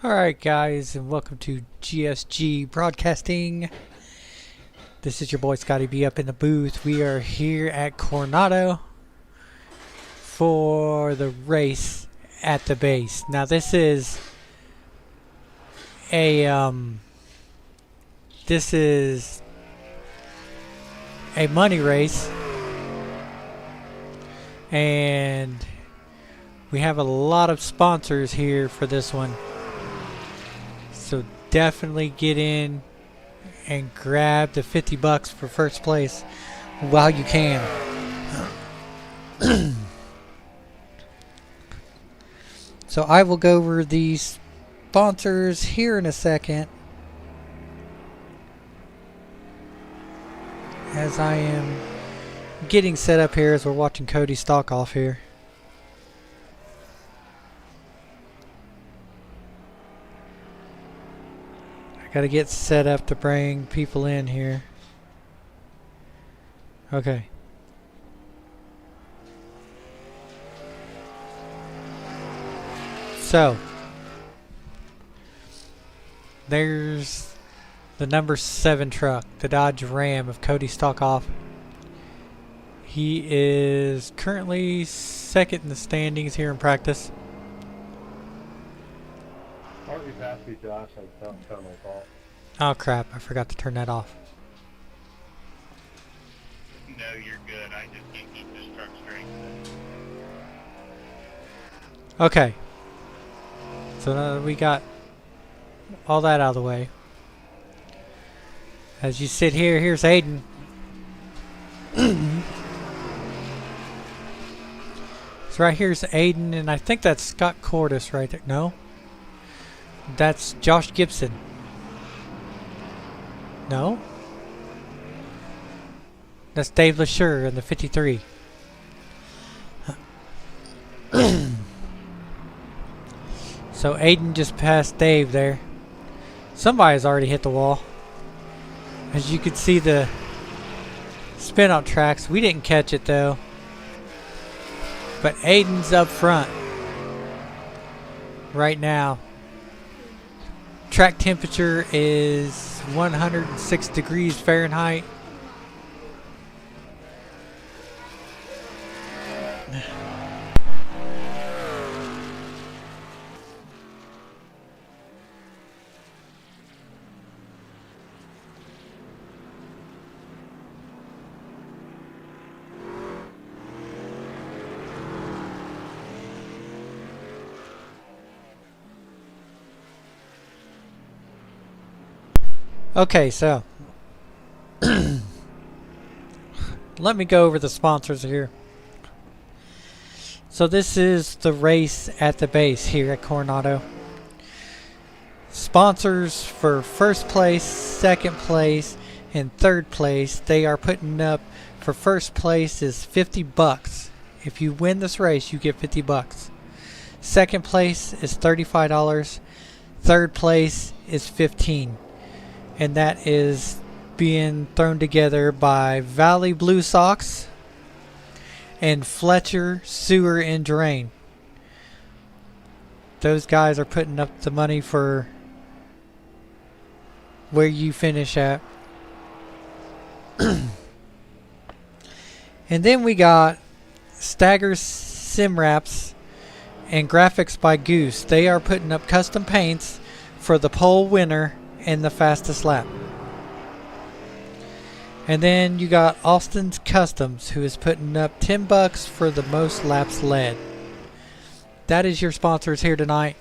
Alright guys, and welcome to GSG Broadcasting. This is your boy Scotty B up in the booth. We are here at Coronado for the race at the base. Now this is a money race, and we have a lot of sponsors here for this one. So definitely get in and grab the 50 bucks for first place while you can. So I will go over these sponsors here in a second, as I am getting set up here as we're watching Cody stalk off here. Gotta get set up to bring people in here. Okay. So there's the number 7 truck, the Dodge Ram of Cody Stockoff. He is currently second in the standings here in practice. Partly past me, Josh. I don't tell my fault. Oh crap, I forgot to turn that off. No, you're good. I just can't keep this truck straight. Okay. So now that we got all that out of the way, as you sit here, here's Aiden. So right here's Aiden, and I think that's Scott Cordis right there. No? That's Josh Gibson. No? That's Dave LaSure in the 53. So Aiden just passed Dave there. Somebody's already hit the wall. As you can see, the spin out tracks. We didn't catch it though. But Aiden's up front right now. Track temperature is 106 degrees Fahrenheit. Okay, so let me go over the sponsors here. So this is the race at the base here at Coronado. Sponsors for first place, second place, and third place, they are putting up for first place is 50 bucks. If you win this race, you get 50 bucks. Second place is $35. Third place is $15. And that is being thrown together by Valley Blue Sox and Fletcher Sewer and Drain. Those guys are putting up the money for where you finish at. And then we got Stagger Sim Wraps and Graphics by Goose. They are putting up custom paints for the pole winner and the fastest lap. And then you got Austin's Customs, who is putting up 10 bucks for the most laps led. That is your sponsors here tonight.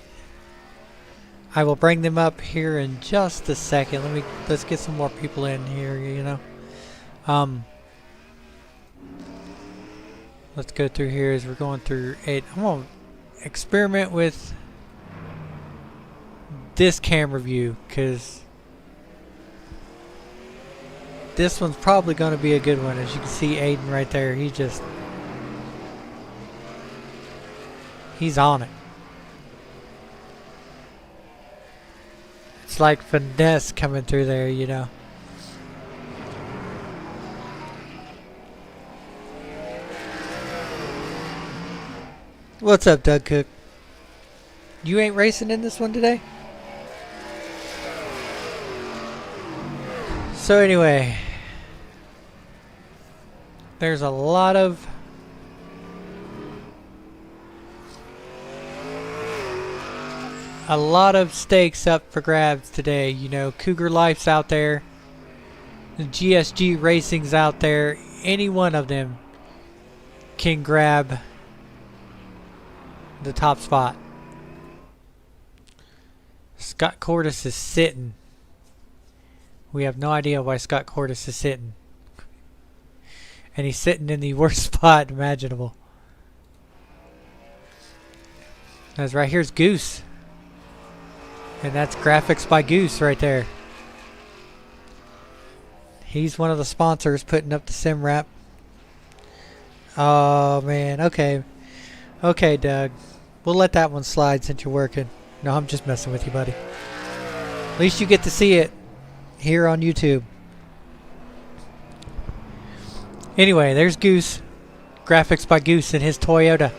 I will bring them up here in just a second. Let's get some more people in here, you know. Let's go through here as we're going through 8. I'm going to experiment with this camera view, because this one's probably going to be a good one. As you can see Aiden right there, he's on it. It's like finesse coming through there, you know. What's up, Doug Cook? You ain't racing in this one today? So anyway, there's a lot of stakes up for grabs today. You know, Cougar Life's out there, the GSG Racing's out there. Any one of them can grab the top spot. Scott Cordes is sitting. We have no idea why Scott Cordes is sitting. And he's sitting in the worst spot imaginable. As right here's Goose. And that's graphics by Goose right there. He's one of the sponsors putting up the sim wrap. Oh man, okay. Okay, Doug. We'll let that one slide since you're working. No, I'm just messing with you, buddy. At least you get to see it here on YouTube. Anyway, there's Goose. Graphics by Goose in his Toyota.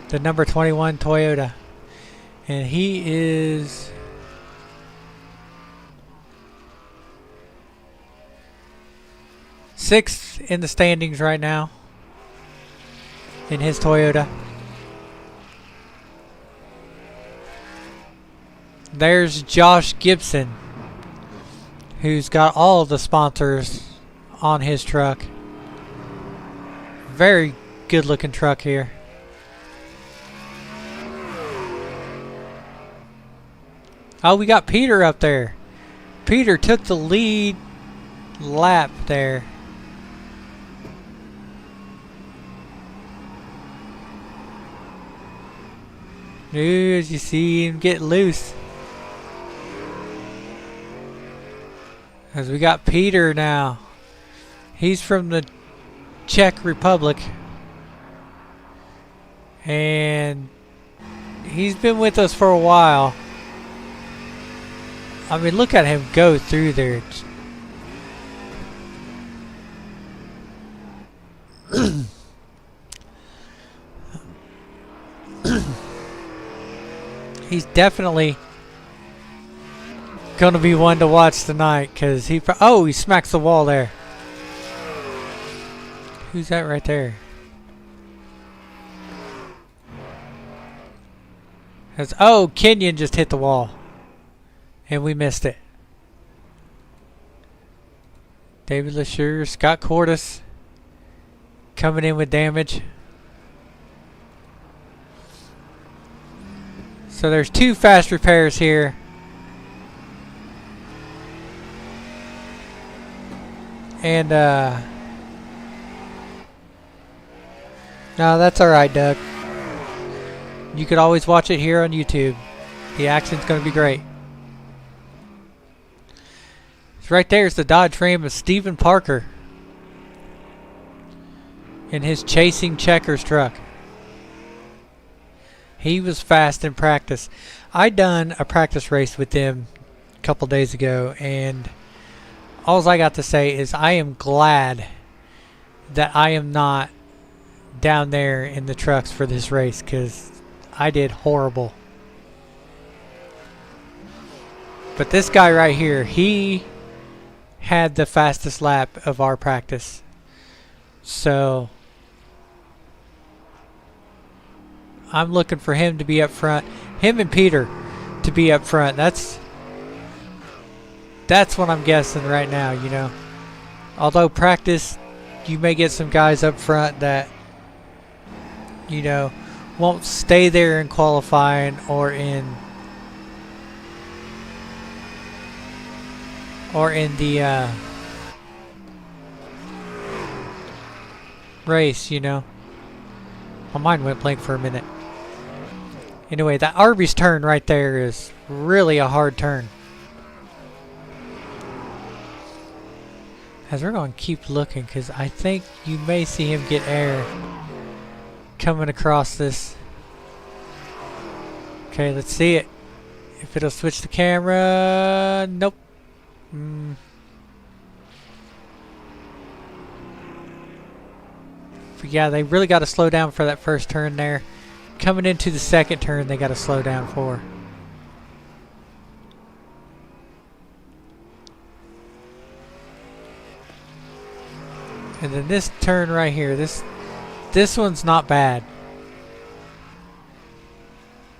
The number 21 Toyota. And he is... sixth in the standings right now. In his Toyota. There's Josh Gibson, who's got all of the sponsors on his truck. Very good looking truck here. Oh, we got Peter up there. Peter took the lead lap there. Ooh, as you see him get loose. As we got Peter now. He's from the Czech Republic. And he's been with us for a while. I mean, look at him go through there. He's definitely going to be one to watch tonight because he... Oh, he smacks the wall there. Who's that right there? That's, oh, Kenyon just hit the wall. And we missed it. David LeSure, Scott Cordes coming in with damage. So there's two fast repairs here. And no, that's alright, Doug. You could always watch it here on YouTube. The action's going to be great. Right there is the Dodge Ram of Stephen Parker in his Chasing Checkers truck. He was fast in practice. I done a practice race with them a couple days ago, and all I got to say is I am glad that I am not down there in the trucks for this race because I did horrible. But this guy right here, he had the fastest lap of our practice. So I'm looking for him to be up front. Him and Peter to be up front. That's what I'm guessing right now, you know. Although practice, you may get some guys up front that, you know, won't stay there in qualifying or in the race, you know. My mind went blank for a minute. Anyway, that Arby's turn right there is really a hard turn. As we're going to keep looking, because I think you may see him get air coming across this. Okay, let's see it. If it'll switch the camera. Nope. But yeah, they really got to slow down for that first turn there. Coming into the second turn, they got to slow down for. And then this turn right here, this one's not bad.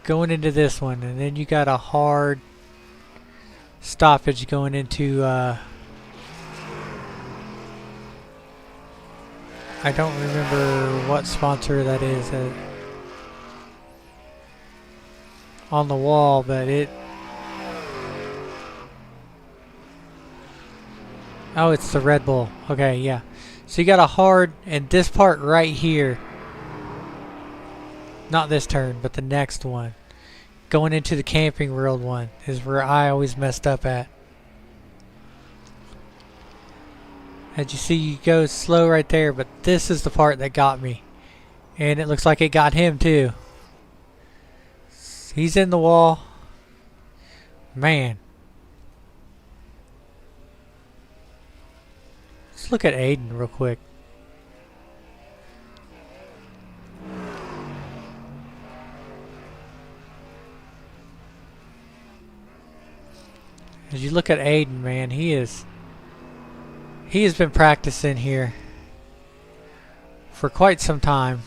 Going into this one, and then you got a hard stoppage going into I don't remember what sponsor that is on the wall, but oh, it's the Red Bull. Okay, yeah. So you got a hard, and this part right here, not this turn, but the next one, going into the Camping World one, is where I always messed up at. As you see, you go slow right there, but this is the part that got me. And it looks like it got him too. He's in the wall. Man. Let's look at Aiden real quick. As you look at Aiden, man, he has been practicing here for quite some time.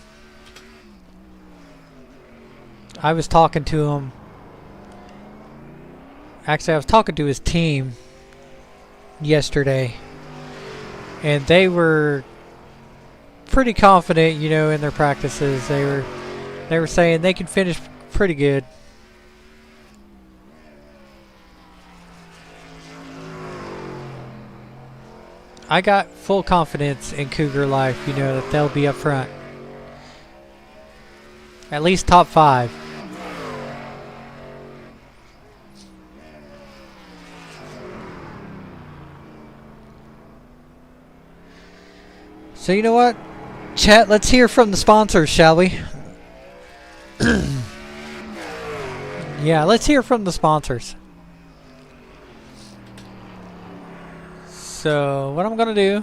I was talking to him. Actually, I was talking to his team yesterday, and they were pretty confident, you know, in their practices. They were saying they can finish pretty good. I got full confidence in Cougar Life, you know, that they'll be up front. At least top 5. So you know what? Chat, let's hear from the sponsors, shall we? Yeah, let's hear from the sponsors. So what I'm gonna do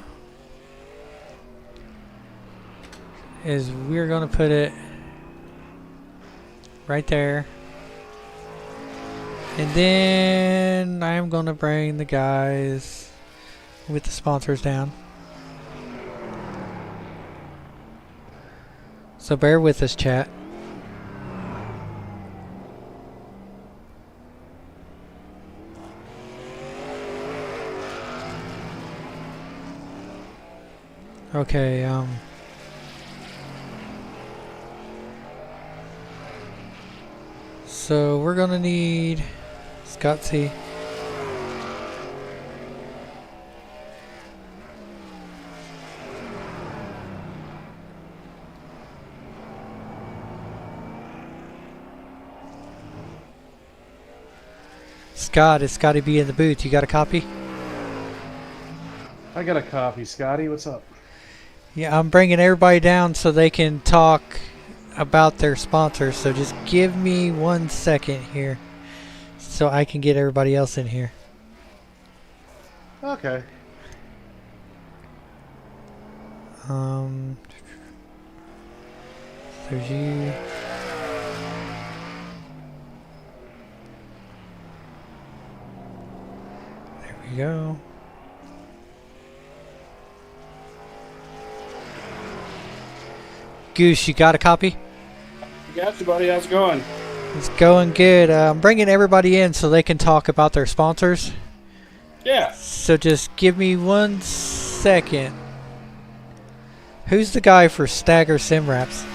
is we're gonna put it right there, and then I'm gonna bring the guys with the sponsors down. So bear with us, chat. Okay, so we're gonna need Scotsy. Scott, is Scotty B in the booth? You got a copy? I got a copy, Scotty. What's up? Yeah, I'm bringing everybody down so they can talk about their sponsors. So just give me 1 second here so I can get everybody else in here. Okay. There's you. There we go. Goose, you got a copy? Got you, buddy. How's it going? It's going good. I'm bringing everybody in so they can talk about their sponsors. Yeah. So just give me 1 second. Who's the guy for Stagger Sim Wraps?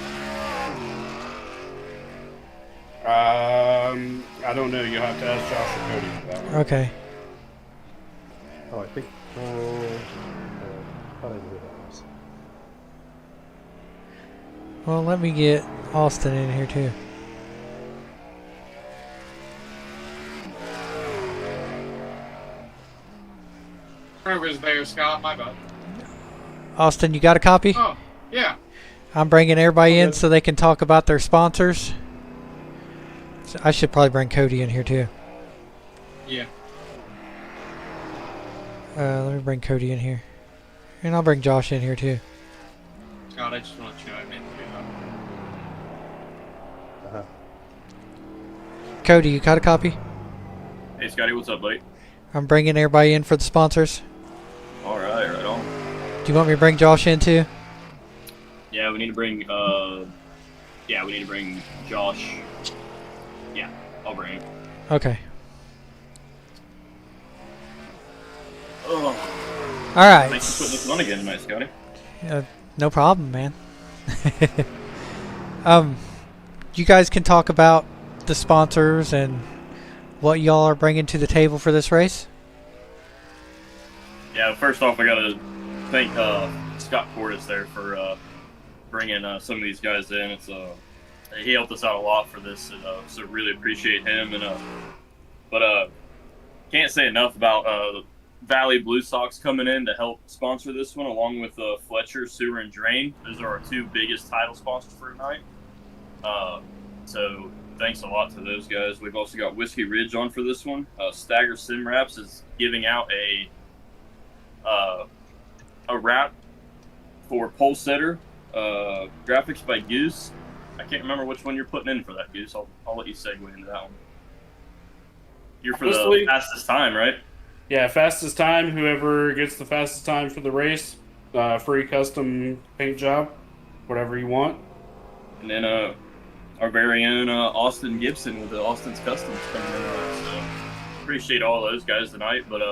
I don't know. You'll have to ask Josh or Cody for that one. Okay. Oh, I think. I thought I knew who that was. Well, let me get Austin in here too. Whoever's there, Scott. My bad. Austin, you got a copy? Oh, yeah. I'm bringing everybody in Okay. so they can talk about their sponsors. So I should probably bring Cody in here too. Yeah. Let me bring Cody in here. And I'll bring Josh in here too. Scott, I just want to let you know I meant to do that. Uh-huh. Cody, you got a copy? Hey Scotty, what's up, buddy? I'm bringing everybody in for the sponsors. All right, right on. Do you want me to bring Josh in too? Yeah, we need to bring. We need to bring Josh. Yeah, I'll bring him. Okay. Oh, All right. thanks for putting this on again tonight, Scotty. No problem, man. You guys can talk about the sponsors and what y'all are bringing to the table for this race. Yeah, first off, I gotta thank Scott Portis there for bringing some of these guys in. It's he helped us out a lot for this, and so really appreciate him. And but can't say enough about Valley Blue Sox coming in to help sponsor this one, along with Fletcher, Sewer, and Drain. Those are our two biggest title sponsors for tonight. So thanks a lot to those guys. We've also got Whiskey Ridge on for this one. Stagger Sim Wraps is giving out a wrap for Pole Setter, graphics by Goose. I can't remember which one you're putting in for that, Goose. I'll let you segue into that one. You're for the fastest time, right? Yeah, fastest time. Whoever gets the fastest time for the race, free custom paint job, whatever you want. And then our very own Austin Gibson with the Austin's Customs coming in. So appreciate all those guys tonight. But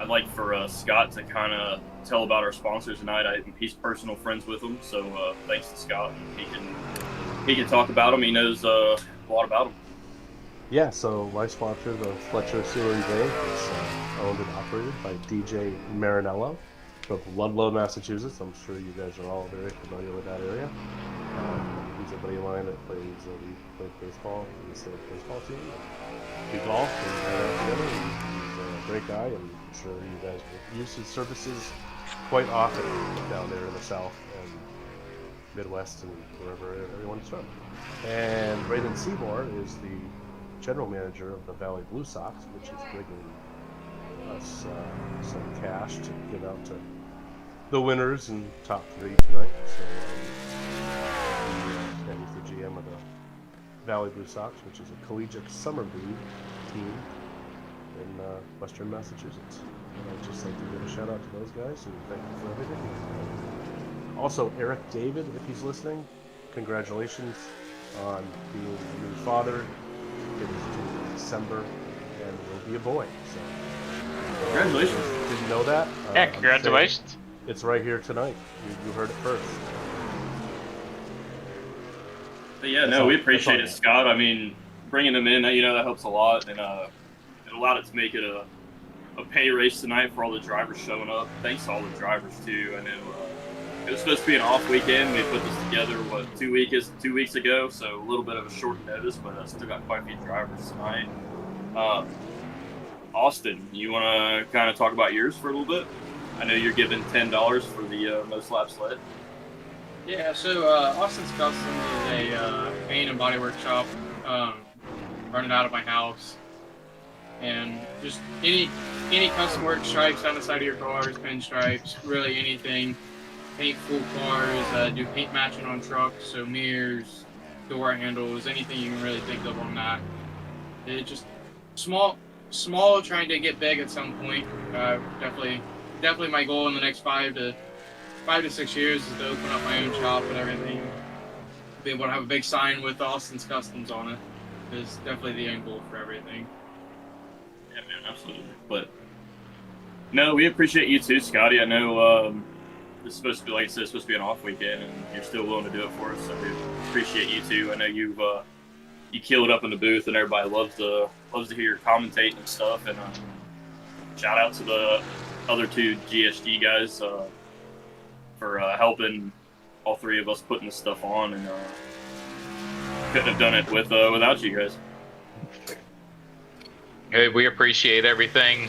I'd like for Scott to kind of tell about our sponsors tonight. He's personal friends with them, so thanks to Scott. He can talk about them. He knows a lot about them. Yeah, so my sponsor, the Fletcher Sewer and Drain, is owned and operated by DJ Marinello from Ludlow, Massachusetts. I'm sure you guys are all very familiar with that area. He's a buddy of mine that plays baseball for the state baseball team. We golf and hang out together. He's a great guy, and I'm sure you guys will use his services quite often down there in the South and Midwest and wherever everyone's from. And Braden Seymour is the general manager of the Valley Blue Sox, which is bringing us some cash to give out to the winners and top three tonight. So he's the GM of the Valley Blue Sox, which is a collegiate summer league team in Western Massachusetts. And I'd just like to give a shout out to those guys and thank you for everything. Also, Eric David, if he's listening, congratulations on being a new father. It is due December and will be a boy. So, Congratulations! Didn't know that? Yeah, congratulations! It's right here tonight. You heard it first. But yeah, no, we appreciate it, Scott. I mean, bringing them in, that helps a lot, and it allowed it to make it a pay race tonight for all the drivers showing up. Thanks to all the drivers too. I know it was supposed to be an off weekend. We put this together 2 weeks ago, so a little bit of a short notice, but I still got quite a few drivers tonight. Austin, you want to kind of talk about yours for a little bit? I know you're giving $10 for the most laps led. Yeah, so Austin's Custom is a paint and body workshop running out of my house. And just any custom work, stripes on the side of your cars, pinstripes, really anything. Paint full cars, do paint matching on trucks, so mirrors, door handles, anything you can really think of on that. It's just small, trying to get big at some point. Definitely my goal in the next 5 to 6 years is to open up my own shop and everything. Be able to have a big sign with Austin's Customs on it is definitely the end goal for everything. Yeah, man, absolutely. But no, we appreciate you too, Scotty. I know this is supposed to be, like I said, it's supposed to be an off weekend, and you're still willing to do it for us. So we appreciate you too. I know you kill it up in the booth, and everybody loves to hear your commentating and stuff. And shout out to the other two GSG guys for helping all three of us putting this stuff on, and couldn't have done it without you guys. Hey, we appreciate everything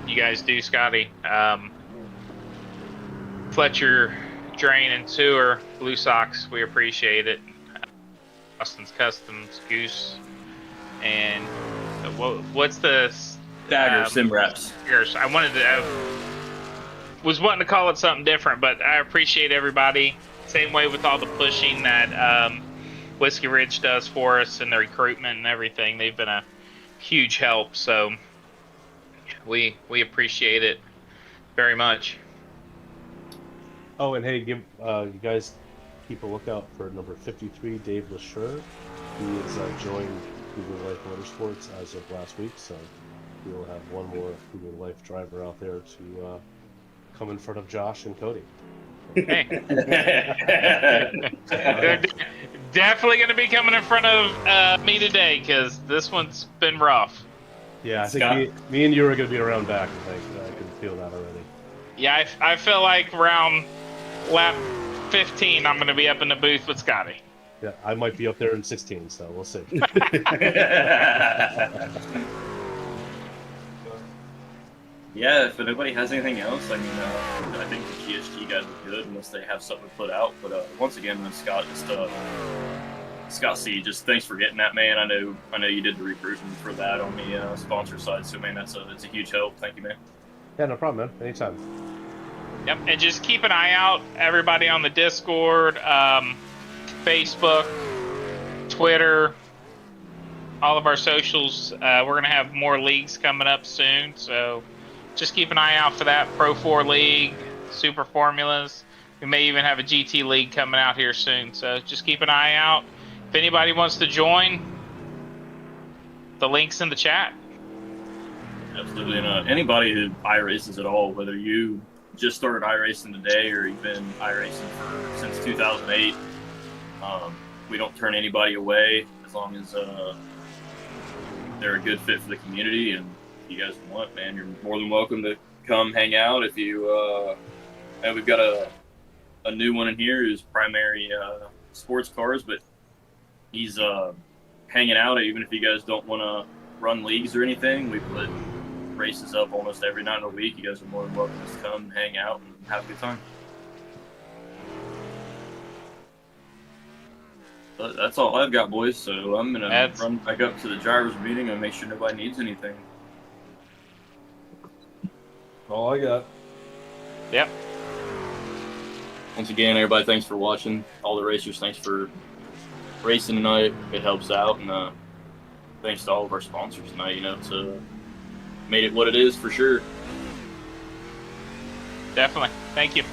you guys do, Scotty. Fletcher, Drain, and Sewer, Blue Sox, we appreciate it. Austin's Customs, Goose, and what's the Stagger Sim Wraps. I was wanting to call it something different, but I appreciate everybody. Same way with all the pushing that Whiskey Ridge does for us and the recruitment and everything. They've been a huge help, so we appreciate it very much. Oh, and hey, give you guys keep a lookout for number 53, Dave Lashur. He has joined Google Life Motorsports as of last week, so we will have one more Google Life driver out there to come in front of Josh and Cody. Hey, they're definitely going to be coming in front of me today because this one's been rough. Yeah, I Scott? think me and you are going to be around back. I think I can feel that already. Yeah, I feel like around lap 15, I'm going to be up in the booth with Scotty. Yeah, I might be up there in 16, so we'll see. Yeah, if anybody has anything else, I mean, I think the GSG guys are good unless they have something to put out. But once again, Scott, Scott C, just thanks for getting that, man. I know you did the recruitment for that on the sponsor side, so man, it's a huge help. Thank you, man. Yeah, no problem, man. Anytime. Yep, and just keep an eye out, everybody on the Discord, Facebook, Twitter, all of our socials. We're going to have more leagues coming up soon, so just keep an eye out for that. Pro 4 League, Super Formulas. We may even have a GT League coming out here soon, so just keep an eye out. If anybody wants to join, the link's in the chat. Absolutely not. Anybody who iRaces at all, whether you just started iRacing today or you've been iRacing since 2008, we don't turn anybody away as long as they're a good fit for the community. And if you guys want, man, you're more than welcome to come hang out. If you, and we've got a new one in here who's primary sports cars, but he's hanging out. Even if you guys don't want to run leagues or anything, we put races up almost every night of the week. You guys are more than welcome to come and hang out and have a good time. But that's all I've got, boys. So I'm gonna run back up to the drivers' meeting and make sure nobody needs anything. All I got. Yep. Once again, everybody, thanks for watching. All the racers, thanks for racing tonight. It helps out, and thanks to all of our sponsors tonight. You know, it's made it what it is for sure. Definitely. Thank you.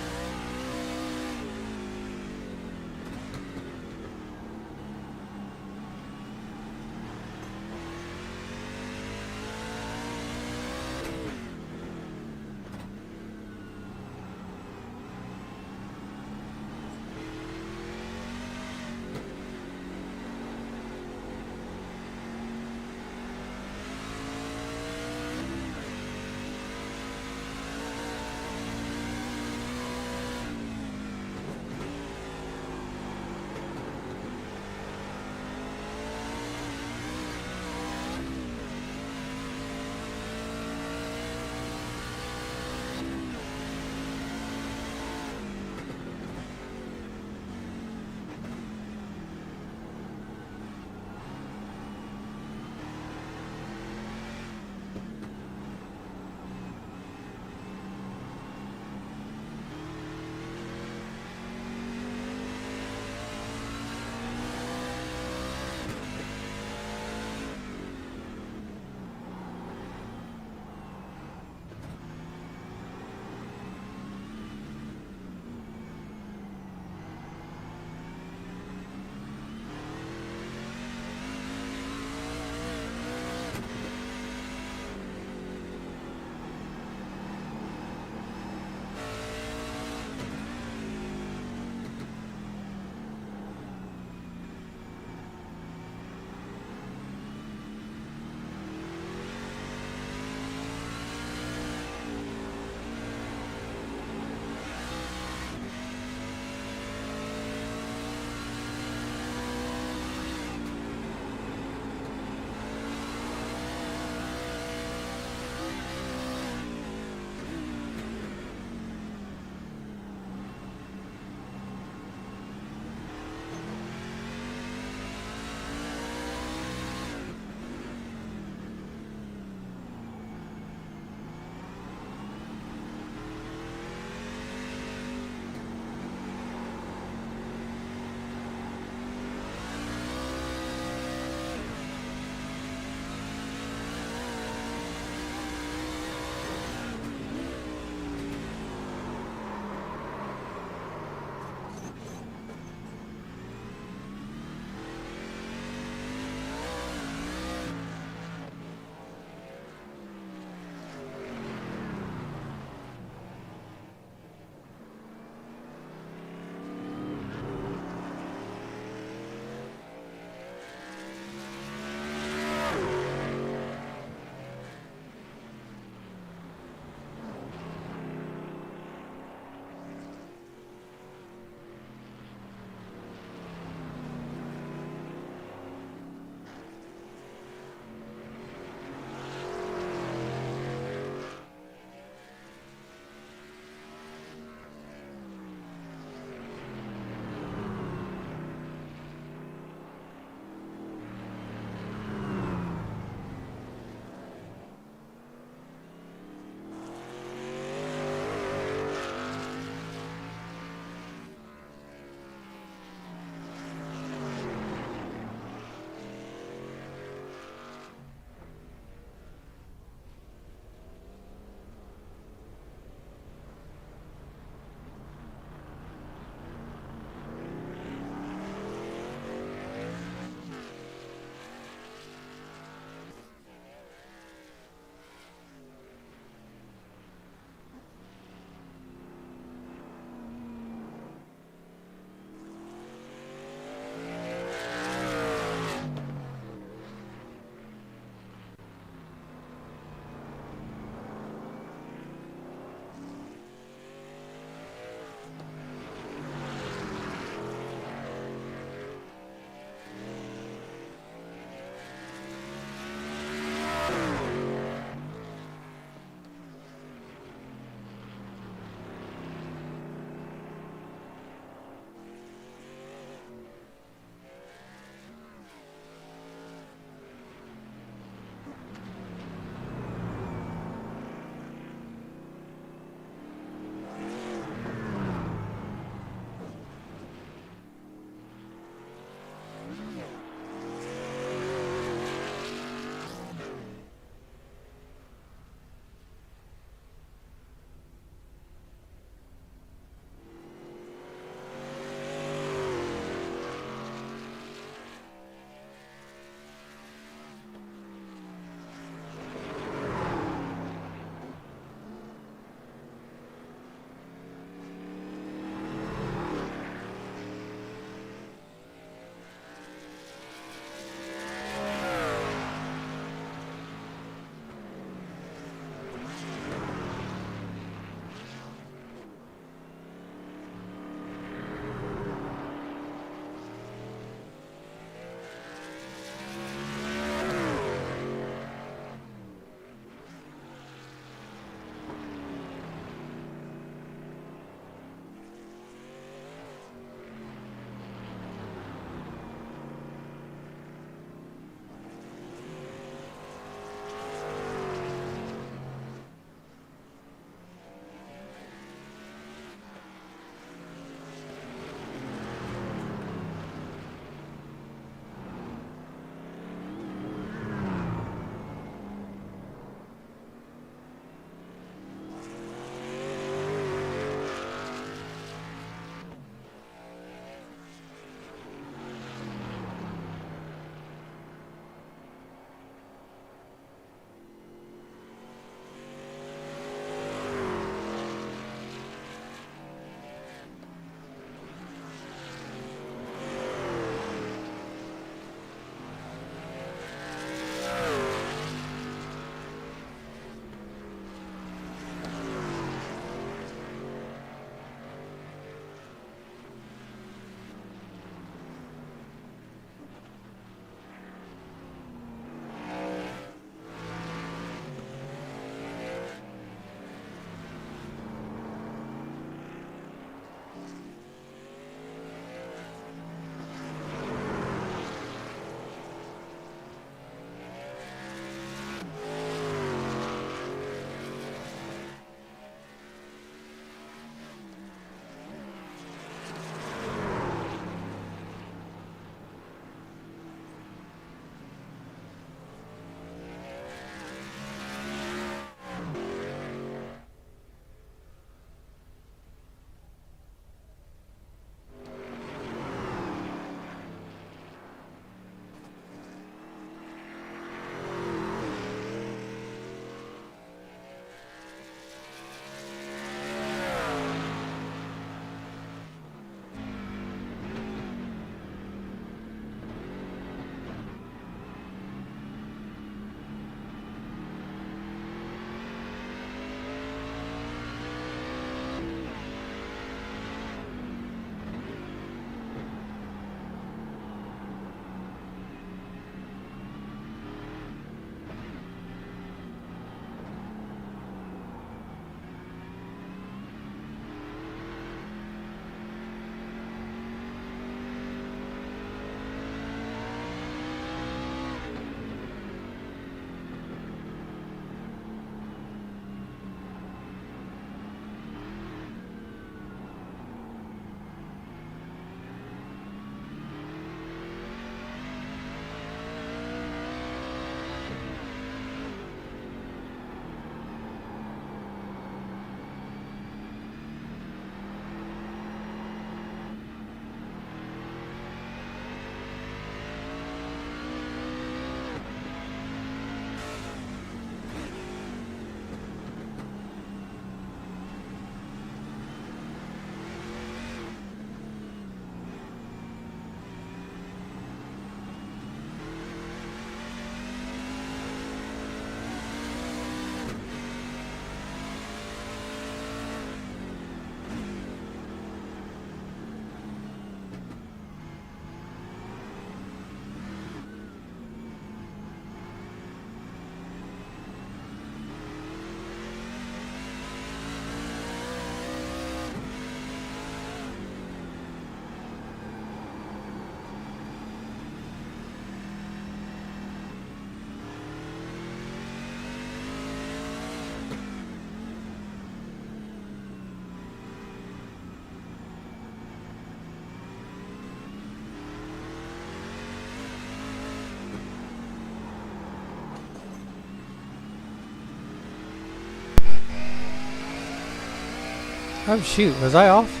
Oh shoot, was I off?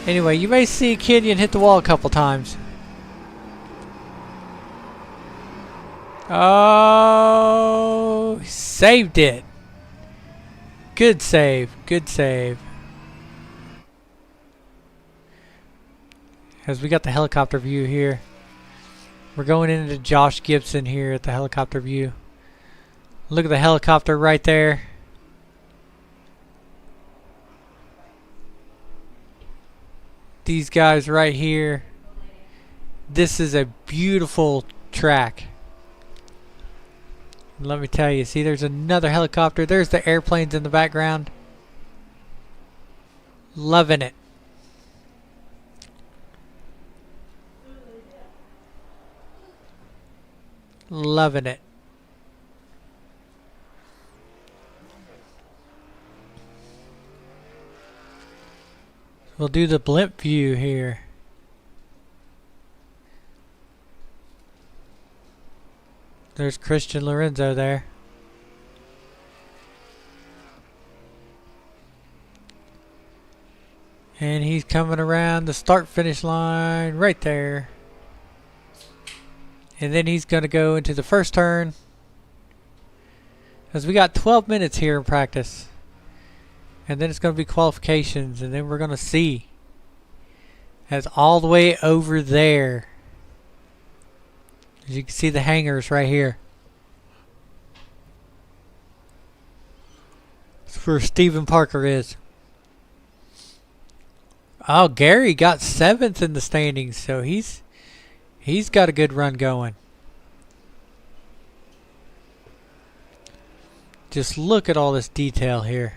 Anyway, you may see Kenyon hit the wall a couple times. Oh, saved it. Good save, good save. As we got the helicopter view here. We're going into Josh Gibson here at the helicopter view. Look at the helicopter right there. These guys right here. This is a beautiful track. Let me tell you, see there's another helicopter. There's the airplanes in the background. Loving it. Loving it. We'll do the blimp view here. There's Christian Lorenzo there. And he's coming around the start-finish line right there. And then he's going to go into the first turn. Because we got 12 minutes here in practice. And then it's going to be qualifications. And then we're going to see. That's all the way over there. As you can see the hangars right here. That's where Stephen Parker is. Oh, Gary got 7th in the standings. So he's got a good run going. Just look at all this detail here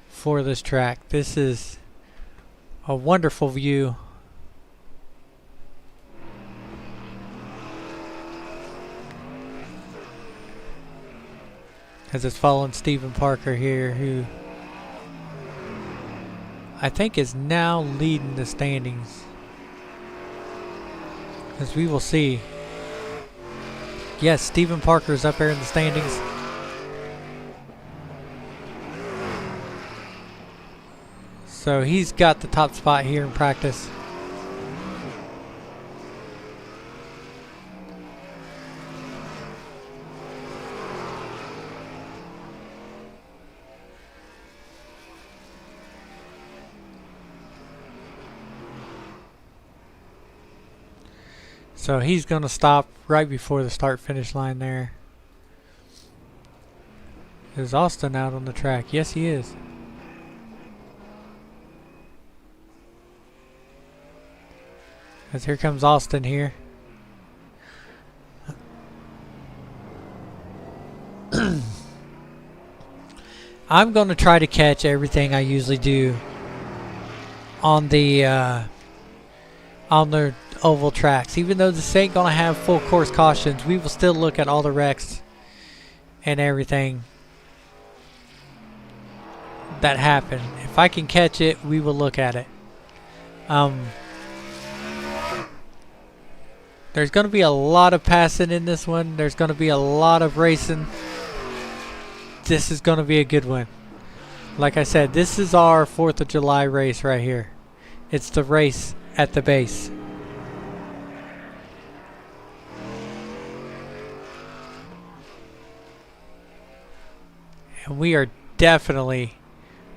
for this track. This is a wonderful view. As it's following Stephen Parker here, who I think is now leading the standings. As we will see. Yes, Stephen Parker is up there in the standings. So he's got the top spot here in practice. So he's going to stop right before the start-finish line there. Is Austin out on the track? Yes, he is. As here comes Austin here. I'm going to try to catch everything I usually do on the oval tracks. Even though this ain't going to have full course cautions, we will still look at all the wrecks and everything that happen. If I can catch it, we will look at it. There's going to be a lot of passing in this one. There's going to be a lot of racing. This is going to be a good one. Like I said, this is our 4th of July race right here. It's the race at the base. And we are definitely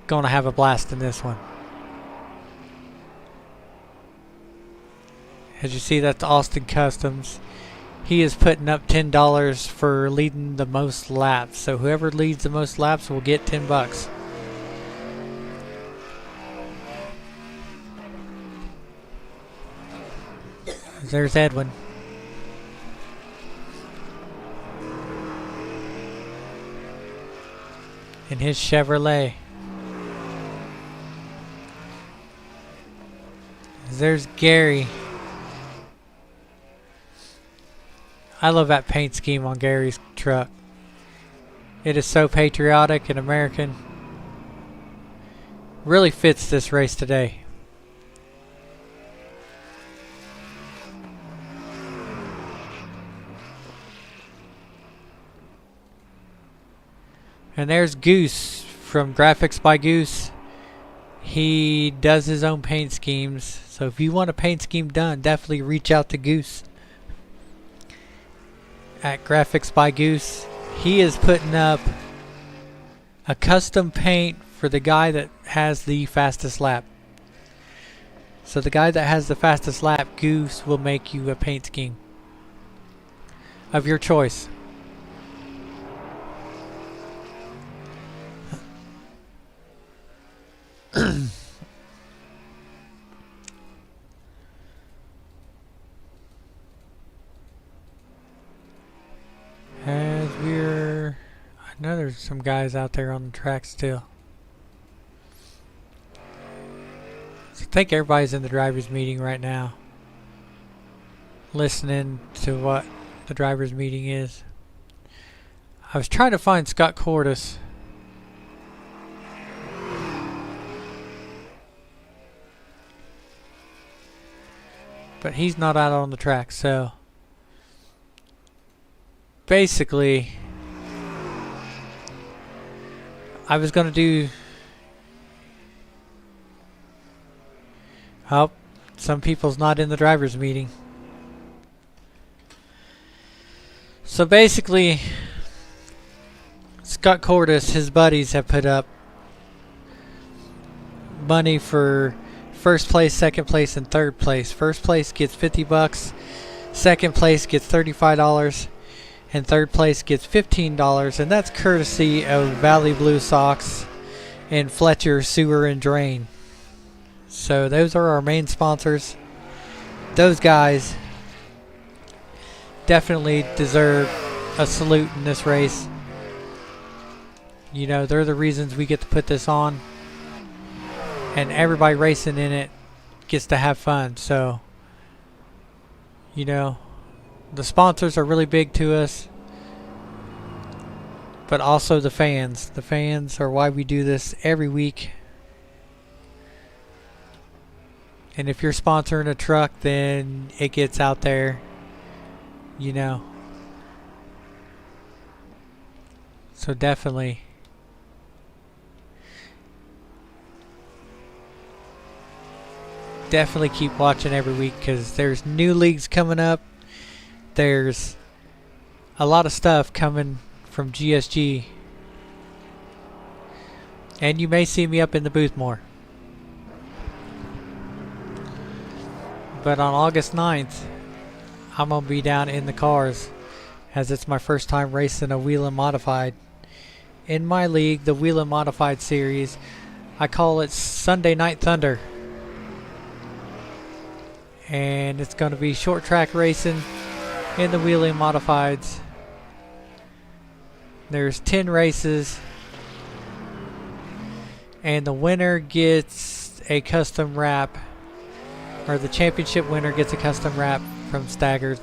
going to have a blast in this one. As you see, that's Austin Customs. He is putting up $10 for leading the most laps. So whoever leads the most laps will get $10. There's Edwin. In his Chevrolet. There's Gary. I love that paint scheme on Gary's truck. It is so patriotic and American. Really fits this race today. And there's Goose from Graphics by Goose. He does his own paint schemes. So if you want a paint scheme done, definitely reach out to Goose at Graphics by Goose. He is putting up a custom paint for the guy that has the fastest lap. So the guy that has the fastest lap, Goose will make you a paint scheme of your choice. As we're... I know there's some guys out there on the track still. So I think everybody's in the driver's meeting right now, listening to what the driver's meeting is. I was trying to find Scott Cordis. But he's not out on the track, so basically I was going to do... Oh, some people's not in the driver's meeting. So basically, Scott Cordis, his buddies have put up money for first place, second place, and third place. First place gets $50, second place gets $35, and third place gets $15, and that's courtesy of Valley Blue Sox and Fletcher Sewer and Drain. So those are our main sponsors. Those guys definitely deserve a salute in this race. You know, they're the reasons we get to put this on. And everybody racing in it gets to have fun. So, you know, the sponsors are really big to us. But also the fans. The fans are why we do this every week. And if you're sponsoring a truck, then it gets out there, you know. So definitely. Definitely keep watching every week because there's new leagues coming up. There's a lot of stuff coming from GSG. And you may see me up in the booth more. But on August 9th, I'm going to be down in the cars as it's my first time racing a Whelen Modified. In my league, the Whelen Modified series, I call it Sunday Night Thunder. And it's going to be short track racing in the Whelen Modifieds. There's 10 races. And the winner gets a custom wrap. Or the championship winner gets a custom wrap from Staggered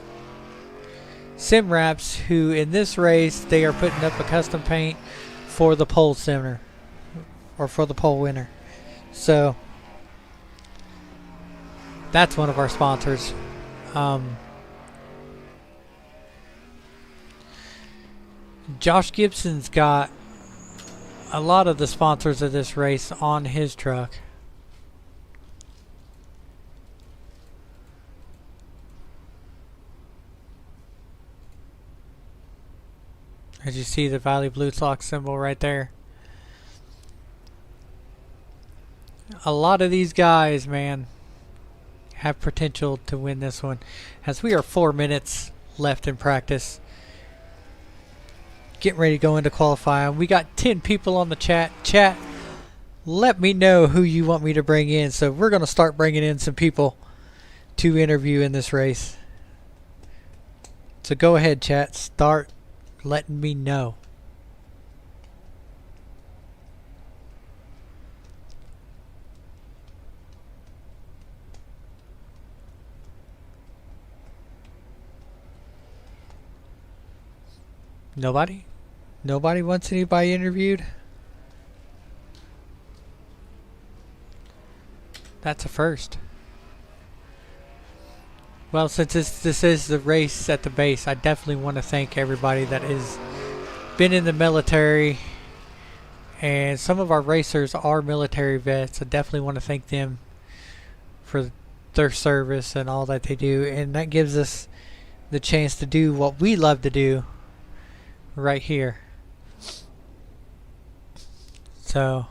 Sim Wraps, who in this race they are putting up a custom paint for the pole center or for the pole winner. So that's one of our sponsors. Josh Gibson's got a lot of the sponsors of this race on his truck. As you see the Valley Blue Sox symbol right there. A lot of these guys, man, have potential to win this one. As we are 4 minutes left in practice. Getting ready to go into qualifying. We got 10 people on the chat. Chat, let me know who you want me to bring in. So we're going to start bringing in some people to interview in this race. So go ahead, chat. Start letting me know. Nobody? Nobody wants anybody interviewed? That's a first. Well, since this is the race at the base, I definitely want to thank everybody that has been in the military And some of our racers are military vets. I definitely want to thank them for their service and all that they do. And that gives us the chance to do what we love to do right here. So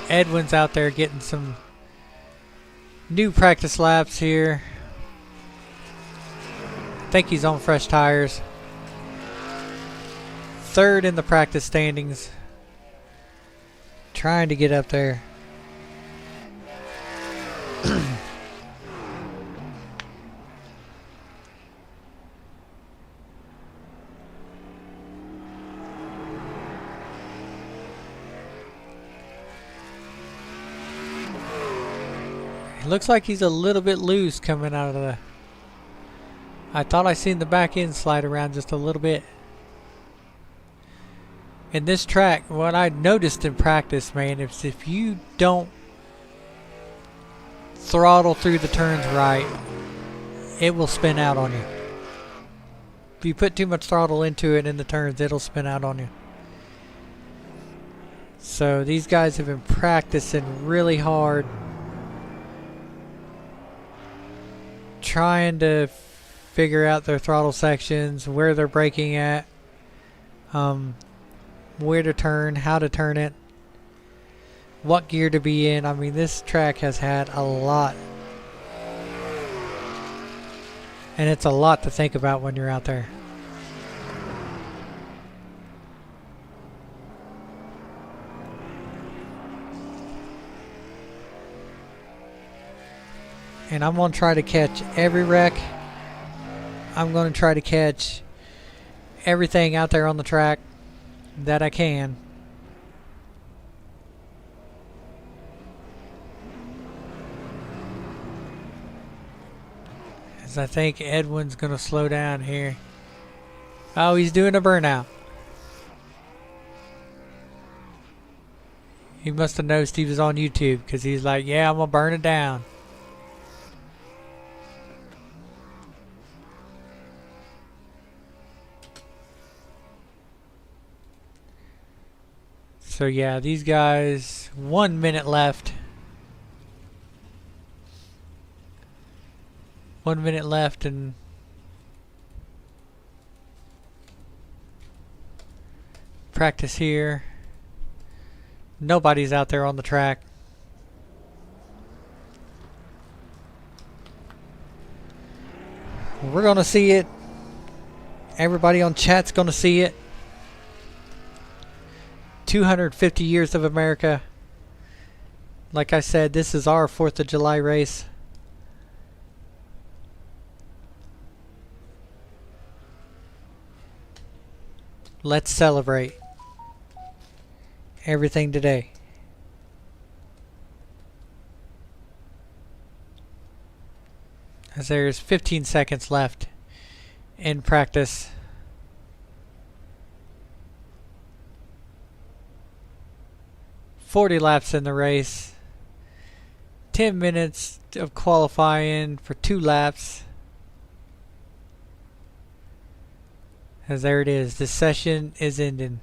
Edwin's out there getting some new practice laps here. I think he's on fresh tires. Third in the practice standings. Trying to get up there. It looks like he's a little bit loose coming out of the... I thought I seen the back end slide around just a little bit. In this track, what I noticed in practice, man, is if you don't throttle through the turns right, it will spin out on you. If you put too much throttle into it in the turns, it'll spin out on you. So these guys have been practicing really hard, trying to figure out their throttle sections, where they're braking at, where to turn, how to turn it, what gear to be in. I mean, this track has had a lot. And it's a lot to think about when you're out there. And I'm going to try to catch every wreck. I'm going to try to catch everything out there on the track that I can. As I think Edwin's going to slow down here. Oh, he's doing a burnout. He must have noticed he was on YouTube, because he's like, yeah, I'm going to burn it down. So yeah, these guys, 1 minute left. 1 minute left, and practice here. Nobody's out there on the track. We're gonna see it. Everybody on chat's gonna see it. 250 years of America. Like I said, this is our 4th of July race. Let's celebrate everything today. As there's 15 seconds left in practice. "40 laps in the race, 10 minutes of qualifying for 2 laps. As there it is, the session is ending.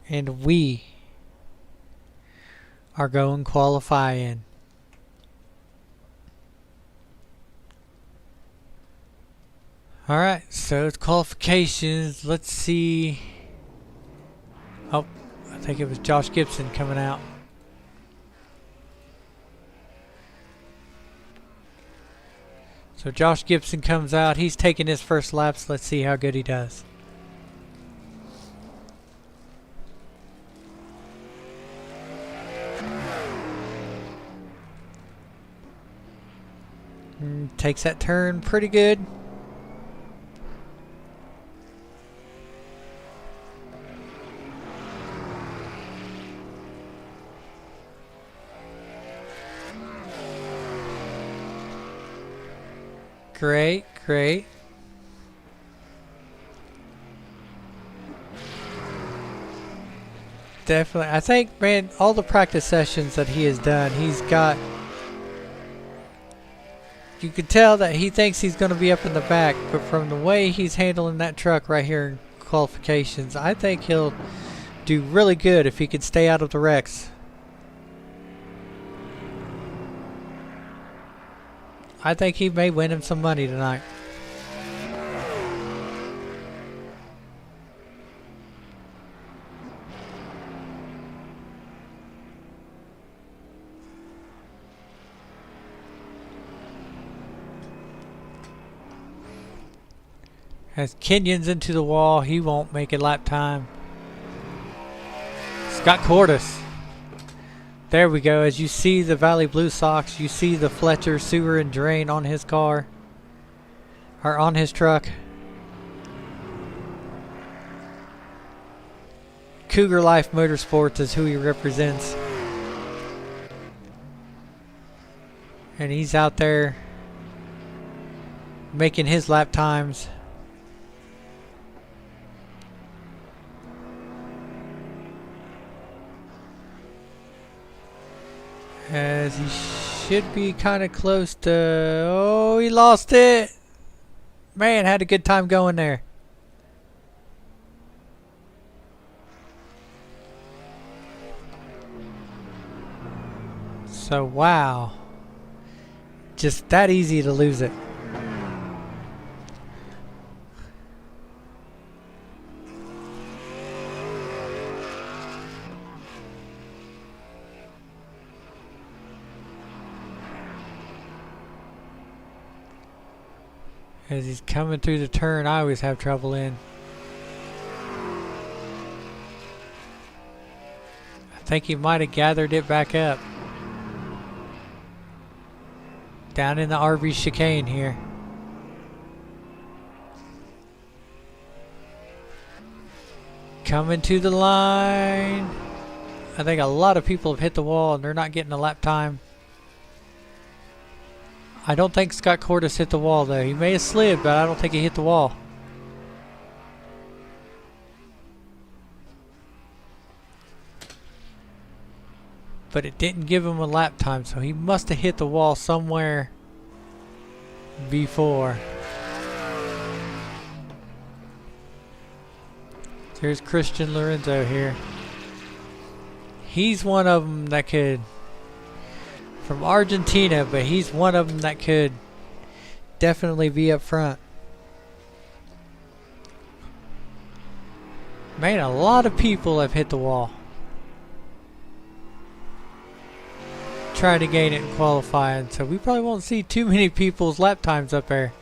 And we are going qualifying. Alright, so it's qualifications. Let's see. Oh, I think it was Josh Gibson coming out. So Josh Gibson comes out. He's taking his first laps. Let's see how good he does. Takes that turn pretty good. Great, great. definitely. I think, man, all the practice sessions that he has done, he's got. You can tell that he thinks he's going to be up in the back, but from the way he's handling that truck right here in qualifications, I think he'll do really good if he could stay out of the wrecks. I think he may win him some money tonight. As Kenyon's into the wall, he won't make a lap time. Scott Cordes. There we go. As you see the Valley Blue Sox, you see the Fletcher sewer and drain on his car. Or on his truck. Cougar Life Motorsports is who he represents. And he's out there making his lap times. As he should be kind of close to... Oh, he lost it! Man, had a good time going there. So, wow. Just that easy to lose it. As he's coming through the turn, I always have trouble in. I think he might have gathered it back up. Down in the RV chicane here. Coming to the line. I think a lot of people have hit the wall and they're not getting a lap time. I don't think Scott Cordes hit the wall though. He may have slid, but I don't think he hit the wall. But it didn't give him a lap time, so he must have hit the wall somewhere before. There's Christian Lorenzo here. He's one of them that could... From Argentina, but he's one of them that could definitely be up front. Man, a lot of people have hit the wall. Trying to gain it in qualifying, so we probably won't see too many people's lap times up there.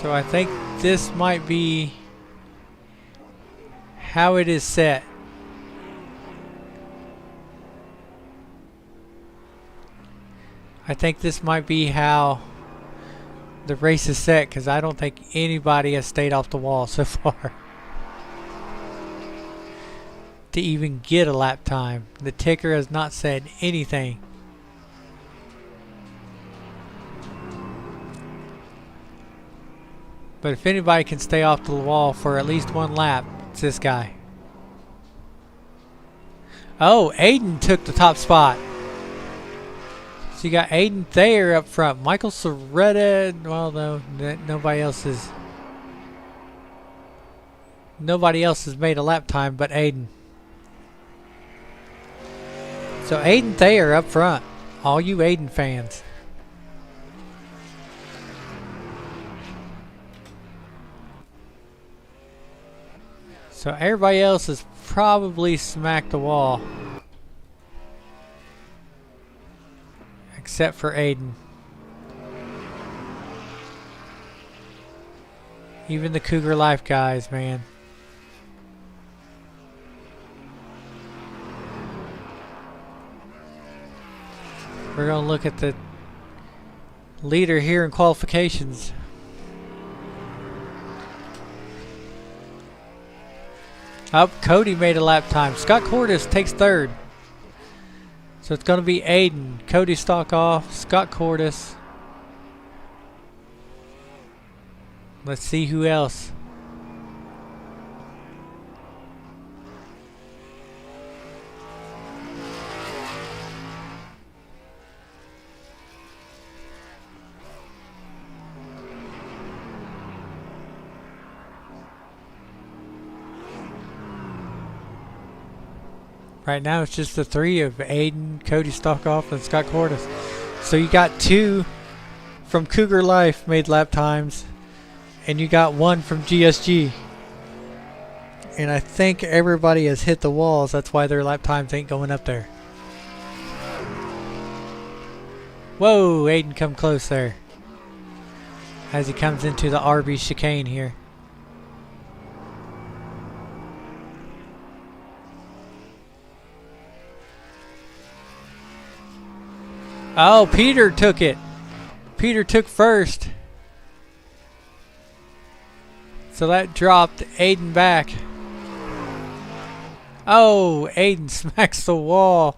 So I think this might be how it is set. I think this might be how the race is set, because I don't think anybody has stayed off the wall so far to even get a lap time. The ticker has not said anything. But if anybody can stay off the wall for at least one lap, it's this guy. Oh, Aiden took the top spot. So you got Aiden Thayer up front. Michael Soretta, well, no, nobody else has made a lap time but Aiden. So Aiden Thayer up front. All you Aiden fans. So everybody else has probably smacked the wall. Except for Aiden. Even the Cougar Life guys, man. We're going to look at the leader here in qualifications. Oh, Cody made a lap time. Scott Cordes takes third. So it's going to be Aiden. Cody stock off. Scott Cordes. Let's see who else. Right now it's just the three of Aiden, Cody Stockoff, and Scott Cordes. So you got two from Cougar Life made lap times, and you got one from GSG. And I think everybody has hit the walls. That's why their lap times ain't going up there. Whoa, Aiden come close there. As he comes into the RB chicane here. Oh, Peter took it. Peter took first. So that dropped Aiden back. Oh, Aiden smacks the wall.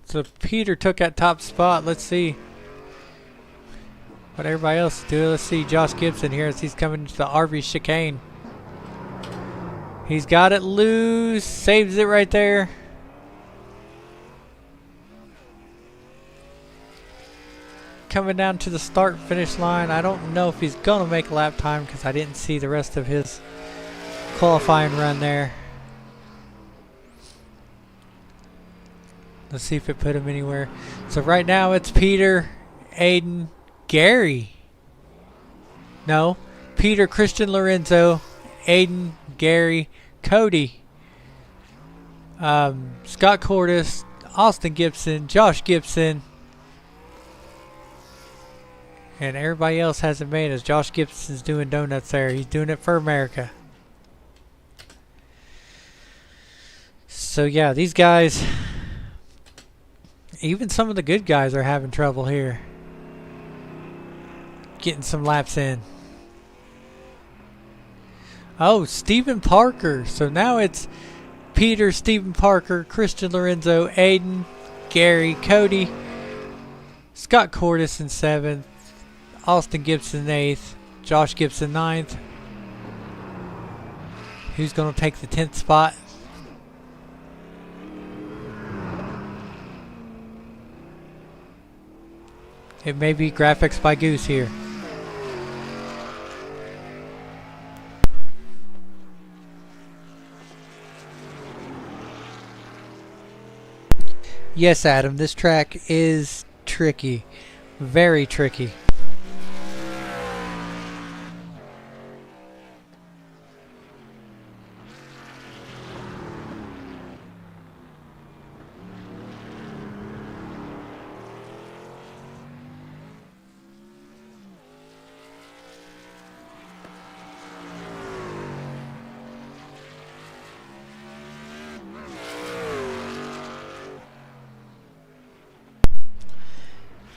So Peter took that top spot. Let's see what everybody else is doing. Let's see Josh Gibson here as he's coming to the RV chicane. He's got it loose, saves it right there. Coming down to the start finish line. I don't know if he's gonna make a lap time because I didn't see the rest of his qualifying run there. Let's see if it put him anywhere. So right now it's Peter, Aiden, Gary. No, Peter, Christian Lorenzo, Aiden, Gary, Cody, Scott Cordes, Austin Gibson, Josh Gibson, and everybody else hasn't made it. Josh Gibson's doing donuts there. He's doing it for America. So yeah, these guys, even some of the good guys are having trouble here getting some laps in. Oh, Stephen Parker. So now it's Peter, Stephen Parker, Christian Lorenzo, Aiden, Gary, Cody, Scott Cordes in 7th, Austin Gibson 8th, Josh Gibson 9th. Who's going to take the 10th spot? It may be Graphics by Goose here. Yes, Adam, this track is tricky. Very tricky.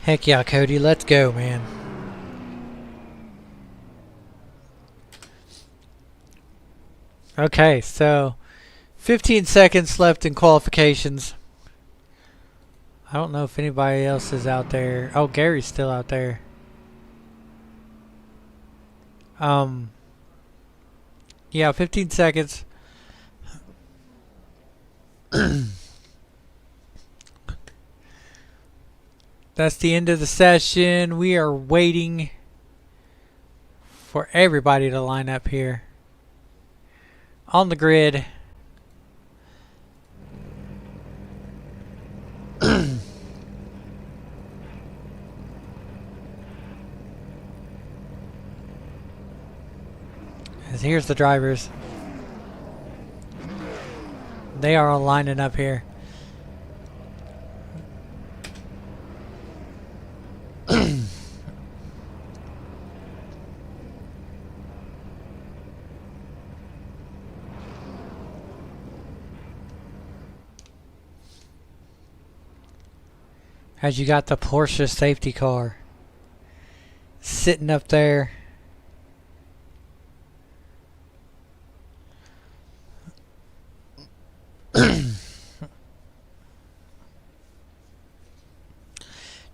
Heck yeah, Cody, let's go, man. Okay, so 15 seconds left in qualifications. I don't know if anybody else is out there. Oh, Gary's still out there. Yeah, 15 seconds. That's the end of the session. We are waiting for everybody to line up here on the grid. As here's the drivers. They are all lining up here. As you got the Porsche safety car. sitting up there.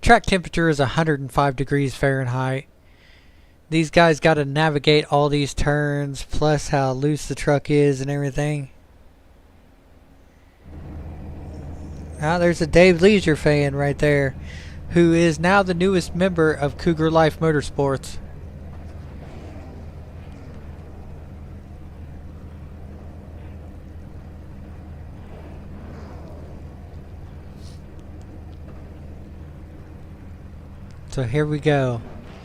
Track temperature is 105 degrees Fahrenheit. These guys got to navigate all these turns, plus how loose the truck is and everything. Now there's a Dave Leisure fan right there, who is now the newest member of Cougar Life Motorsports. So here we go.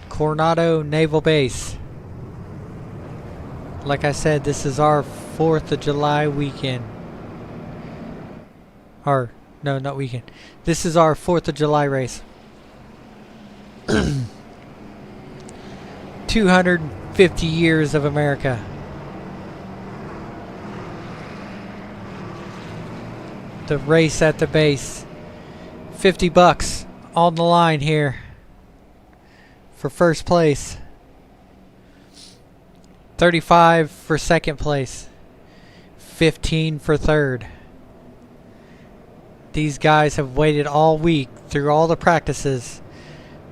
Coronado Naval Base. Like I said, this is our 4th of July weekend. Or, no, not weekend. This is our 4th of July race. 250 years of America. The race at the base. $50 on the line here for first place. 35 for second place. 15 for third. These guys have waited all week through all the practices,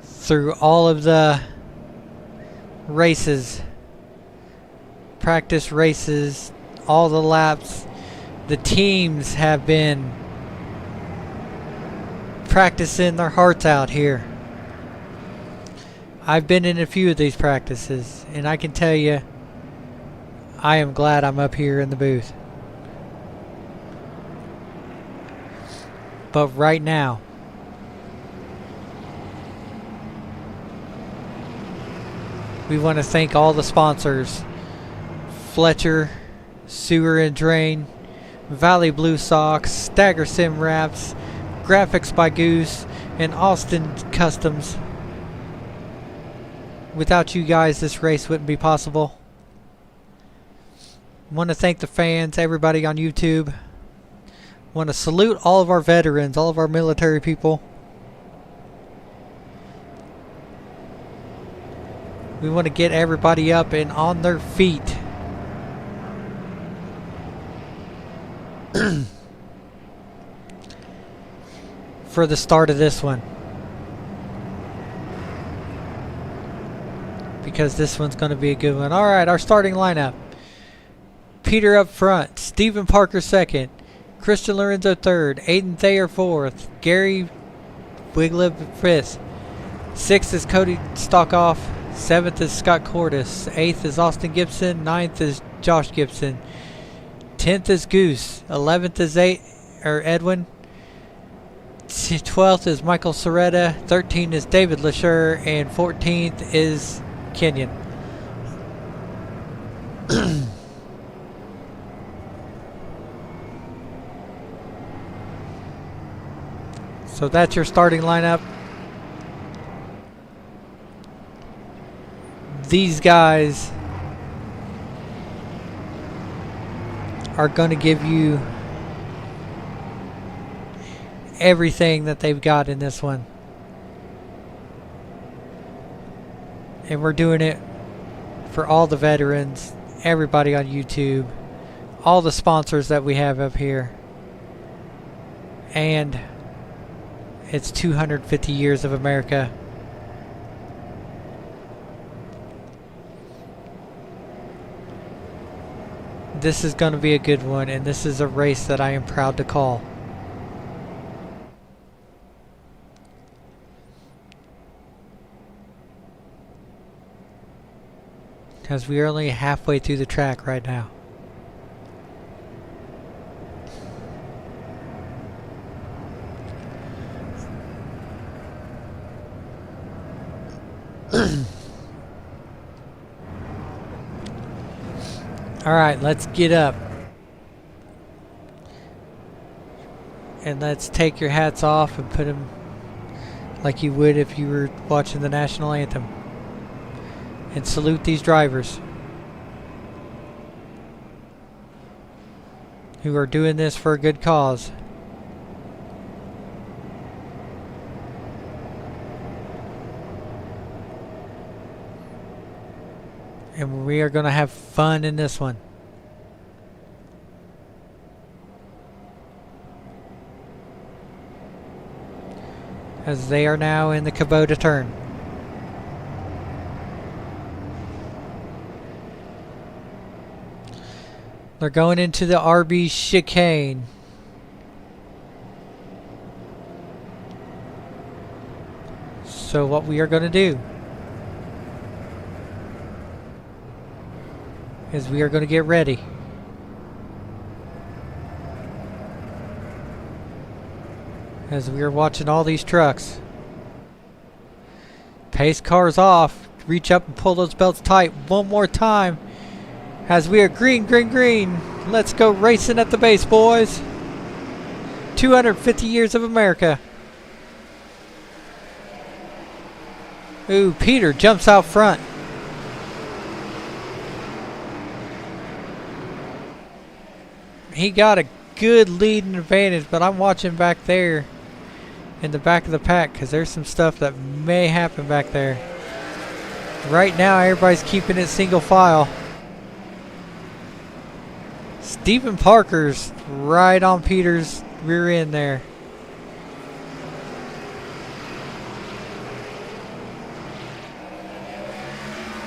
through all of the races, practice races, all the laps. The teams have been practicing their hearts out here. I've been in a few of these practices, and I can tell you, I am glad I'm up here in the booth. But right now, we want to thank all the sponsors: Fletcher, Sewer and Drain, Valley Blue Sox, Stagger Sim Wraps, Graphics by Goose, and Austin Customs. Without you guys, this race wouldn't be possible. Want to thank the fans, everybody on YouTube. Want to salute all of our veterans, all of our military people. We want to get everybody up and on their feet. For the start of this one. Because this one's going to be a good one. Alright, our starting lineup. Peter up front. Stephen Parker second. Christian Lorenzo third. Aiden Thayer fourth. Gary Wigleb fifth. Sixth is Cody Stockoff. Seventh is Scott Cordis. Eighth is Austin Gibson. Ninth is Josh Gibson. 10th is Goose. 11th is Edwin. 12th is Michael Soretta. 13th is David Lashur. And 14th is Kenyon. So that's your starting lineup. These guys are going to give you everything that they've got in this one. And we're doing it for all the veterans, everybody on YouTube, all the sponsors that we have up here. And it's 250 years of America. This is going to be a good one, and this is a race that I am proud to call. Because we are only halfway through the track right now. Alright, let's get up. And let's take your hats off and put them like you would if you were watching the national anthem. And salute these drivers who are doing this for a good cause. And we are going to have fun in this one. As they are now in the Kubota turn. They're going into the RB chicane. So what we are going to do is we are going to get ready. As we are watching all these trucks. Pace cars off. Reach up and pull those belts tight one more time. As we are green, green, green. Let's go racing at the base, boys. 250 years of America. Ooh, Peter jumps out front. He got a good leading advantage, but I'm watching back there in the back of the pack because there's some stuff that may happen back there. Right now, everybody's keeping it single file. Stephen Parker's right on Peter's rear end there.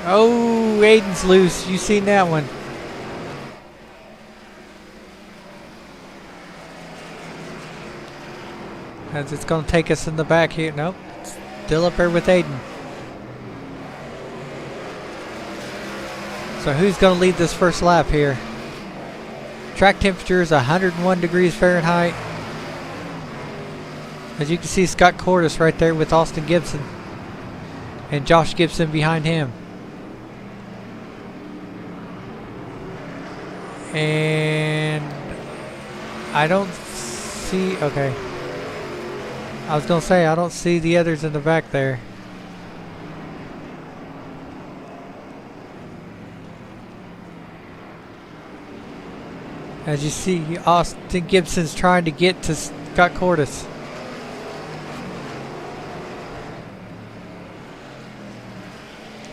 Oh, Aiden's loose. You seen that one? As it's going to take us in the back here. Nope. Still up there with Aiden. So who's going to lead this first lap here? Track temperature is 101 degrees Fahrenheit. As you can see, Scott Cordes right there with Austin Gibson. And Josh Gibson behind him. And I don't see... Okay. I was going to say, I don't see the others in the back there. As you see, Austin Gibson's trying to get to Scott Cordes.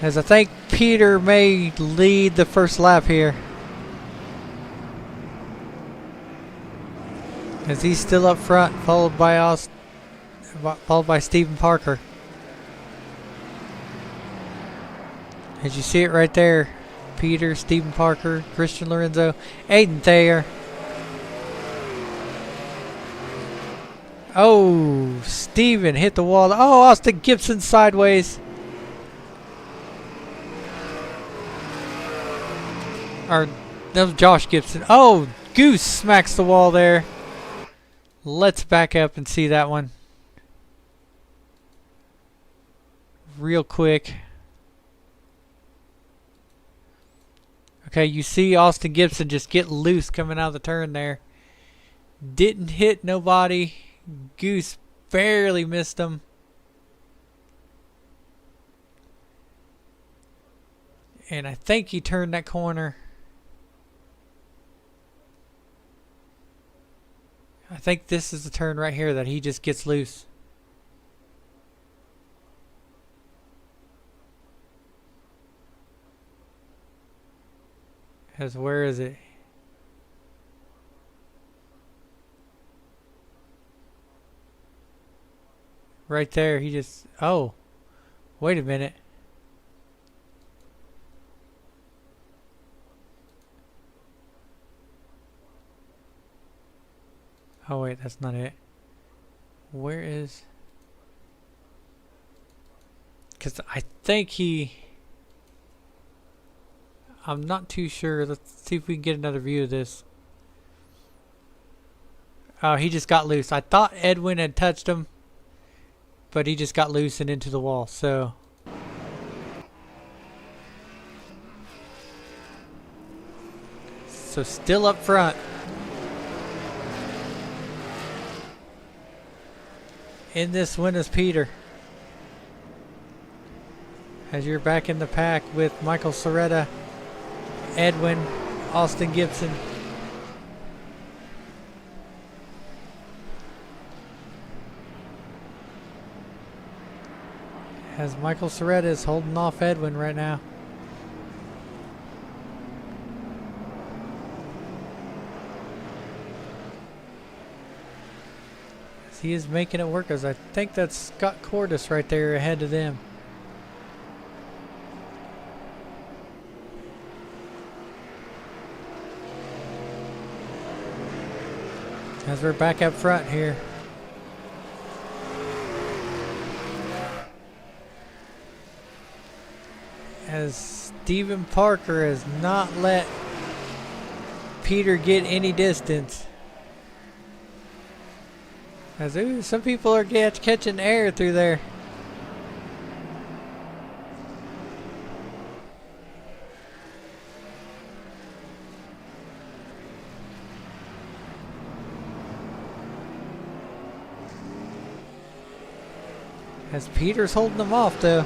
As I think Peter may lead the first lap here. As he's still up front, followed by Stephen Parker. As you see it right there, Peter, Stephen Parker, Christian Lorenzo, Aiden Thayer. Oh, Stephen hit the wall. Oh, Austin Gibson sideways. Or that was Josh Gibson. Oh, Goose smacks the wall there. Let's back up and see that one real quick. Okay, you see Austin Gibson just get loose coming out of the turn there. Didn't hit nobody. Goose barely missed him. And I think he turned that corner. I think this is the turn right here that he just gets loose. As where is it? Right there, he just... Oh, wait a minute. Oh wait, that's not it. Where is... Because I think he... I'm not too sure. Let's see if we can get another view of this. Oh, he just got loose. I thought Edwin had touched him, but he just got loose and into the wall. So still up front. In this win is Peter. As you're back in the pack with Michael Soretta, Edwin, Austin Gibson. As Michael Soretta is holding off Edwin right now. he is making it work, as I think that's Scott Cordis right there ahead of them. As we're back up front here. As Stephen Parker has not let Peter get any distance. As ooh, some people are catching air through there. As Peter's holding them off though.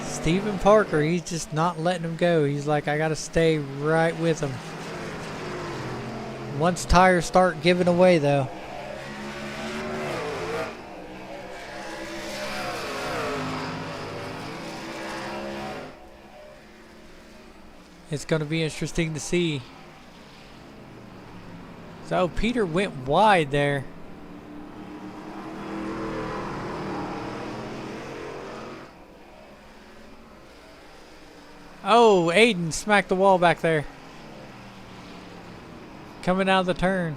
Stephen Parker, he's just not letting him go. He's like, I gotta stay right with him. Once tires start giving away though. It's gonna be interesting to see. So Peter went wide there. Oh, Aiden smacked the wall back there. Coming out of the turn.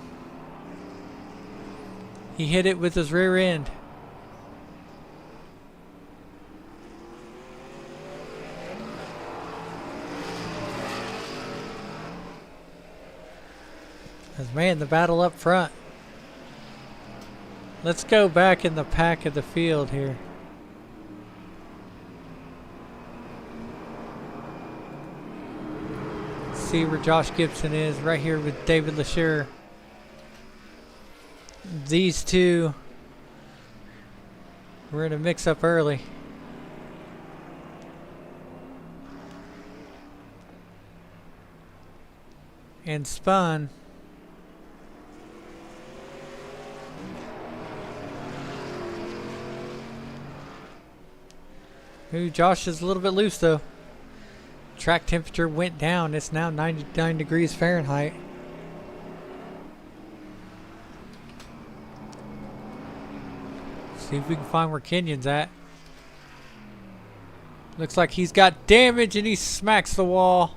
He hit it with his rear end. As man, the battle up front. Let's go back in the pack of the field here. See where Josh Gibson is, right here with David LaSure. These two were in a mix-up early. And spun. Ooh, Josh is a little bit loose though. Track temperature went down. It's now 99 degrees Fahrenheit. See if we can find where Kenyon's at. Looks like he's got damage and he smacks the wall.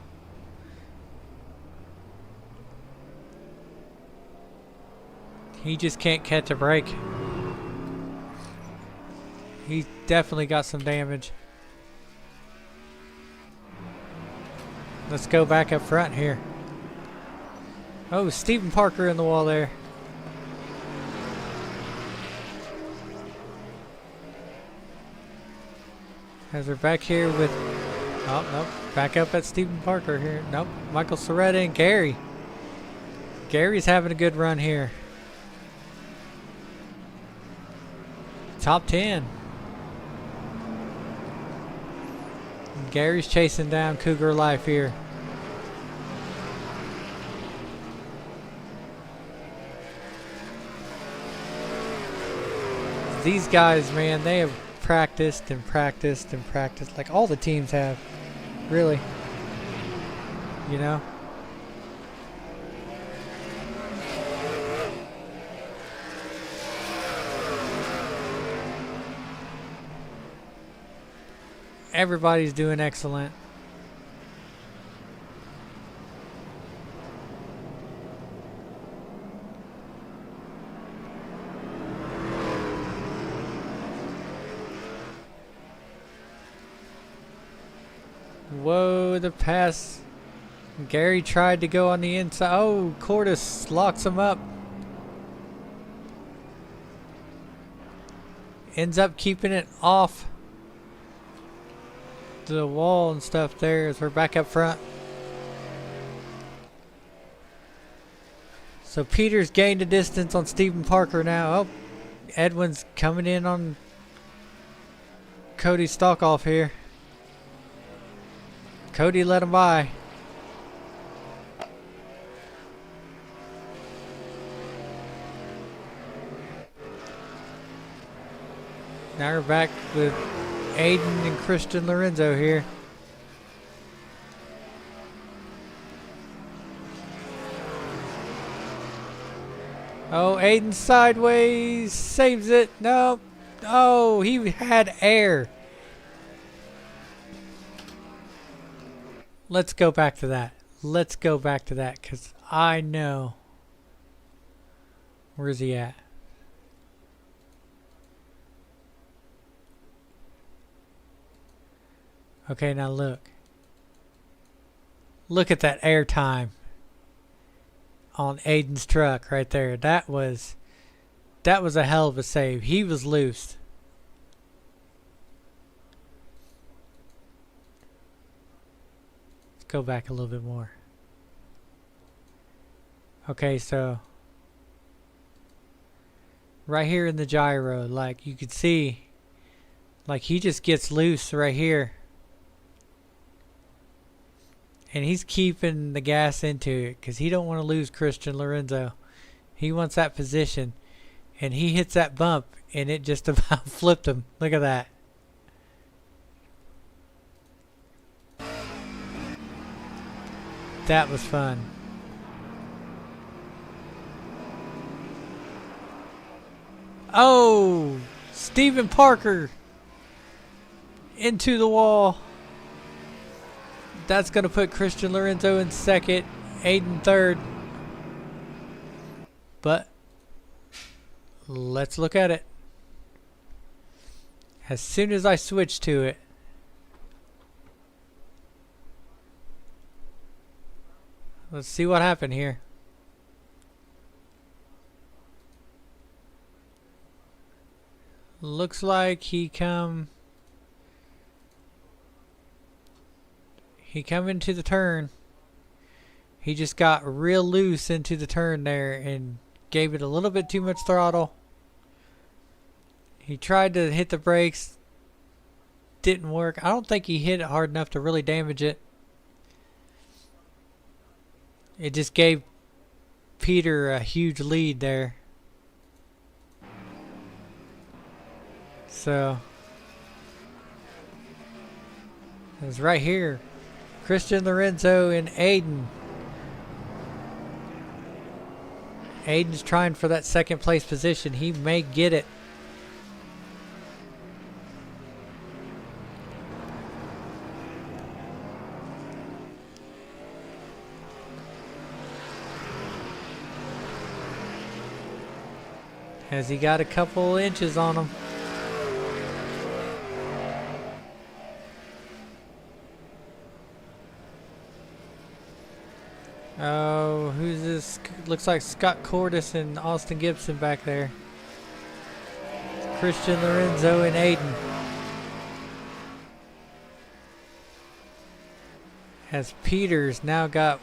He just can't catch a break. He's definitely got some damage. Let's go back up front here. Oh, Stephen Parker in the wall there. As we're back here with... Oh, nope. Back up at Stephen Parker here. Nope. Michael Soretta and Gary. Gary's having a good run here. Top 10. Gary's chasing down Cougar Life here. These guys, man, they have practiced and practiced and practiced, like all the teams have, really. You know? Everybody's doing excellent. Whoa, the pass. Gary tried to go on the inside. Oh, Cordis locks him up. Ends up keeping it off the wall and stuff there as we're back up front. So Peter's gained a distance on Stephen Parker now. Oh, Edwin's coming in on Cody Stalkoff here. Cody let him by. Now we're back with Aiden and Christian Lorenzo here. Oh, Aiden sideways saves it. Nope. Oh, he had air. Let's go back to that. Let's go back to that because I know. Where's he at? Okay, now look. Look at that air time on Aiden's truck right there. That was a hell of a save. He was loose. Let's go back a little bit more. Okay, so right here in the gyro, like you could see, like he just gets loose right here. And he's keeping the gas into it because he don't want to lose Christian Lorenzo. He wants that position. And he hits that bump and it just about flipped him. Look at that. That was fun. Oh! Stephen Parker! Into the wall. That's going to put Christian Lorenzo in second, Aiden third. But let's look at it. As soon as I switch to it, let's see what happened here. Looks like he come into the turn. He just got real loose into the turn there and gave it a little bit too much throttle. He tried to hit the brakes. Didn't work. I don't think he hit it hard enough to really damage it. It just gave Peter a huge lead there. So it was right here. Christian Lorenzo and Aiden. Aiden's trying for that second place position. He may get it. Has he got a couple inches on him? Oh, who's this? Looks like Scott Cordis and Austin Gibson back there. Christian Lorenzo and Aiden. As Peter's now got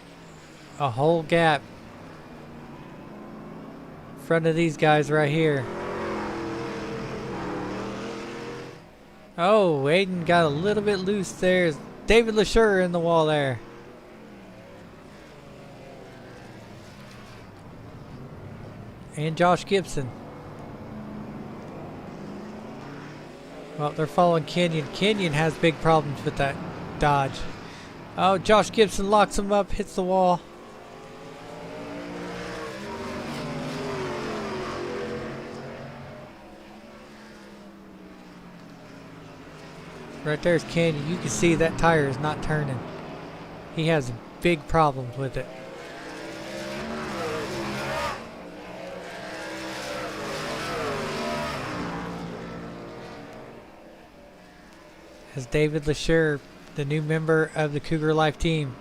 a whole gap in front of these guys right here. Oh, Aiden got a little bit loose there. David LeSure in the wall there. And Josh Gibson. Well, they're following Kenyon. Kenyon has big problems with that Dodge. Oh, Josh Gibson locks him up, hits the wall. Right there's Kenyon. You can see that tire is not turning. He has big problems with it. As David LeSure, the new member of the Cougar Life team.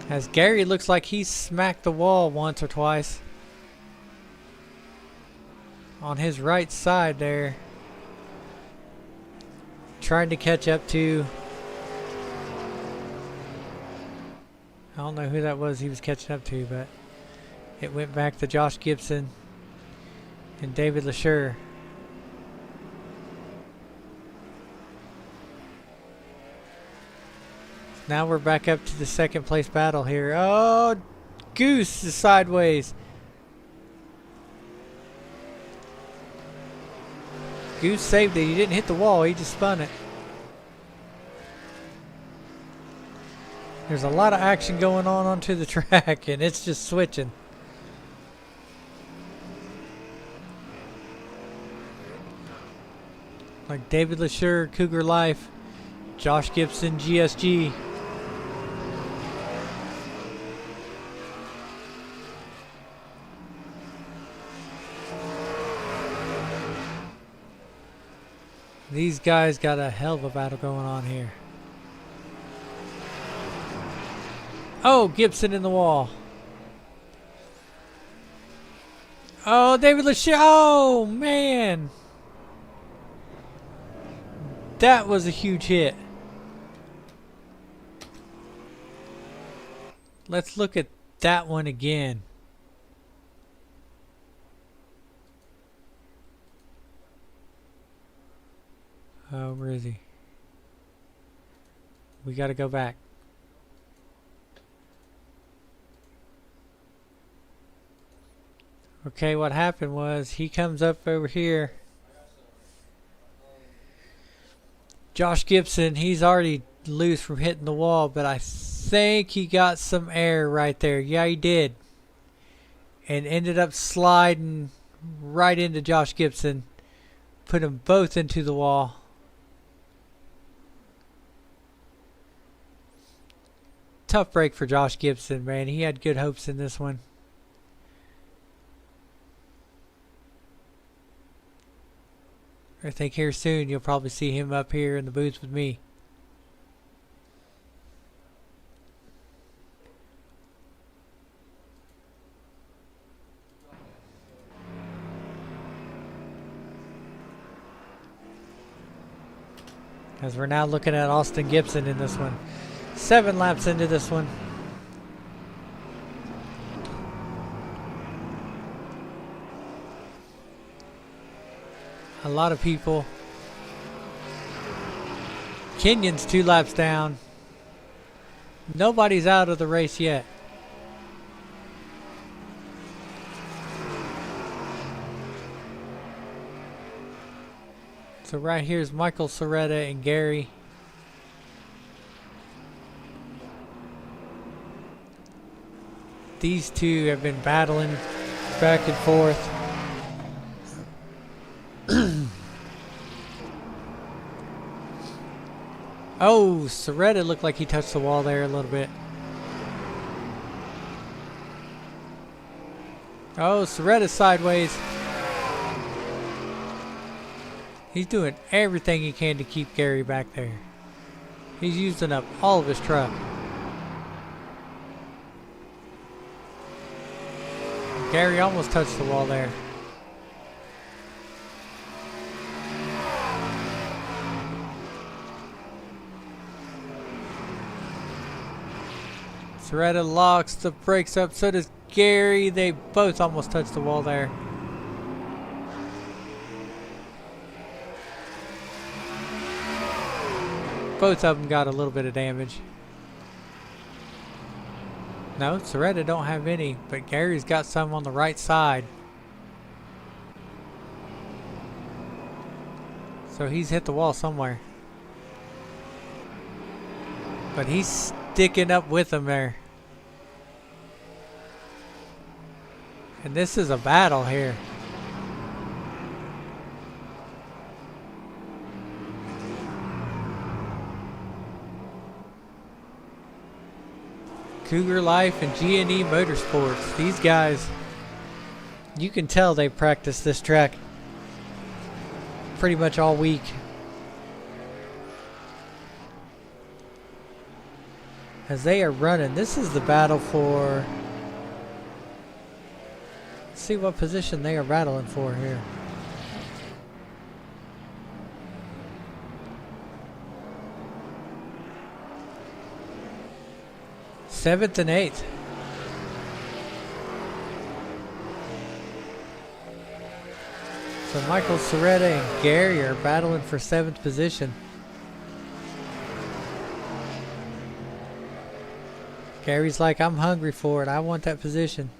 As Gary looks like he smacked the wall once or twice. On his right side there. Trying to catch up to... I don't know who that was he was catching up to, but it went back to Josh Gibson and David LeSure. Now we're back up to the second place battle here. Oh, Goose is sideways. Goose saved it. He didn't hit the wall. He just spun it. There's a lot of action going on onto the track, and it's just switching. Like David LeSure, Cougar Life, Josh Gibson, GSG. These guys got a hell of a battle going on here. Oh, Gibson in the wall. Oh, David LeSure. Oh, man. That was a huge hit. Let's look at that one again. Oh, where is he? We got to go back. Okay, what happened was he comes up over here. Josh Gibson, he's already loose from hitting the wall, but I think he got some air right there. Yeah, he did. And ended up sliding right into Josh Gibson. Put them both into the wall. Tough break for Josh Gibson, man. He had good hopes in this one. I think here soon you'll probably see him up here in the booth with me. As we're now looking at Austin Gibson in this one. 7 laps into this one. A lot of people. Kenyon's 2 laps down. Nobody's out of the race yet. So right here is Michael Soretta and Gary. These two have been battling back and forth. Oh, Soretta looked like he touched the wall there a little bit. Oh, Soretta's sideways. He's doing everything he can to keep Gary back there. He's using up all of his truck. Gary almost touched the wall there. Soretta locks the brakes up, so does Gary. They both almost touched the wall there. Both of them got a little bit of damage. No, Soretta don't have any, but Gary's got some on the right side. So he's hit the wall somewhere. But he's sticking up with him there. And this is a battle here. Cougar Life and G&E Motorsports. These guys, you can tell they practiced this track pretty much all week. As they are running, this is the battle for... Let's see what position they are battling for here. Seventh and 8th. So Michael Soretta and Gary are battling for 7th position. Gary's like, I'm hungry for it. I want that position.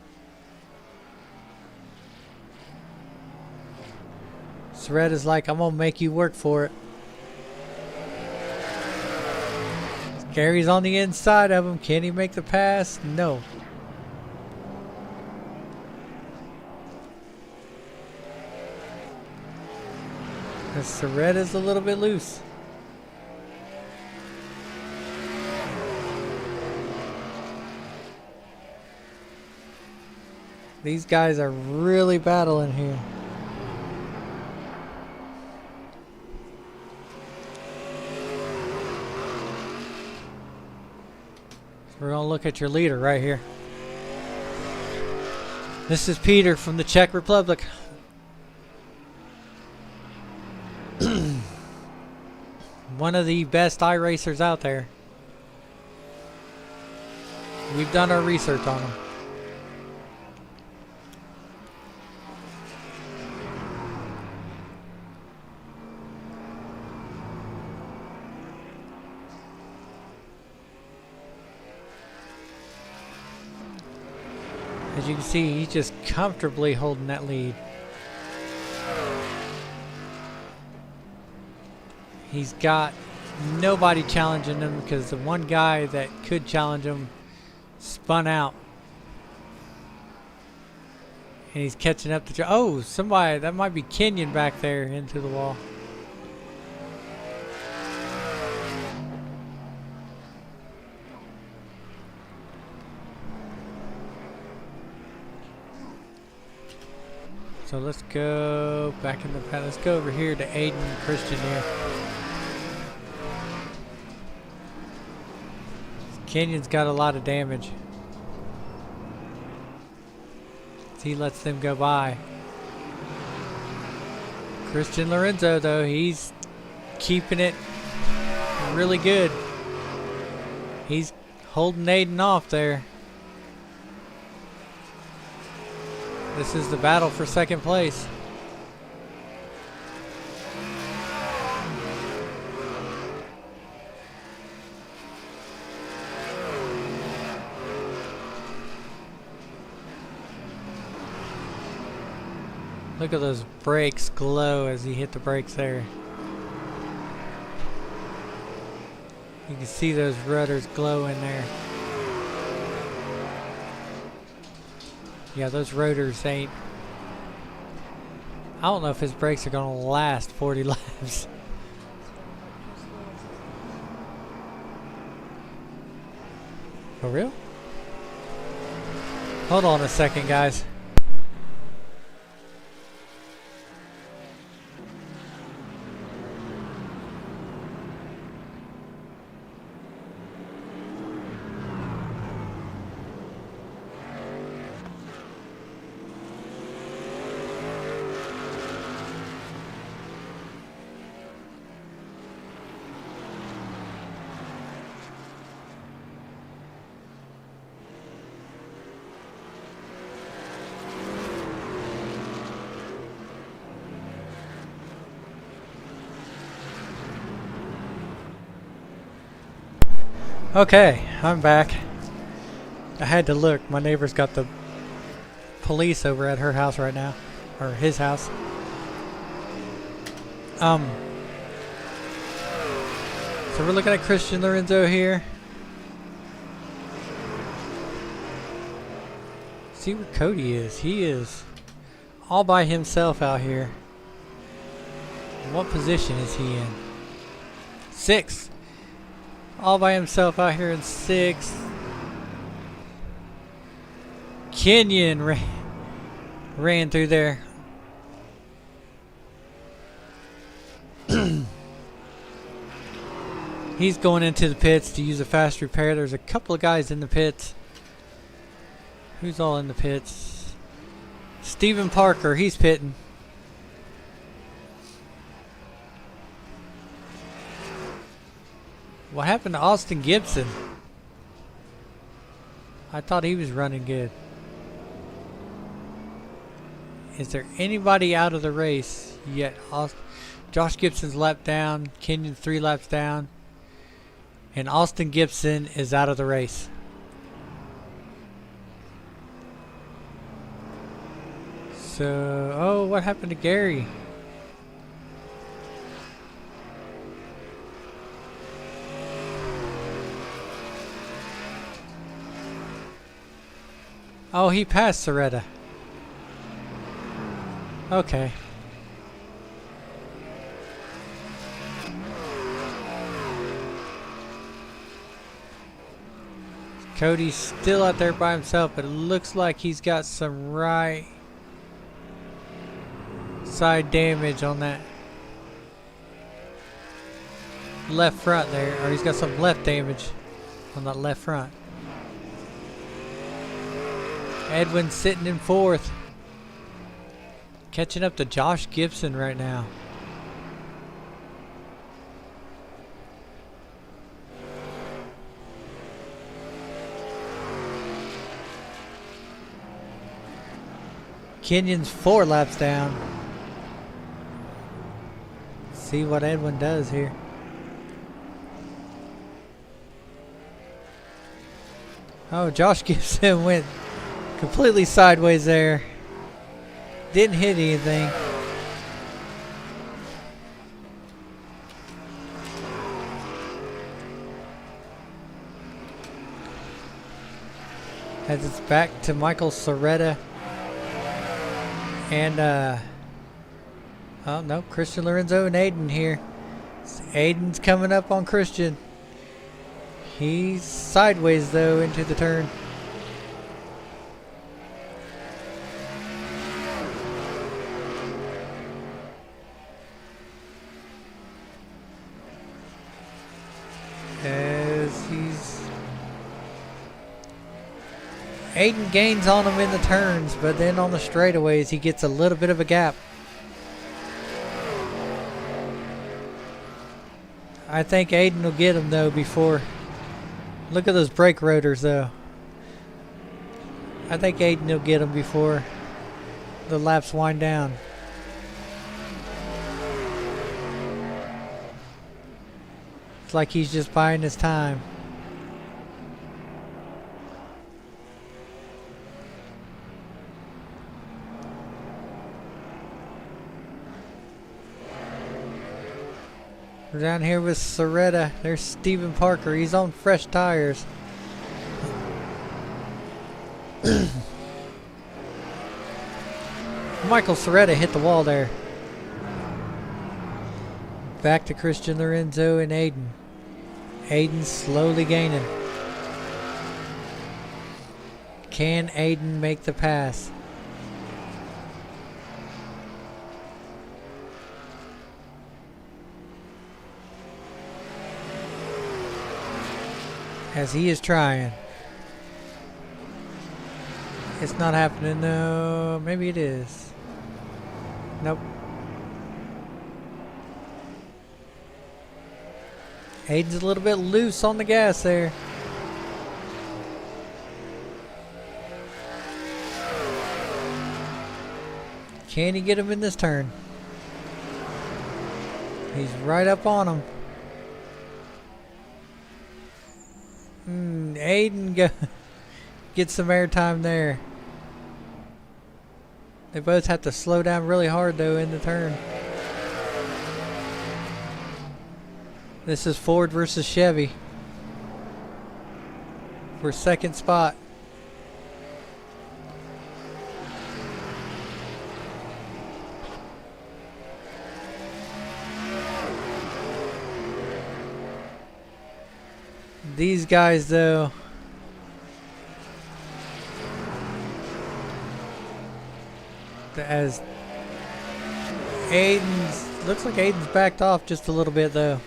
Red is like, I'm gonna make you work for it. Gary's on the inside of him. Can he make the pass? No. The Red is a little bit loose. These guys are really battling here. We're going to look at your leader right here. This is Peter from the Czech Republic. One of the best iRacers out there. We've done our research on him. As you can see, he's just comfortably holding that lead. He's got nobody challenging him because the one guy that could challenge him spun out. And he's catching up to... Oh, somebody, that might be Kenyon back there into the wall. So let's go back in the path. Let's go over here to Aiden and Christian here. Kenyon's got a lot of damage. He lets them go by. Christian Lorenzo, though, he's keeping it really good. He's holding Aiden off there. This is the battle for second place. Look at those brakes glow as he hit the brakes there. You can see those rudders glow in there. Yeah, those rotors ain't... I don't know if his brakes are going to last 40 laps. For real? Hold on a second, guys. Okay, I'm back. I had to look. My neighbor's got the police over at her house right now. Or his house. So we're looking at Christian Lorenzo here. See where Cody is. He is all by himself out here. What position is he in? 6th. All by himself out here in 6th. Kenyon ran through there. He's going into the pits to use a fast repair. There's a couple of guys in the pits. Who's all in the pits? Stephen Parker, he's pitting. What happened to Austin Gibson? I thought he was running good. Is there anybody out of the race yet? Josh Gibson's lap down. Kenyon's 3 laps down. And Austin Gibson is out of the race. So, oh, what happened to Gary? Oh, he passed Soretta. Okay. Cody's still out there by himself, but it looks like he's got some right side damage on that left front there, or he's got some left damage on that left front. Edwin sitting in fourth, catching up to Josh Gibson right now. Kenyon's 4 laps down. See what Edwin does here. Oh, Josh Gibson went completely sideways there. Didn't hit anything. As it's back to Michael Soretta. And, oh no, Christian Lorenzo and Aiden here. Aiden's coming up on Christian. He's sideways though into the turn. As Aiden gains on him in the turns, but then on the straightaways he gets a little bit of a gap. I think Aiden will get him though before. Look at those brake rotors though. I think Aiden will get him before the laps wind down. It's like he's just buying his time. We're down here with Soretta. There's Stephen Parker. He's on fresh tires. Michael Soretta hit the wall there. Back to Christian Lorenzo and Aiden. Aiden slowly gaining. Can Aiden make the pass? As he is trying. It's not happening. No, maybe it is. Nope. Aiden's a little bit loose on the gas there. Can he get him in this turn? He's right up on him. Aiden gets some airtime there. They both have to slow down really hard though in the turn. This is Ford versus Chevy for second spot. These guys though, as looks like Aiden's backed off just a little bit though.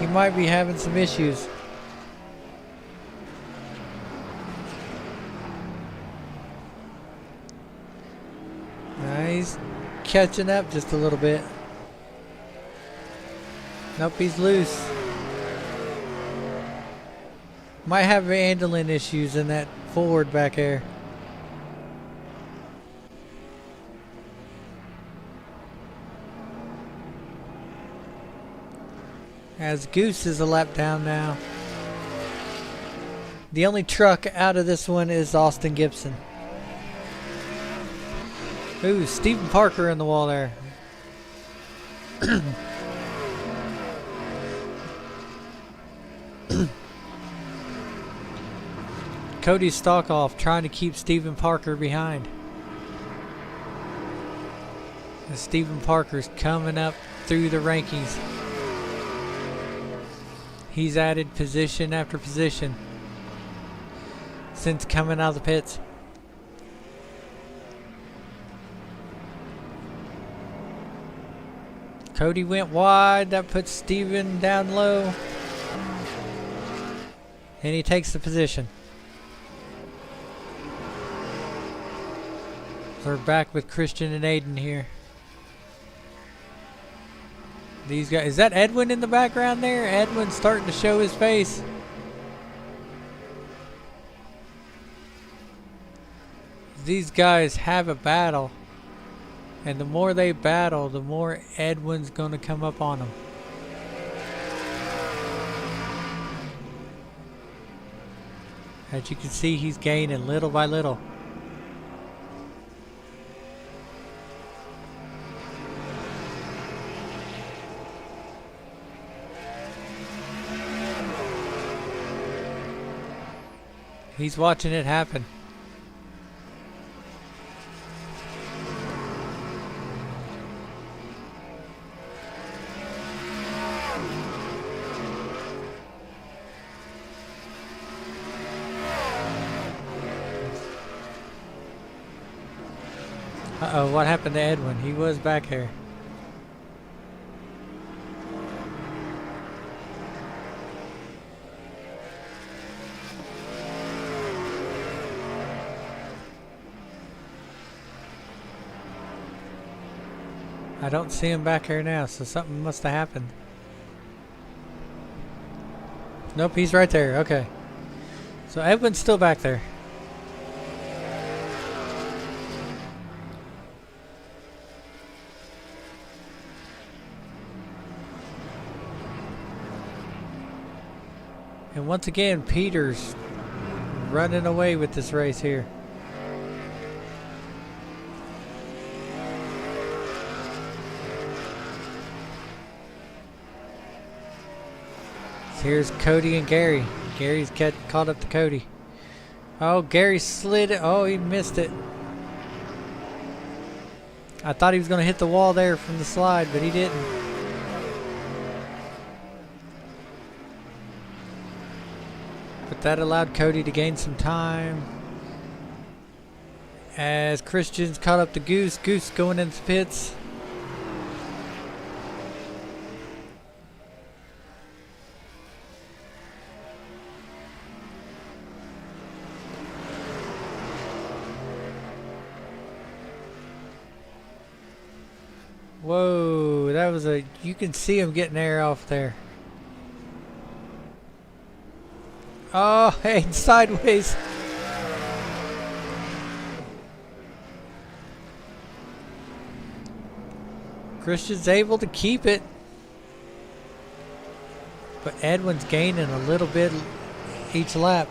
He might be having some issues. He's catching up just a little bit. Nope, he's loose. Might have handling issues in that Ford back there. As Goose is a lap down now. The only truck out of this one is Austin Gibson. Ooh, Stephen Parker in the wall there. Cody Stalkoff trying to keep Stephen Parker behind. And Stephen Parker's coming up through the rankings. He's added position after position since coming out of the pits. Cody went wide. That puts Steven down low. And he takes the position. So we're back with Christian and Aiden here. These guys, is that Edwin in the background there? Edwin's starting to show his face. These guys have a battle. And the more they battle, the more Edwin's going to come up on them. As you can see, he's gaining little by little. He's watching it happen. Uh-oh, what happened to Edwin? He was back here. I don't see him back here now, so something must have happened. Nope, he's right there. Okay. So Edwin's still back there. And once again, Peter's running away with this race here. Here's Cody and Gary. Gary's caught up to Cody. Oh, Gary slid it. Oh, he missed it. I thought he was going to hit the wall there from the slide, but he didn't. But that allowed Cody to gain some time. As Christian's caught up to Goose. Goose going into the pits. Whoa, that was a... You can see him getting air off there. Oh, hey, sideways. Christian's able to keep it. But Edwin's gaining a little bit each lap.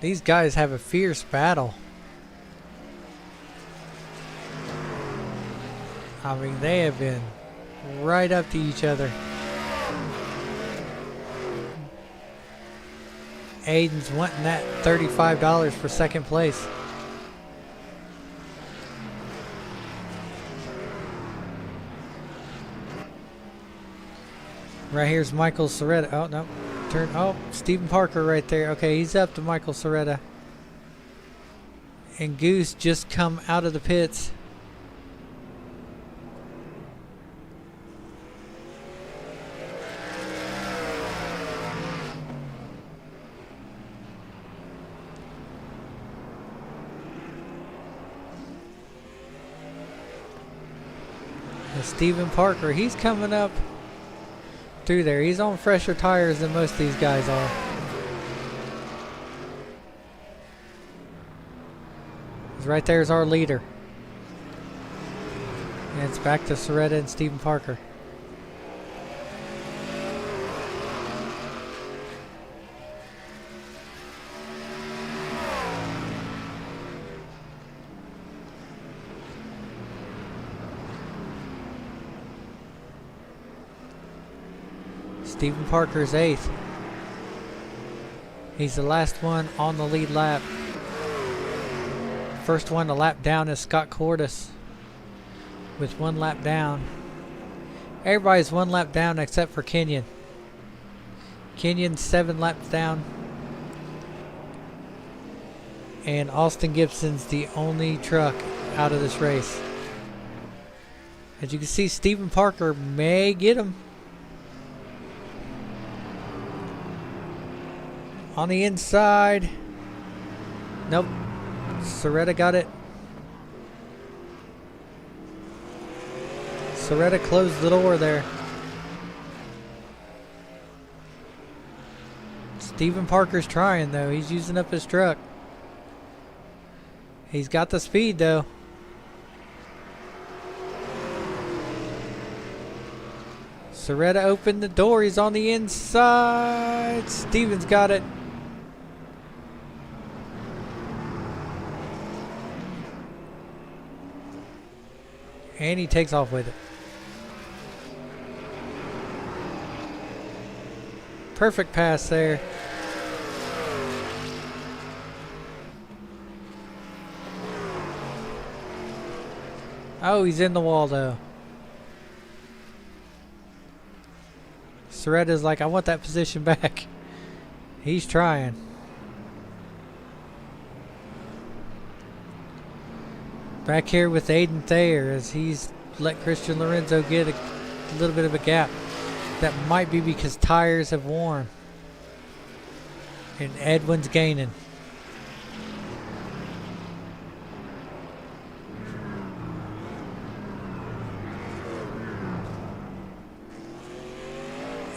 These guys have a fierce battle. I mean, they have been right up to each other. Aiden's wanting that $35 for second place. Right here's Michael Soretta. Oh, no. Oh, Stephen Parker right there. Okay, he's up to Michael Soretta. And Goose just come out of the pits. And Stephen Parker, he's coming up through there. He's on fresher tires than most of these guys are. He's right there's our leader. And it's back to Soretta and Stephen Parker. Stephen Parker's 8th. He's the last one on the lead lap. First one to lap down is Scott Cordis with 1 lap down. Everybody's 1 lap down except for Kenyon. Kenyon's 7 laps down. And Austin Gibson's the only truck out of this race. As you can see, Stephen Parker may get him. On the inside. Nope. Soretta got it. Soretta closed the door there. Stephen Parker's trying though. He's using up his truck. He's got the speed though. Soretta opened the door. He's on the inside. Stephen's got it. And he takes off with it. Perfect pass there. Oh, he's in the wall though. Soretta's like, I want that position back. He's trying. Back here with Aiden Thayer as he's let Christian Lorenzo get a little bit of a gap. That might be because tires have worn. And Edwin's gaining.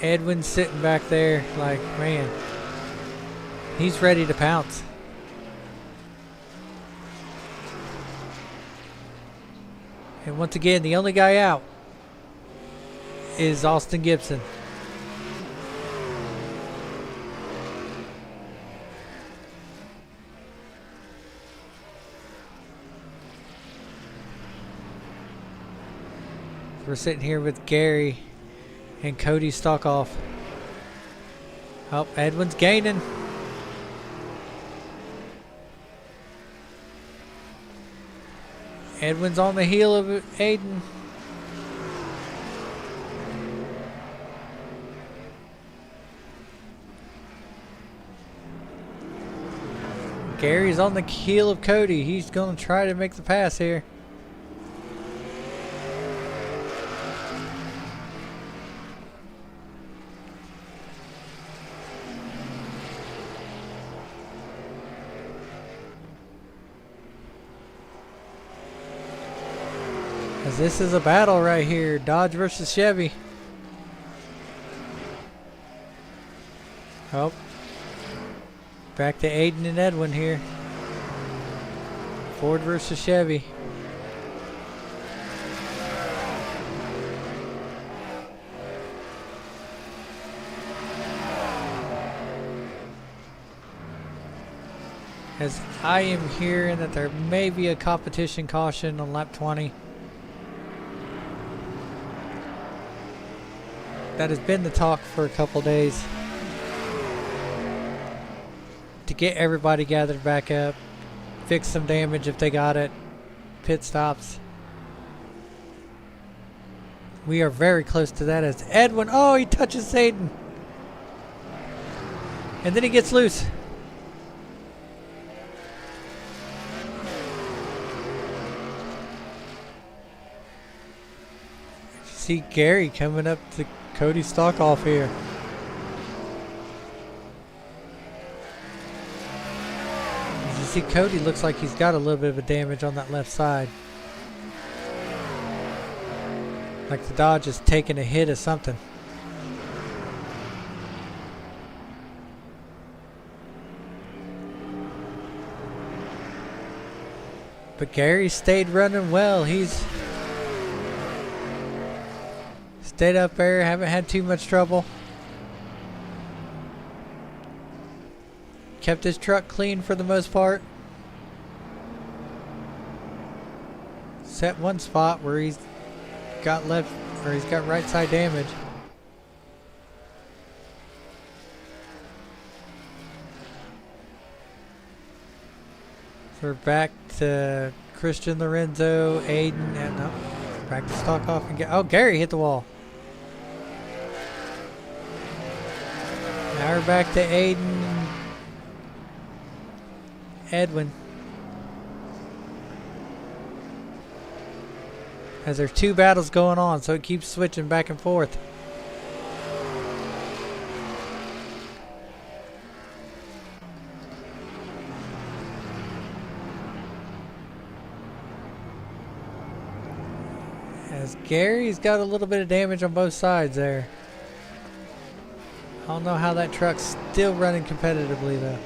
Edwin's sitting back there like, man, he's ready to pounce. And once again, the only guy out is Austin Gibson. We're sitting here with Gary and Cody Stockoff. Oh, Edwin's gaining. Edwin's on the heel of Aiden. Gary's on the heel of Cody. He's going to try to make the pass here. As this is a battle right here. Dodge versus Chevy. Oh. Back to Aiden and Edwin here. Ford versus Chevy. As I am hearing that there may be a competition caution on lap 20. That has been the talk for a couple days. To get everybody gathered back up, fix some damage if they got it, pit stops. We are very close to that as Edwin, oh, he touches Satan. And then he gets loose. See Gary coming up to Cody Stockoff here. As you see, Cody looks like he's got a little bit of a damage on that left side. Like the Dodge is taking a hit of something. But Gary stayed running well. He's stayed up there, haven't had too much trouble. Kept his truck clean for the most part. Set one spot where he's got left, or he's got right side damage. We're back to Christian Lorenzo, Aiden, and no, back to stock off and get. Oh, Gary hit the wall. Now we're back to Aiden, Edwin. As there's two battles going on, so it keeps switching back and forth. As Gary's got a little bit of damage on both sides there. I don't know how that truck's still running competitively though.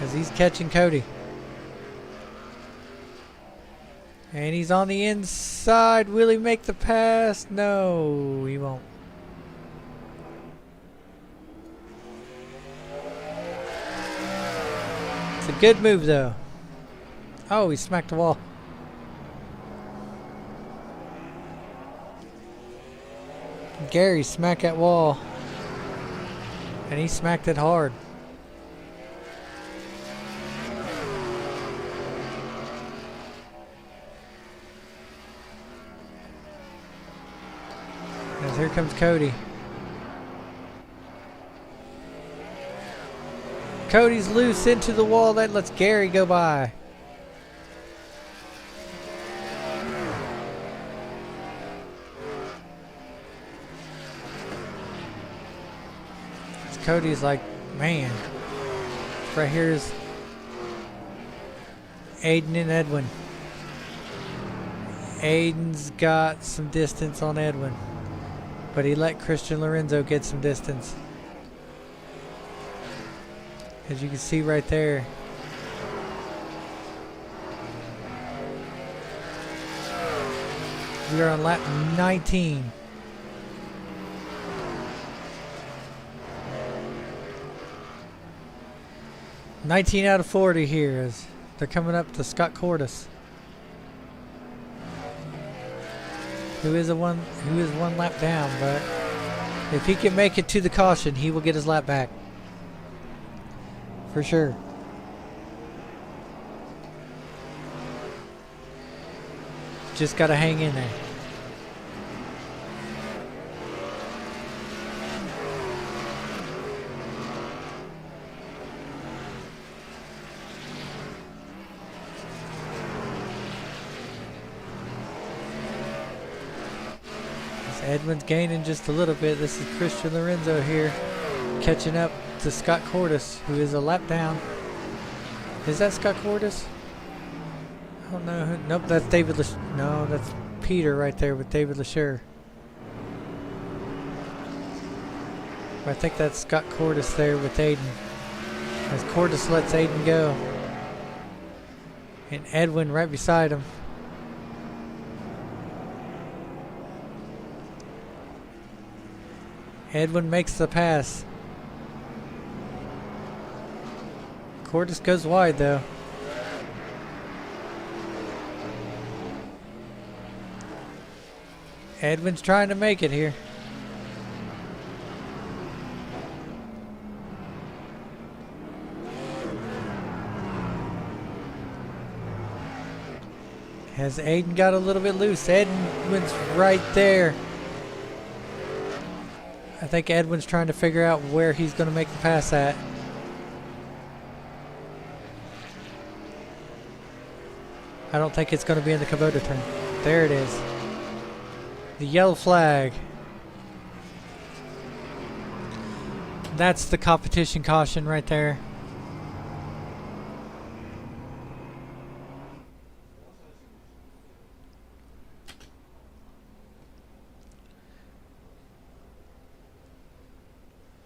As he's catching Cody. And he's on the inside. Will he make the pass? No, he won't. It's a good move though. Oh, he smacked the wall. Gary smacked that wall. And he smacked it hard. As here comes Cody. Cody's loose into the wall. That lets Gary go by. Cody's like, man. Right here is Aiden and Edwin. Aiden's got some distance on Edwin, but he let Christian Lorenzo get some distance. As you can see right there. We are on lap 19. "19 out of 40 here as they're coming up to Scott Cordis, who is one lap down, but if he can make it to the caution, he will get his lap back. For sure. Just gotta hang in there. Edwin's gaining just a little bit. This is Christian Lorenzo here, catching up to Scott Cordis, who is a lap down. Is that Scott Cordis? I don't know. Nope, that's David. No, that's Peter right there with David Lashure. I think that's Scott Cordis there with Aiden. As Cordis lets Aiden go, and Edwin right beside him. Edwin makes the pass. Cordis goes wide though. Edwin's trying to make it here. Has Aiden got a little bit loose? Edwin's right there. I think Edwin's trying to figure out where he's going to make the pass at. I don't think it's going to be in the Kubota turn. There it is. The yellow flag. That's the competition caution right there.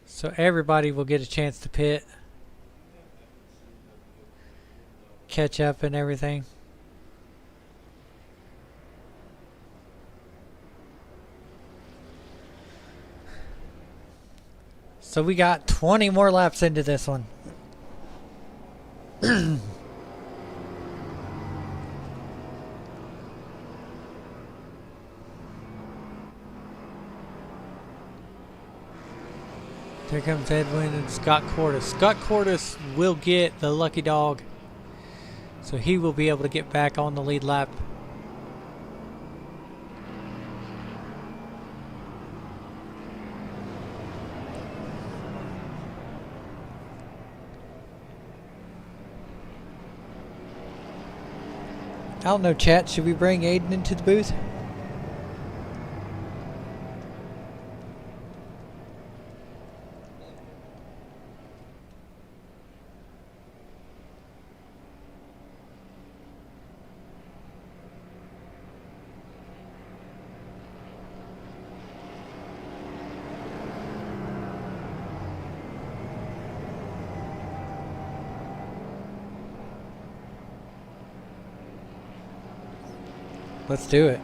So everybody will get a chance to pit, catch up and everything. So we got 20 more laps into this one. Here comes Edwin and Scott Cordes. Scott Cordes will get the lucky dog, so he will be able to get back on the lead lap. I don't know, chat. Should we bring Aiden into the booth? Let's do it.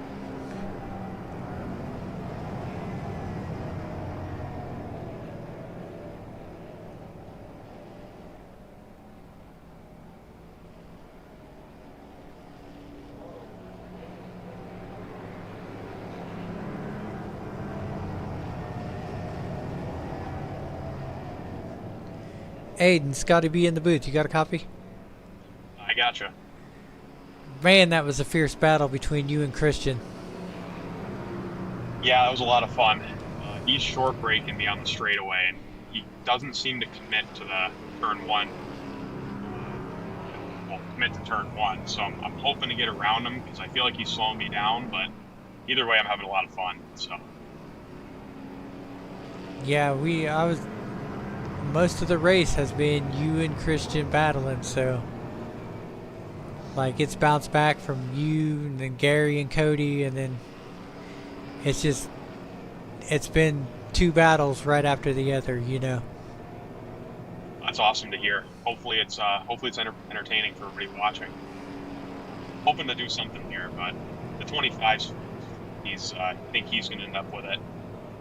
Aiden, Scotty B in the booth. You got a copy? I gotcha. Man, that was a fierce battle between you and Christian. Yeah, that was a lot of fun. He's short braking me on the straightaway, and he doesn't seem to commit to the turn one. Well, commit to turn one, so I'm hoping to get around him because I feel like he's slowing me down, but either way, I'm having a lot of fun. So. Yeah, most of the race has been you and Christian battling, so like it's bounced back from you and then Gary and Cody, and then it's been two battles right after the other, you know. That's awesome to hear. Hopefully it's entertaining for everybody watching. Hoping to do something here, but the 25s, I think he's going to end up with it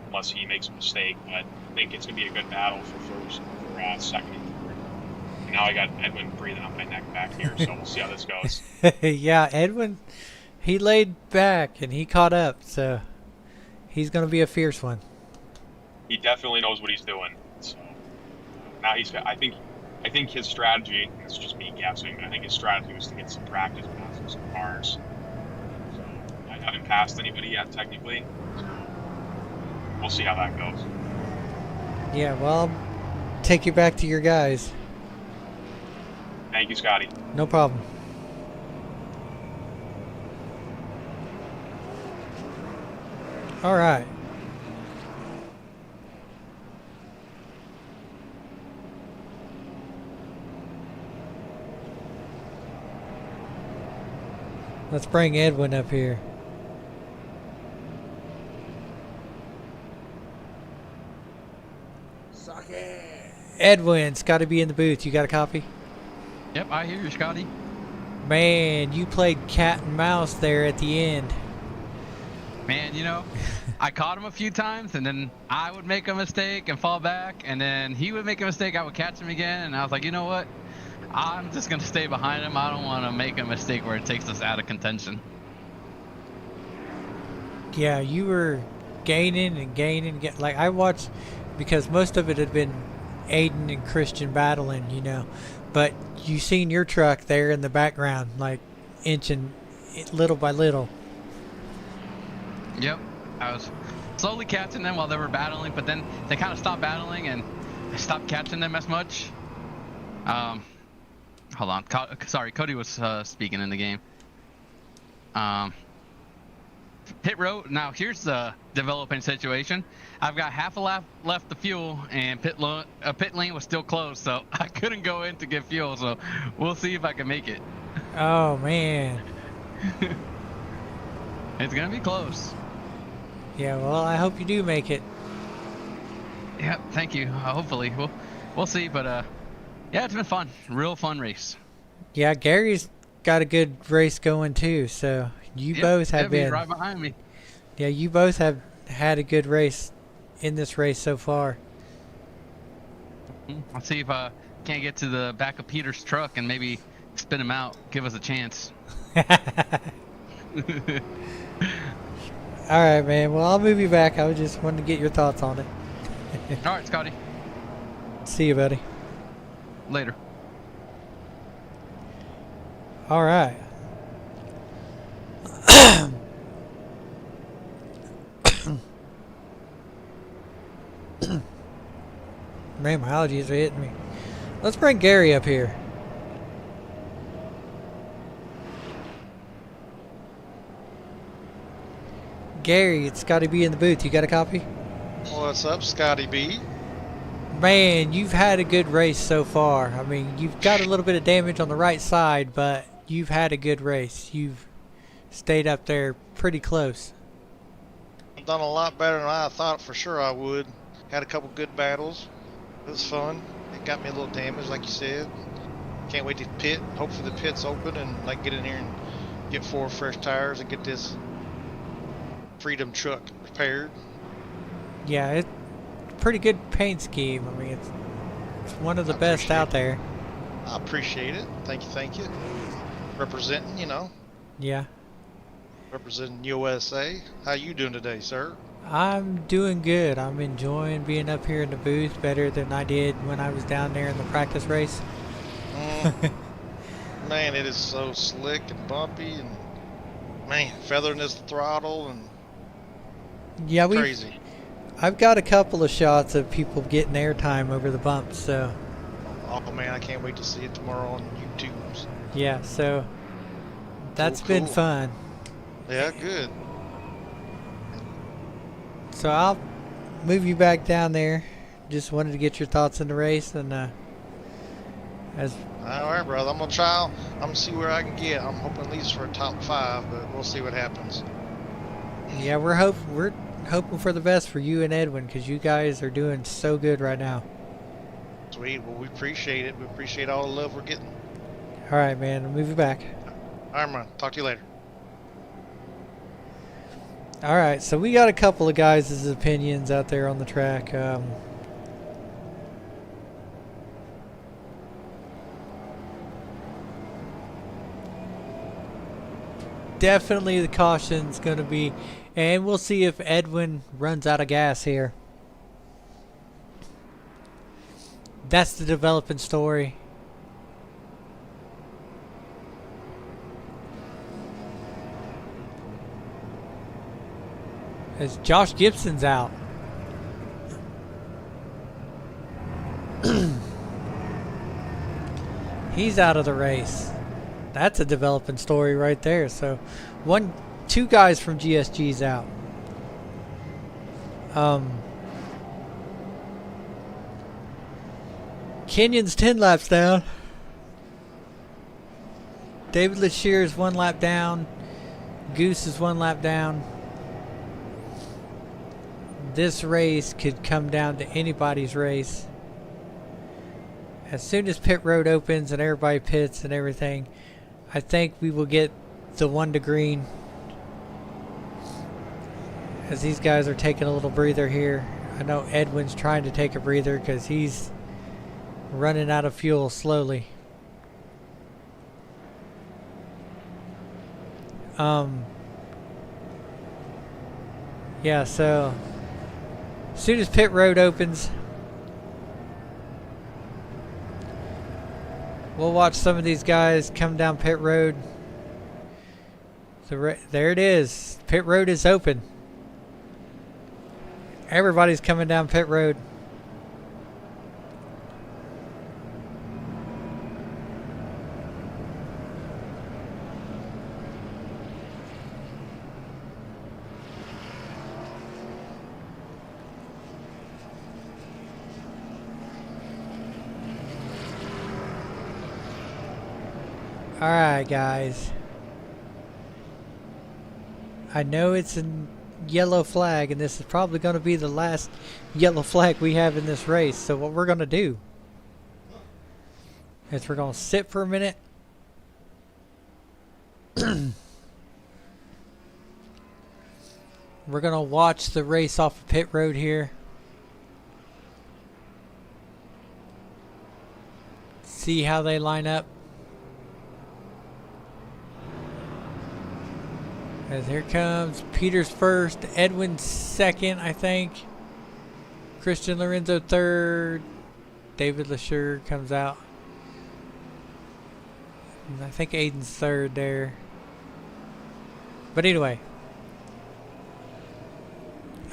unless he makes a mistake. But I think it's going to be a good battle for second and third. And now I got Edwin breathing on my neck back here, so we'll see how this goes. Yeah, Edwin, he laid back and he caught up, so he's going to be a fierce one. He definitely knows what he's doing. So now I think his strategy, this is just me guessing, but I think his strategy was to get some practice passes with some cars. So I haven't passed anybody yet, technically. So we'll see how that goes. Yeah, well, I'll take you back to your guys. Thank you, Scotty. No problem. All right. Let's bring Edwin up here. Suck it. Edwin's got to be in the booth. You got a copy? Yep, I hear you, Scotty. Man, you played cat and mouse there at the end. Man, you know, I caught him a few times, and then I would make a mistake and fall back, and then he would make a mistake, I would catch him again, and I was like, you know what? I'm just going to stay behind him. I don't want to make a mistake where it takes us out of contention. Yeah, you were gaining and gaining. Like, I watched, because most of it had been Aiden and Christian battling, you know. But you seen your truck there in the background, like, inching little by little. Yep, I was slowly catching them while they were battling, but then they kind of stopped battling, and I stopped catching them as much. Hold on. Sorry, Cody was speaking in the game. Pit road. Now, here's the developing situation. I've got half a lap left to fuel, and pit lane was still closed, so I couldn't go in to get fuel, so we'll see if I can make it. Oh, man. It's going to be close. Yeah, well, I hope you do make it. Yep, thank you. Hopefully. We'll see, but yeah, it's been fun. Real fun race. Yeah, Gary's got a good race going too, so you both have been He's right behind me. Yeah, you both have had a good race in this race so far. Let's see if I can't get to the back of Peter's truck and maybe spin him out, give us a chance. All right, man. Well, I'll move you back. I was just wanting to get your thoughts on it. All right, Scotty. See you, buddy. Later. All right. Man, my allergies are hitting me. Let's bring Gary up here. Gary, it's got to be in the booth. You got a copy? What's up, Scotty B? Man, you've had a good race so far. I mean, you've got a little bit of damage on the right side, but you've had a good race. You've stayed up there pretty close. I've done a lot better than I thought for sure I would. Had a couple good battles. It was fun. It got me a little damage, like you said. Can't wait to pit. Hopefully the pit's open and I can get in here and get 4 fresh tires and get this Freedom truck repaired. Yeah, it's a pretty good paint scheme. I mean, it's one of the best out there. I appreciate it. Thank you. Representing, you know. Yeah. Representing USA. How you doing today, sir? I'm doing good. I'm enjoying being up here in the booth better than I did when I was down there in the practice race. Man, it is so slick and bumpy and man, feathering this throttle and yeah, crazy. I've got a couple of shots of people getting airtime over the bumps, so. Oh man, I can't wait to see it tomorrow on YouTube. Yeah, so that's Cool. been fun. Yeah, good. So I'll move you back down there. Just wanted to get your thoughts in the race, and as All right, brother. I'm gonna see where I can get. I'm hoping at least for a top 5, but we'll see what happens. yeah, we're hoping for the best for you and Edwin, because you guys are doing so good right now. Sweet. Well, we appreciate it. We appreciate all the love we're getting. All right, man. I'll move you back. All right, man. Talk to you later. All right, so we got a couple of guys' opinions out there on the track. Definitely the caution's going to be, and we'll see if Edwin runs out of gas here. That's the developing story. As Josh Gibson's out. He's out of the race. That's a developing story right there. So, 2 guys from GSG's out. Kenyon's 10 laps down. David Lashir is 1 lap down. Goose is 1 lap down. This race could come down to anybody's race. As soon as pit road opens and everybody pits and everything, I think we will get the 1 to green. As these guys are taking a little breather here. I know Edwin's trying to take a breather because he's running out of fuel slowly. Yeah, so as soon as pit road opens, we'll watch some of these guys come down pit road. So there it is. Pit road is open. Everybody's coming down pit road. Alright, guys. I know it's a yellow flag, and this is probably going to be the last yellow flag we have in this race. So what we're going to do is we're going to sit for a minute. We're going to watch the race off of pit road here. See how they line up. As here comes Peter's first, Edwin second, I think. Christian Lorenzo third. David LeSure comes out. And I think Aiden's third there. But anyway.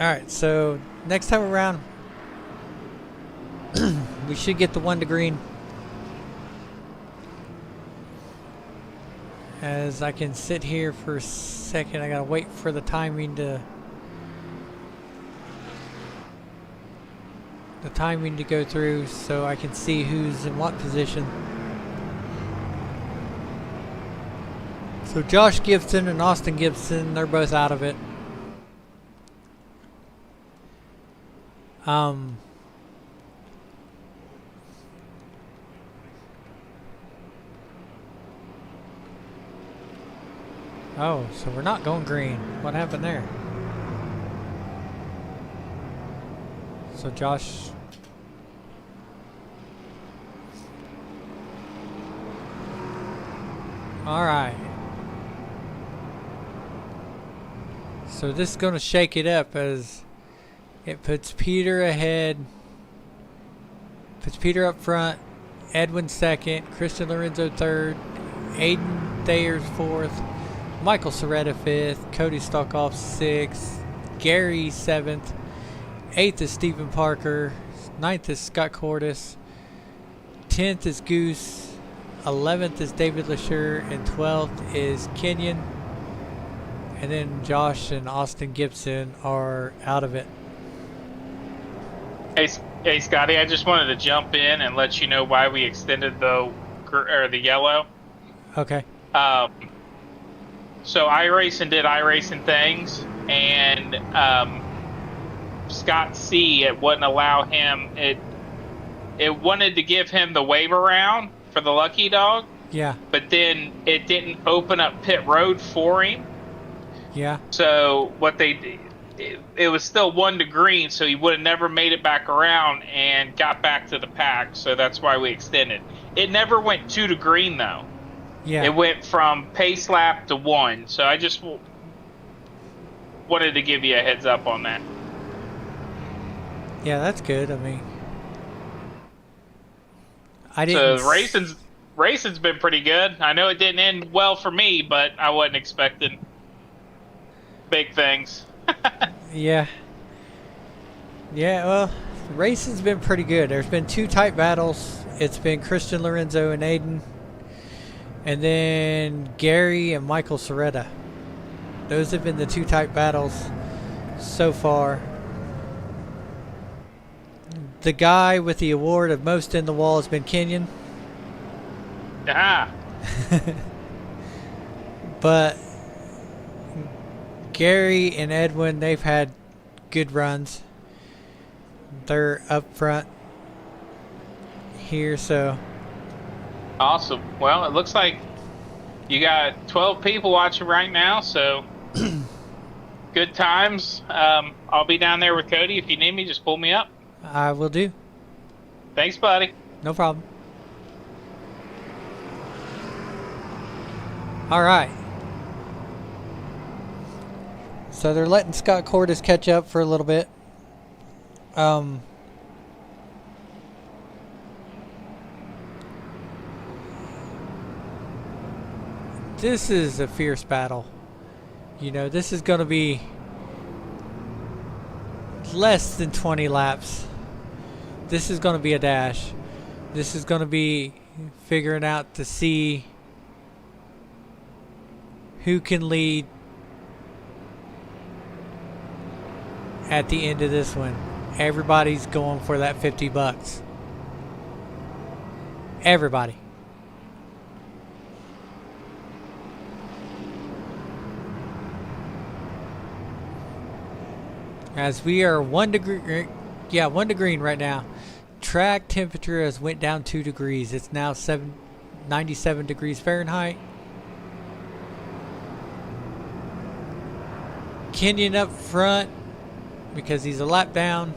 Alright, so next time around, we should get the 1 to green. As I can sit here for a second, I gotta wait for the timing to go through so I can see who's in what position. So Josh Gibson and Austin Gibson, they're both out of it. Oh, so we're not going green. What happened there? So Josh... Alright. So this is going to shake it up as it puts Peter ahead. Puts Peter up front. Edwin second. Christian Lorenzo third. Aiden Thayer's fourth. Michael Soretta 5th, Cody Stockoff 6th, Gary 7th, 8th is Stephen Parker, 9th is Scott Cordes, 10th is Goose, 11th is David LeSure, and 12th is Kenyon. And then Josh and Austin Gibson are out of it. Hey Scotty, I just wanted to jump in and let you know why we extended the yellow. Okay. So iRacing did iRacing things, and Scott C, it wouldn't allow him. It wanted to give him the wave around for the lucky dog. Yeah. But then it didn't open up pit road for him. Yeah. So what they did, it was still 1 to green, so he would have never made it back around and got back to the pack. So that's why we extended. It never went 2 to green though. Yeah. It went from pace lap to 1, so I just wanted to give you a heads up on that. Yeah, that's good. I mean, I didn't. So racing's been pretty good. I know it didn't end well for me, but I wasn't expecting big things. Yeah. Yeah, well, racing's been pretty good. There's been 2 tight battles. It's been Christian Lorenzo and Aiden. And then Gary and Michael Soretta. Those have been the 2 tight battles so far. The guy with the award of most in the wall has been Kenyon. Ah. But Gary and Edwin, they've had good runs. They're up front here, so... Awesome. Well, it looks like you got 12 people watching right now, so good times. I'll be down there with Cody. If you need me, just pull me up. I will do. Thanks, buddy. No problem. All right. So they're letting Scott Cordes catch up for a little bit. This is a fierce battle. You know, this is going to be less than 20 laps. This is going to be a dash. This is going to be figuring out to see who can lead at the end of this one. Everybody's going for that $50. Everybody. As we are 1 degree, 1 to green right now. Track temperature has went down 2 degrees. It's now 97 degrees Fahrenheit. Kenyon up front because he's a lap down.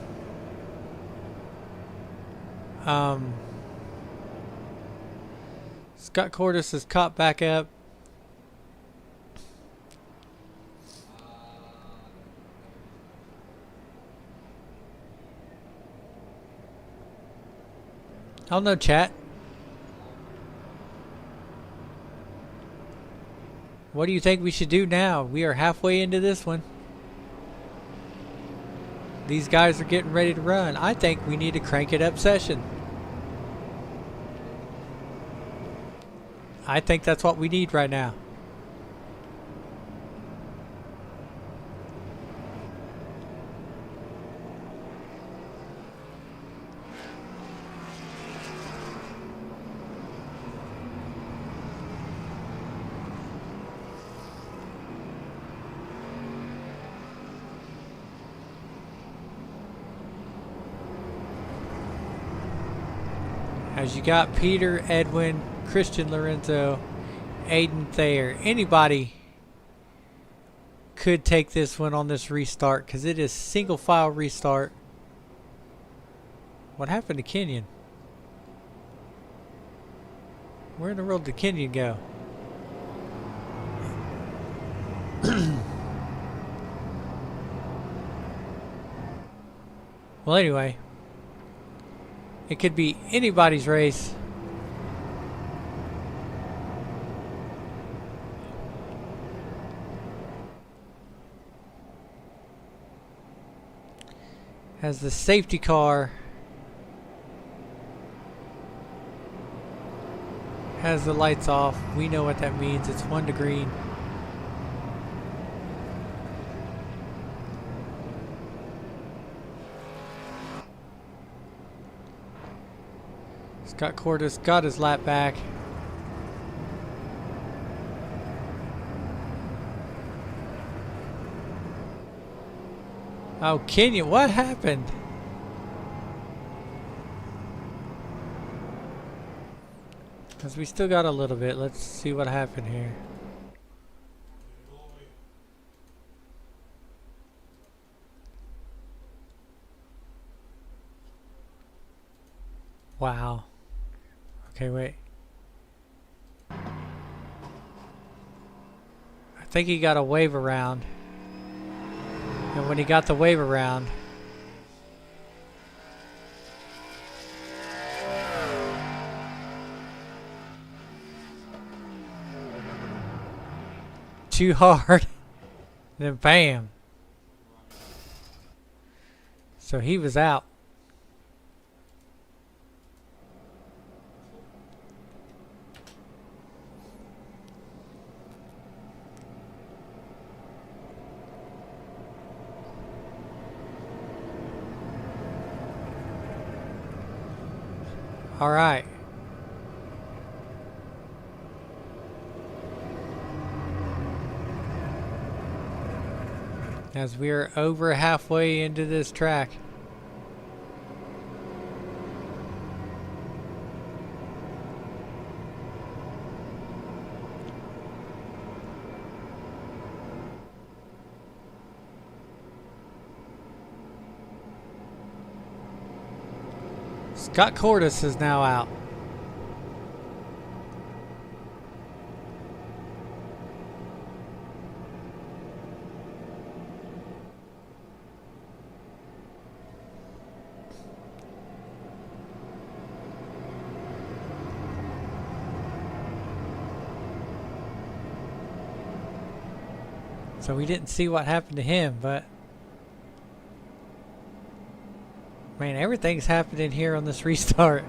Scott Cordes is caught back up. Oh no, chat. What do you think we should do now? We are halfway into this one. These guys are getting ready to run. I think we need to crank it up session. I think that's what we need right now. As you got Peter, Edwin, Christian Lorenzo, Aiden Thayer. Anybody could take this one on this restart because it is single file restart. What happened to Kenyon? Where in the world did Kenyon go? Well, anyway. It could be anybody's race. As the safety car has the lights off, we know what that means. It's 1 to green. Scott Cordes got his lap back. Oh, Kenyon, what happened? Because we still got a little bit. Let's see what happened here. Wow. Okay, wait. I think he got a wave around. And when he got the wave around, too hard, then bam. So he was out. All right. As we're over halfway into this track. Scott Cordes is now out. So we didn't see what happened to him, but man, everything's happening here on this restart.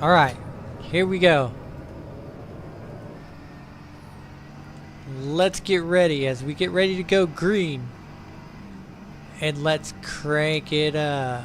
All right, here we go. Let's get ready as we get ready to go green. And let's crank it up.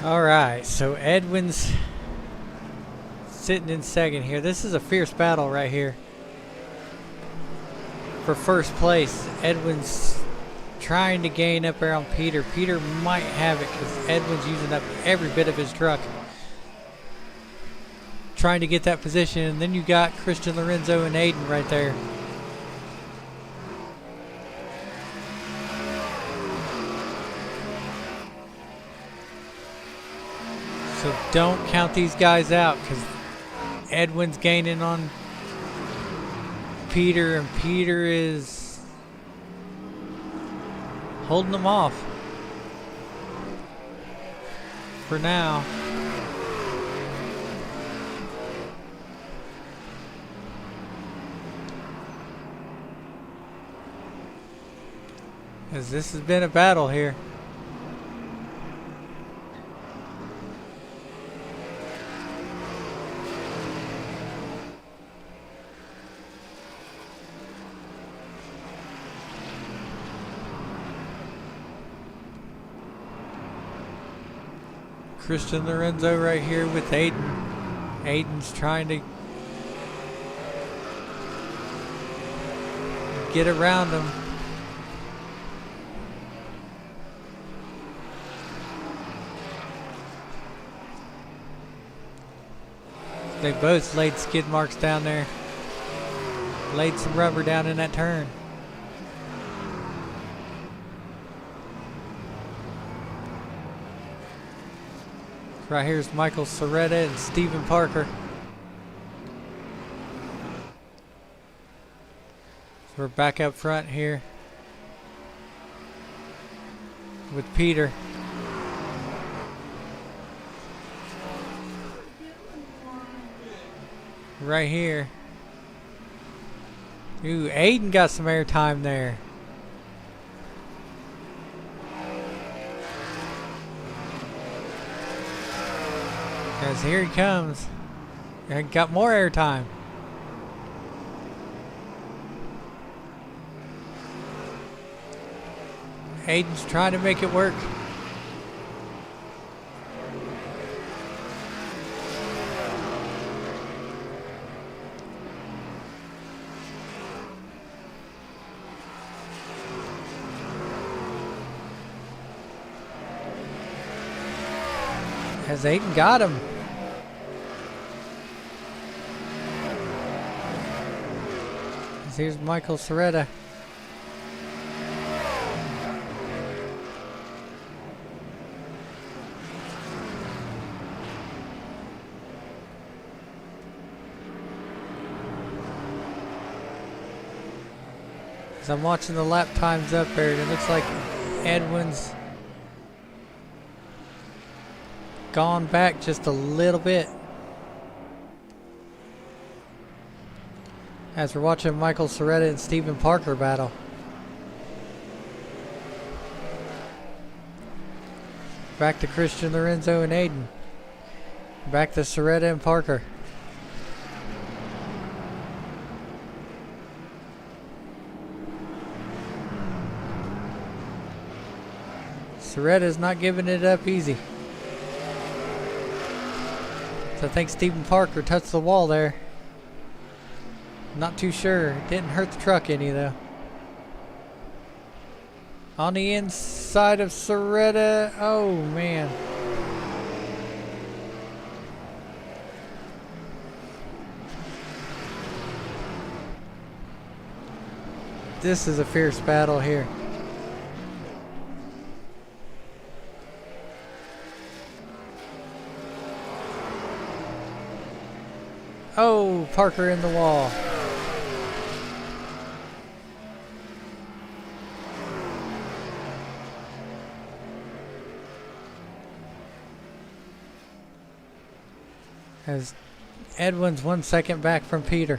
Alright, so Edwin's sitting in second here. This is a fierce battle right here. For first place, Edwin's trying to gain up there on Peter. Peter might have it because Edwin's using up every bit of his truck. Trying to get that position, and then you got Christian Lorenzo and Aiden right there. So don't count these guys out because Edwin's gaining on Peter, and Peter is holding them off for now. As this has been a battle here. Christian Lorenzo right here with Aiden. Aiden's trying to get around him. They both laid skid marks down there. Laid some rubber down in that turn. Right here's Michael Soretta and Stephen Parker. So we're back up front here with Peter. Right here. Ooh, Aiden got some airtime there. Because here he comes. And got more airtime. Aiden's trying to make it work. Has Aiden got him? Here's Michael Soretta. As I'm watching the lap times up there, it looks like Edwin's gone back just a little bit. As we're watching Michael Soretta and Stephen Parker battle. Back to Christian Lorenzo and Aiden. Back to Soretta and Parker. Soretta's not giving it up easy. So I think Stephen Parker touched the wall there. Not too sure. It didn't hurt the truck any though. On the inside of Soretta. Oh man. This is a fierce battle here. Oh, Parker in the wall. As Edwin's 1 second back from Peter.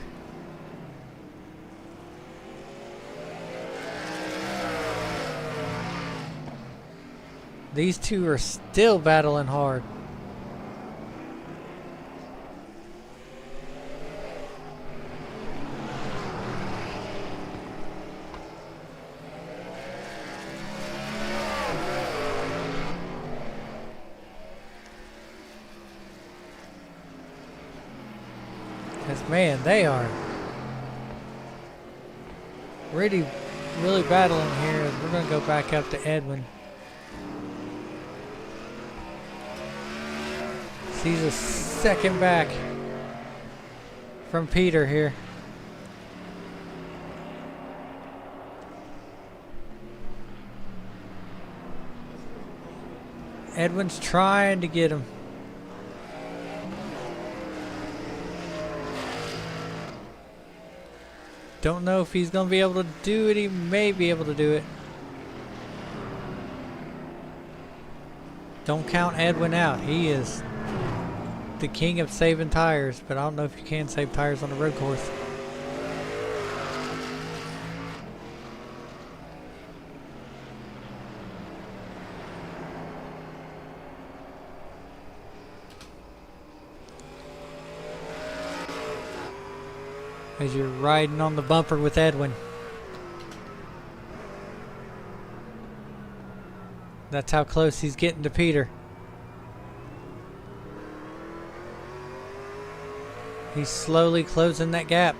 These two are still battling hard. Because, man, they are really battling here. We're going to go back up to Edwin. He's a second back from Peter here. Edwin's trying to get him. Don't know if he's going to be able to do it. He may be able to do it. Don't count Edwin out. He is the king of saving tires, but I don't know if you can save tires on a road course. As you're riding on the bumper with Edwin. That's how close he's getting to Peter. He's slowly closing that gap.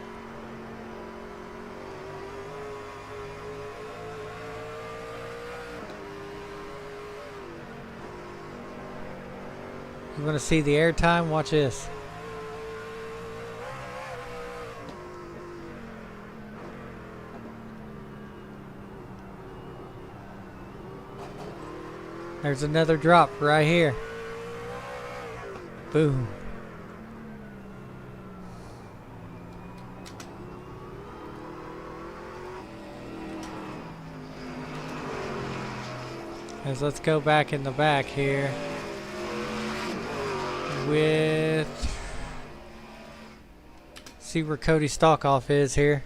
You want to see the air time? Watch this. There's another drop right here. Boom. Let's go back in the back here with, see where Cody Stalkoff is here.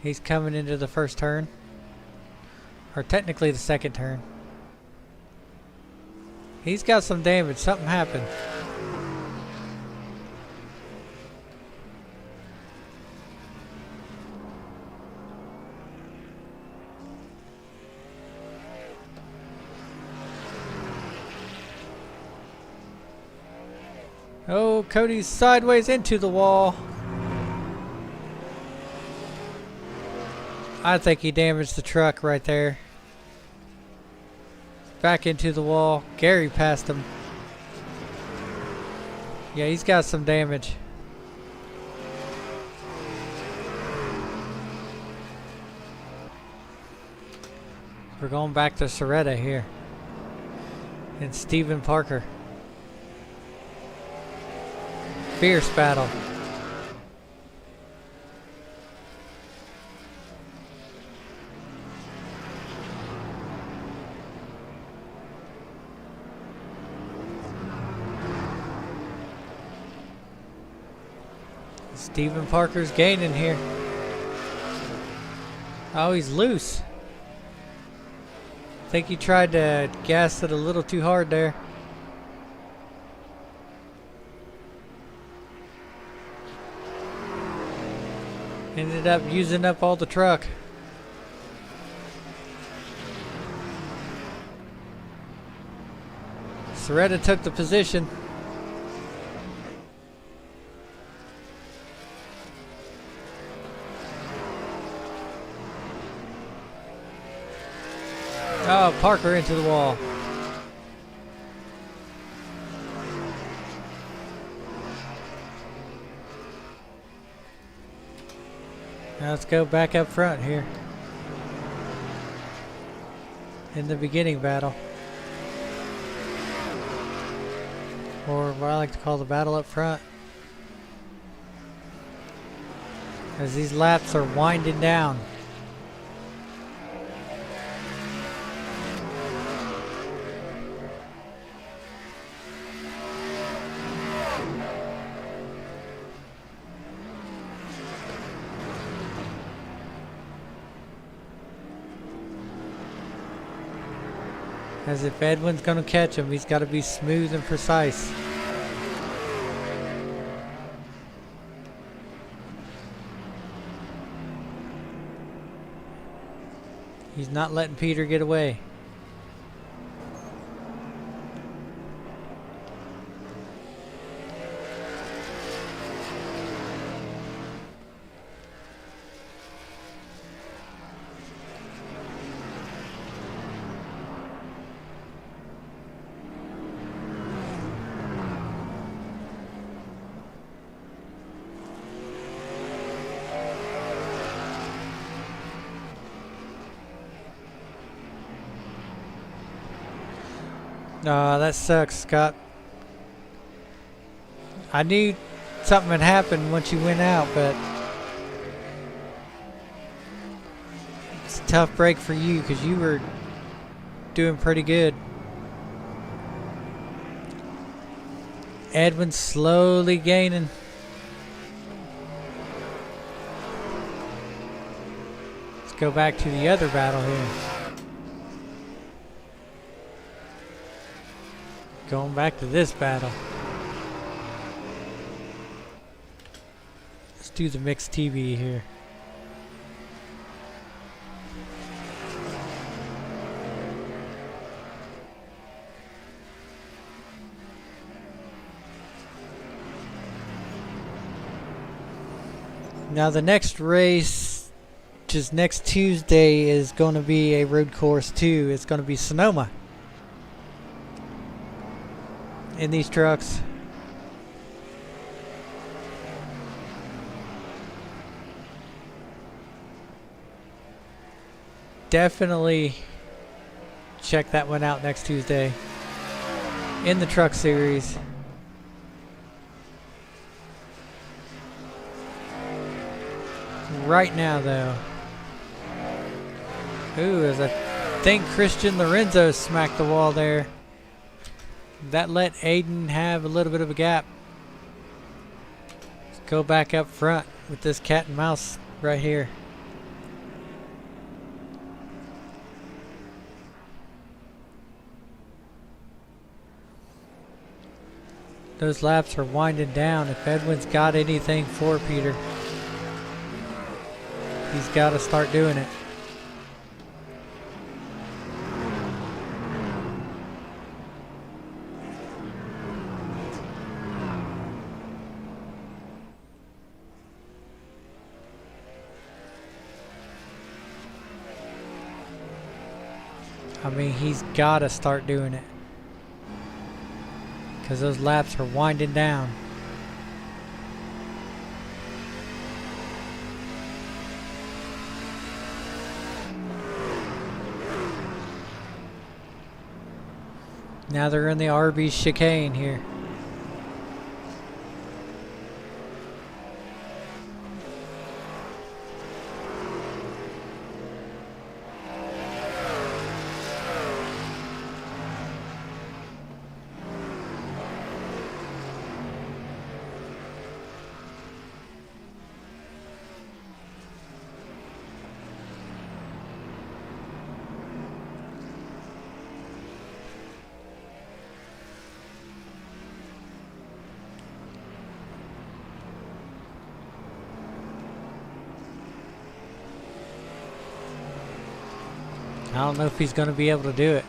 He's coming into the first turn, or technically the second turn. He's got some damage. Something happened. Oh, Cody's sideways into the wall. I think he damaged the truck right there. Back into the wall. Gary passed him. Yeah, he's got some damage. We're going back to Soretta here. And Stephen Parker. Fierce battle. Stephen Parker's gaining here. Oh, he's loose. I think he tried to gas it a little too hard there. Ended up using up all the truck. Soretta took the position. Oh, Parker into the wall. Now let's go back up front here. In the beginning battle. Or what I like to call the battle up front. As these laps are winding down. As if Edwin's going to catch him, he's got to be smooth and precise. He's not letting Peter get away. That sucks, Scott. I knew something had happened once you went out, but it's a tough break for you because you were doing pretty good. Edwin's slowly gaining. Let's go back to the other battle here. Going back to this battle. Let's do the mixed TV here. Now the next race, which is next Tuesday, is going to be a road course too. It's going to be Sonoma. In these trucks. Definitely check that one out next Tuesday. In the truck series. Right now though. Ooh, as I think Christian Lorenzo smacked the wall there. That let Aiden have a little bit of a gap. Let's go back up front with this cat and mouse right here. Those laps are winding down. If Edwin's got anything for Peter, he's got to start doing it. I mean, he's got to start doing it. Because those laps are winding down. Now they're in the RB chicane here. I don't know if he's going to be able to do it.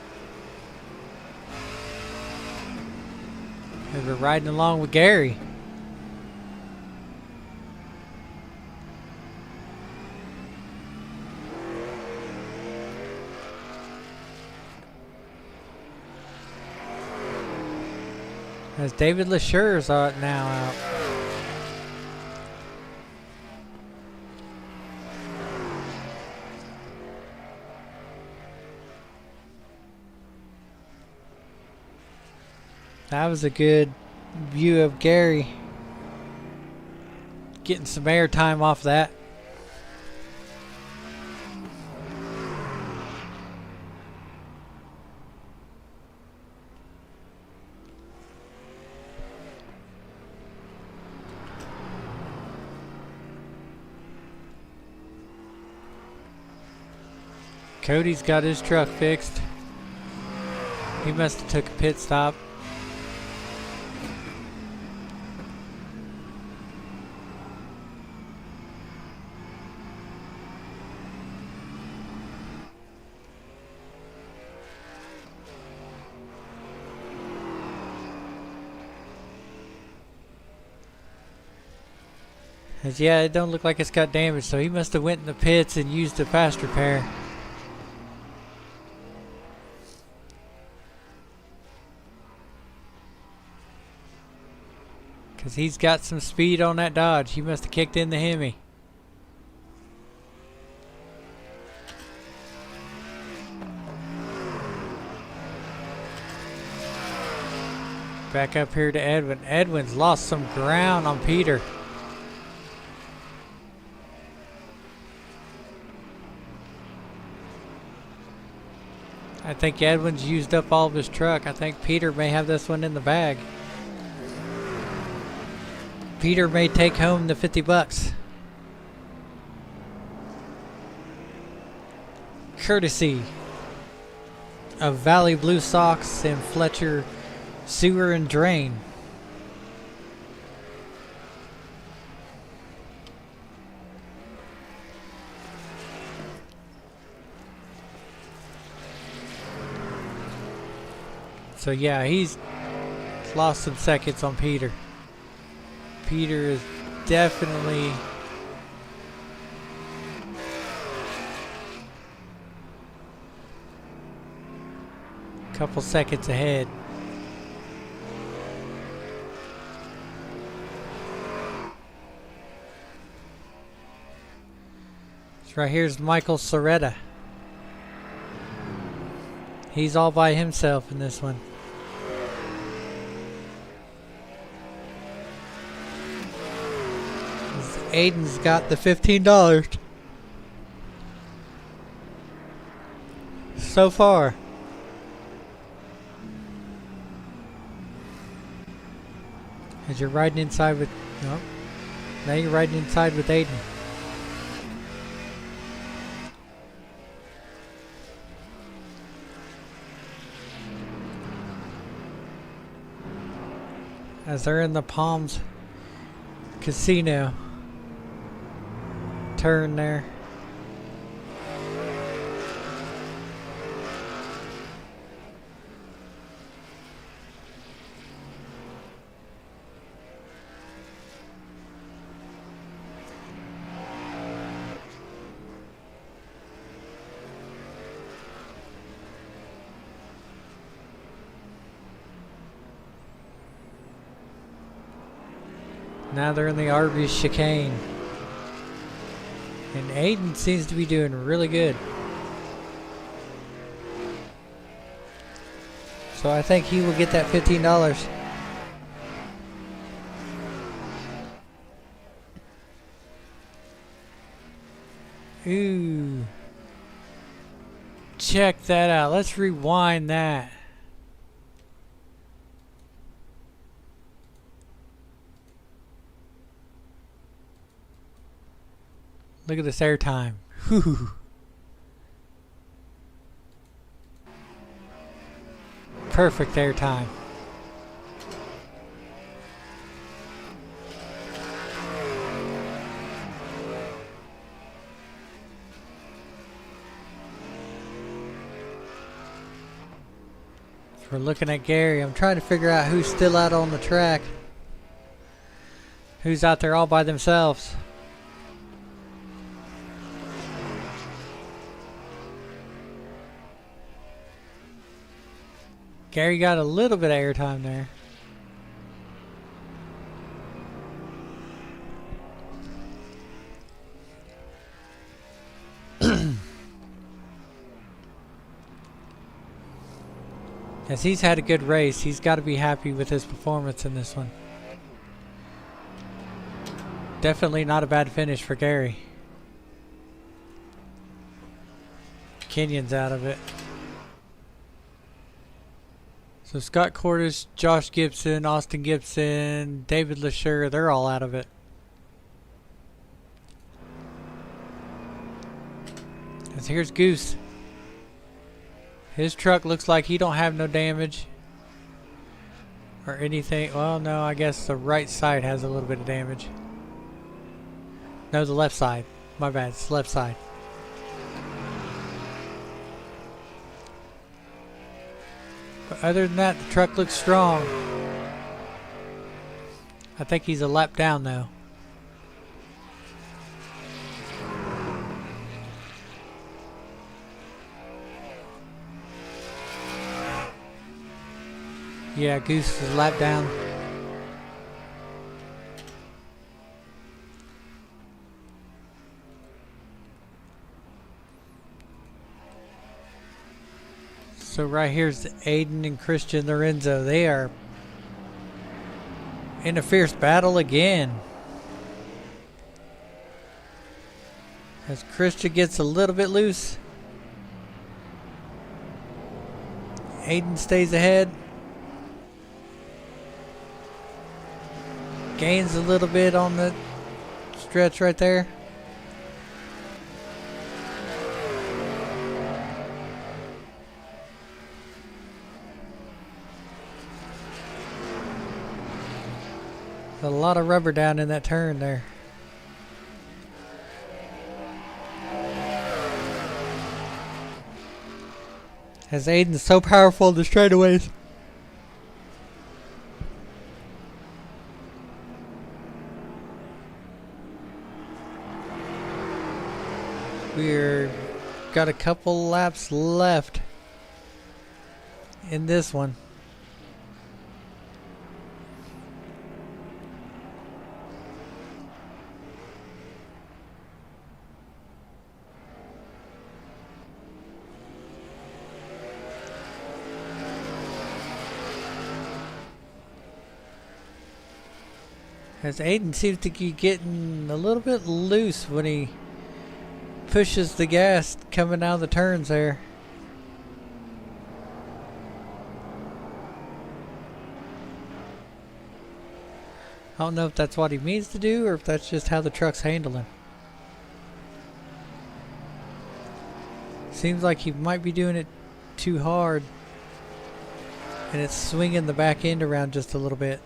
We're riding along with Gary. As David Lessure's now out. That was a good view of Gary. Getting some air time off that. Cody's got his truck fixed. He must have took a pit stop. Yeah, it don't look like it's got damage, so he must have went in the pits and used a fast repair. Because he's got some speed on that Dodge. He must have kicked in the Hemi. Back up here to Edwin. Edwin's lost some ground on Peter. I think Edwin's used up all of his truck. I think Peter may have this one in the bag. Peter may take home the 50 bucks. Courtesy of Valley Blue Sox and Fletcher Sewer and Drain. So yeah, he's lost some seconds on Peter. Peter is definitely a couple seconds ahead. So right here's Michael Soretta. He's all by himself in this one. Aiden's got the $15 so far. As you're riding inside with, no, now you're riding inside with Aiden. As they're in the Palms Casino turn there. Now they're in the Arby's chicane. And Aiden seems to be doing really good. So I think he will get that $15. Ooh. Check that out. Let's rewind that. Look at this airtime. Whew. Perfect airtime. So we're looking at Gary. I'm trying to figure out who's still out on the track. Who's out there all by themselves. Gary got a little bit of airtime there. As he's had a good race, he's got to be happy with his performance in this one. Definitely not a bad finish for Gary. Kenyon's out of it. So Scott Cordes, Josh Gibson, Austin Gibson, David LeSure, they're all out of it. And here's Goose. His truck looks like he don't have no damage or anything. Well, no, I guess the right side has a little bit of damage. No, the left side. My bad, it's the left side. But other than that, the truck looks strong. I think he's a lap down though. Yeah, Goose is a lap down. So right here's Aiden and Christian Lorenzo. They are In a fierce battle again. As Christian gets a little bit loose. Aiden stays ahead. Gains a little bit on the stretch right there. A lot of rubber down in that turn there. As Aiden's so powerful in the straightaways. We're got a couple laps left in this one. As Aiden seems to be getting a little bit loose when he pushes the gas coming out of the turns there. I don't know if that's what he means to do or if that's just how the truck's handling. Seems like he might be doing it too hard and it's swinging the back end around just a little bit.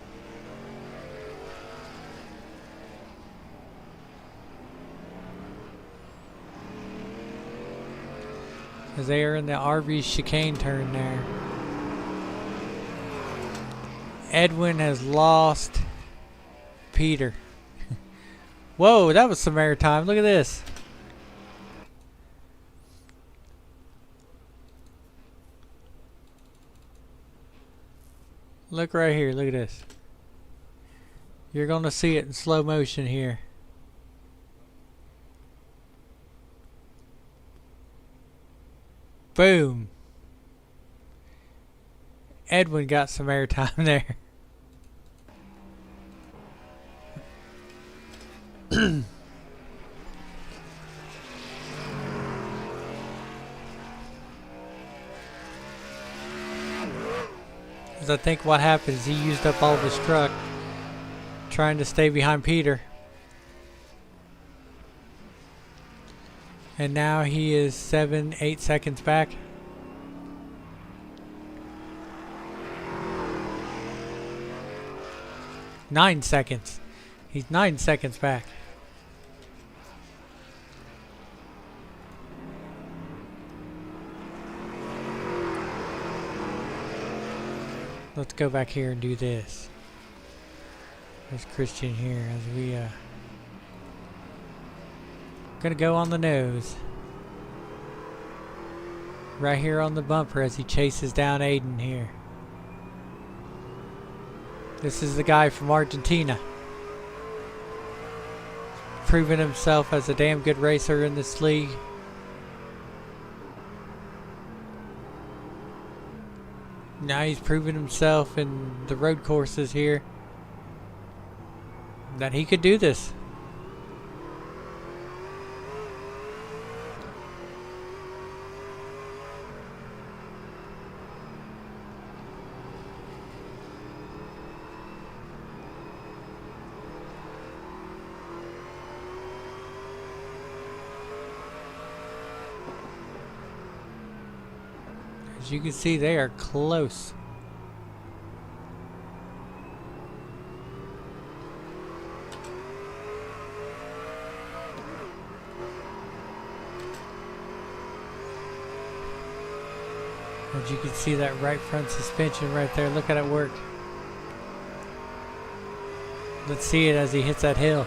As they are in the RV chicane turn there. Edwin has lost Peter. Whoa, that was some airtime. Look at this. Look right here. Look at this. You're going to see it in slow motion here. Boom. Edwin got some airtime there. Because I think what happened is he used up all of his truck trying to stay behind Peter. And now he is 7-8 seconds back. Nine seconds. He's 9 seconds back. Let's go back here and do this. There's Christian here as we gonna go on the nose. Right here on the bumper as he chases down Aiden here. This is the guy from Argentina. Proving himself as a damn good racer in this league. Now he's proven himself in the road courses here that he could do this. As you can see, they are close. As you can see that right front suspension right there, look at it work. Let's see it as he hits that hill.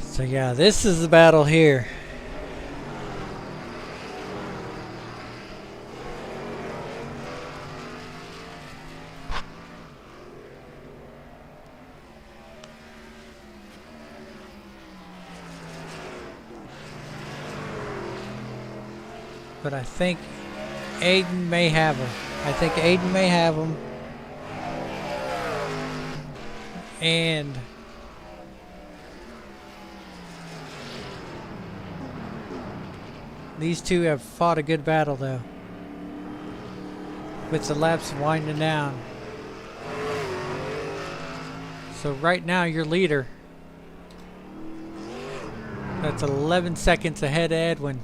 So yeah, this is the battle here. but I think Aiden may have him. And these two have fought a good battle though, with the laps winding down. So right now your leader, that's 11 seconds ahead of Edwin.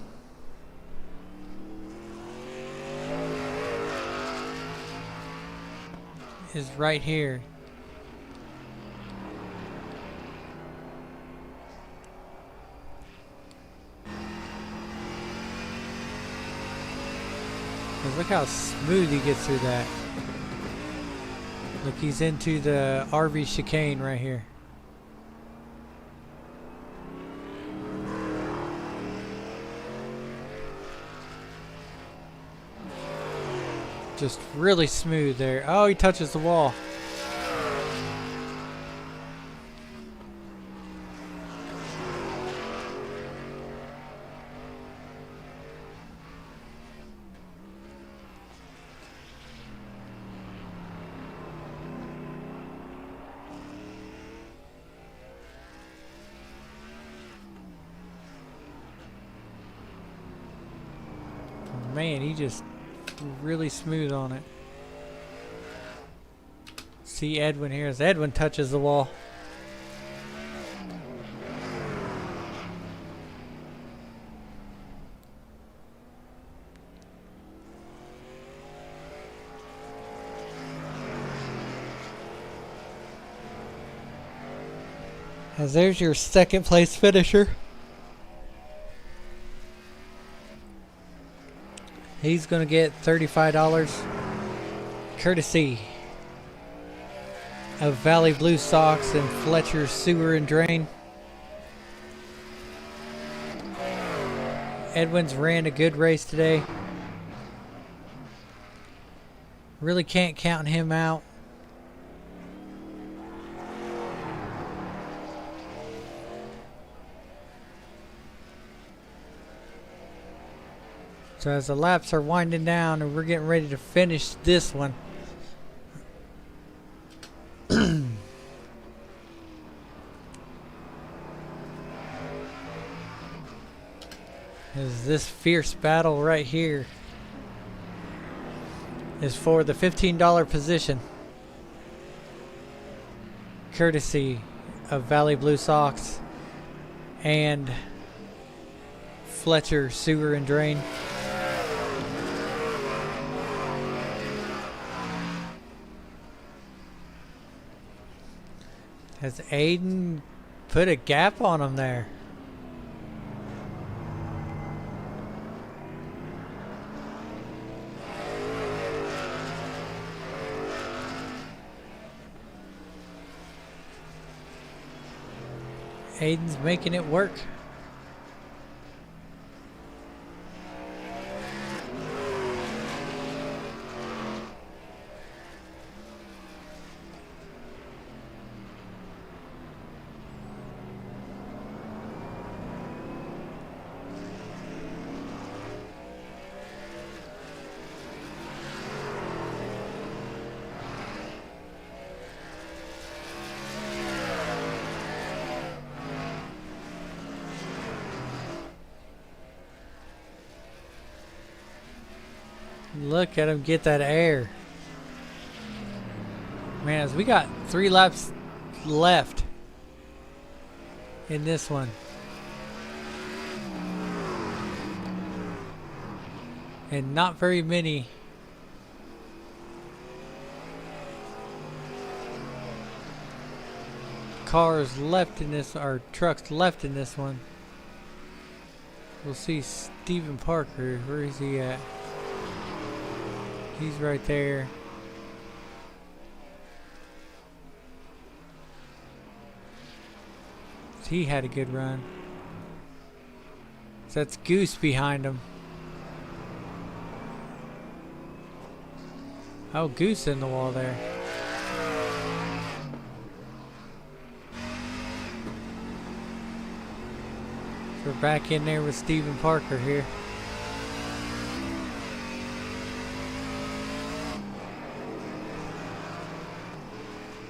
Is right here. Look how smooth he gets through that. Look, he's into the RV chicane right here. Just really smooth there. Oh, he touches the wall. Man, he just really smooth on it. See Edwin here as Edwin touches the wall. As there's your second place finisher. He's going to get $35 courtesy of Valley Blue Sox and Fletcher Sewer and Drain. Edwin's ran a good race today. Really can't count him out. So as the laps are winding down and we're getting ready to finish this one. Is this fierce battle right here is for the $15 position, courtesy of Valley Blue Sox and Fletcher Sewer and Drain. Has Aiden put a gap on him there? Aiden's making it work. Look at him get that air. Man, as we got 3 laps left in this one. And not very many cars left in this, or trucks left in this one. We'll see Stephen Parker. Where is he at? He's right there. He had a good run. So that's Goose behind him. Oh, Goose in the wall there. So we're back in there with Stephen Parker here.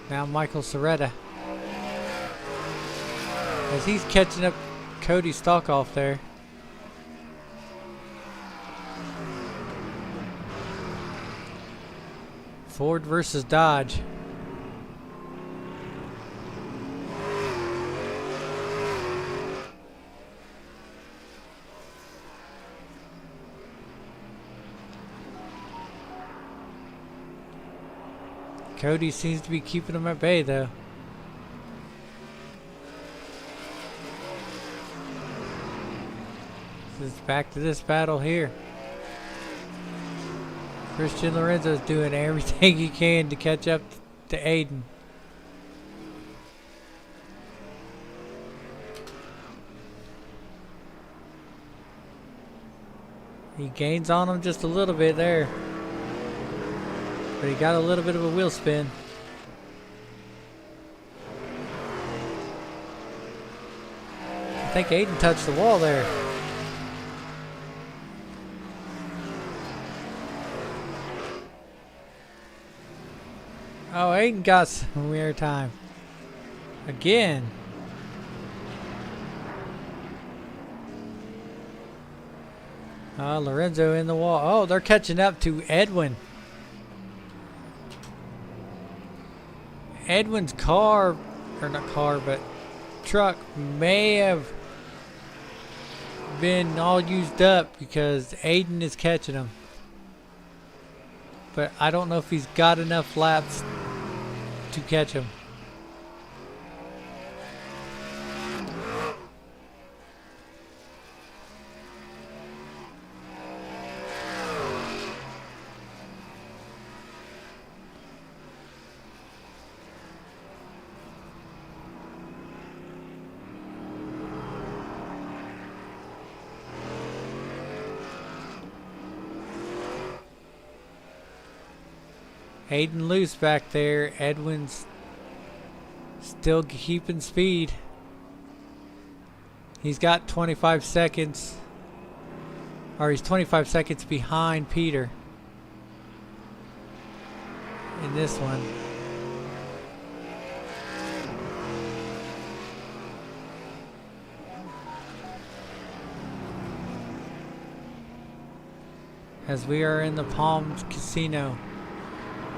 Now Michael Soretta. As he's catching up Cody Stalkoff there. Ford versus Dodge. Cody seems to be keeping him at bay though. This is back to this battle here. Christian Lorenzo's doing everything he can to catch up to Aiden. He gains on him just a little bit there. But he got a little bit of a wheel spin. I think Aiden touched the wall there. Oh, Aiden got some weird time. Again. Lorenzo in the wall. Oh, they're catching up to Edwin. Edwin's car, or not car, but truck may have been all used up because Aiden is catching him. But I don't know if he's got enough laps to catch him. Aiden loose back there. Edwin's still keeping speed. He's got 25 seconds. Or he's 25 seconds behind Peter in this one. As we are in the Palms Casino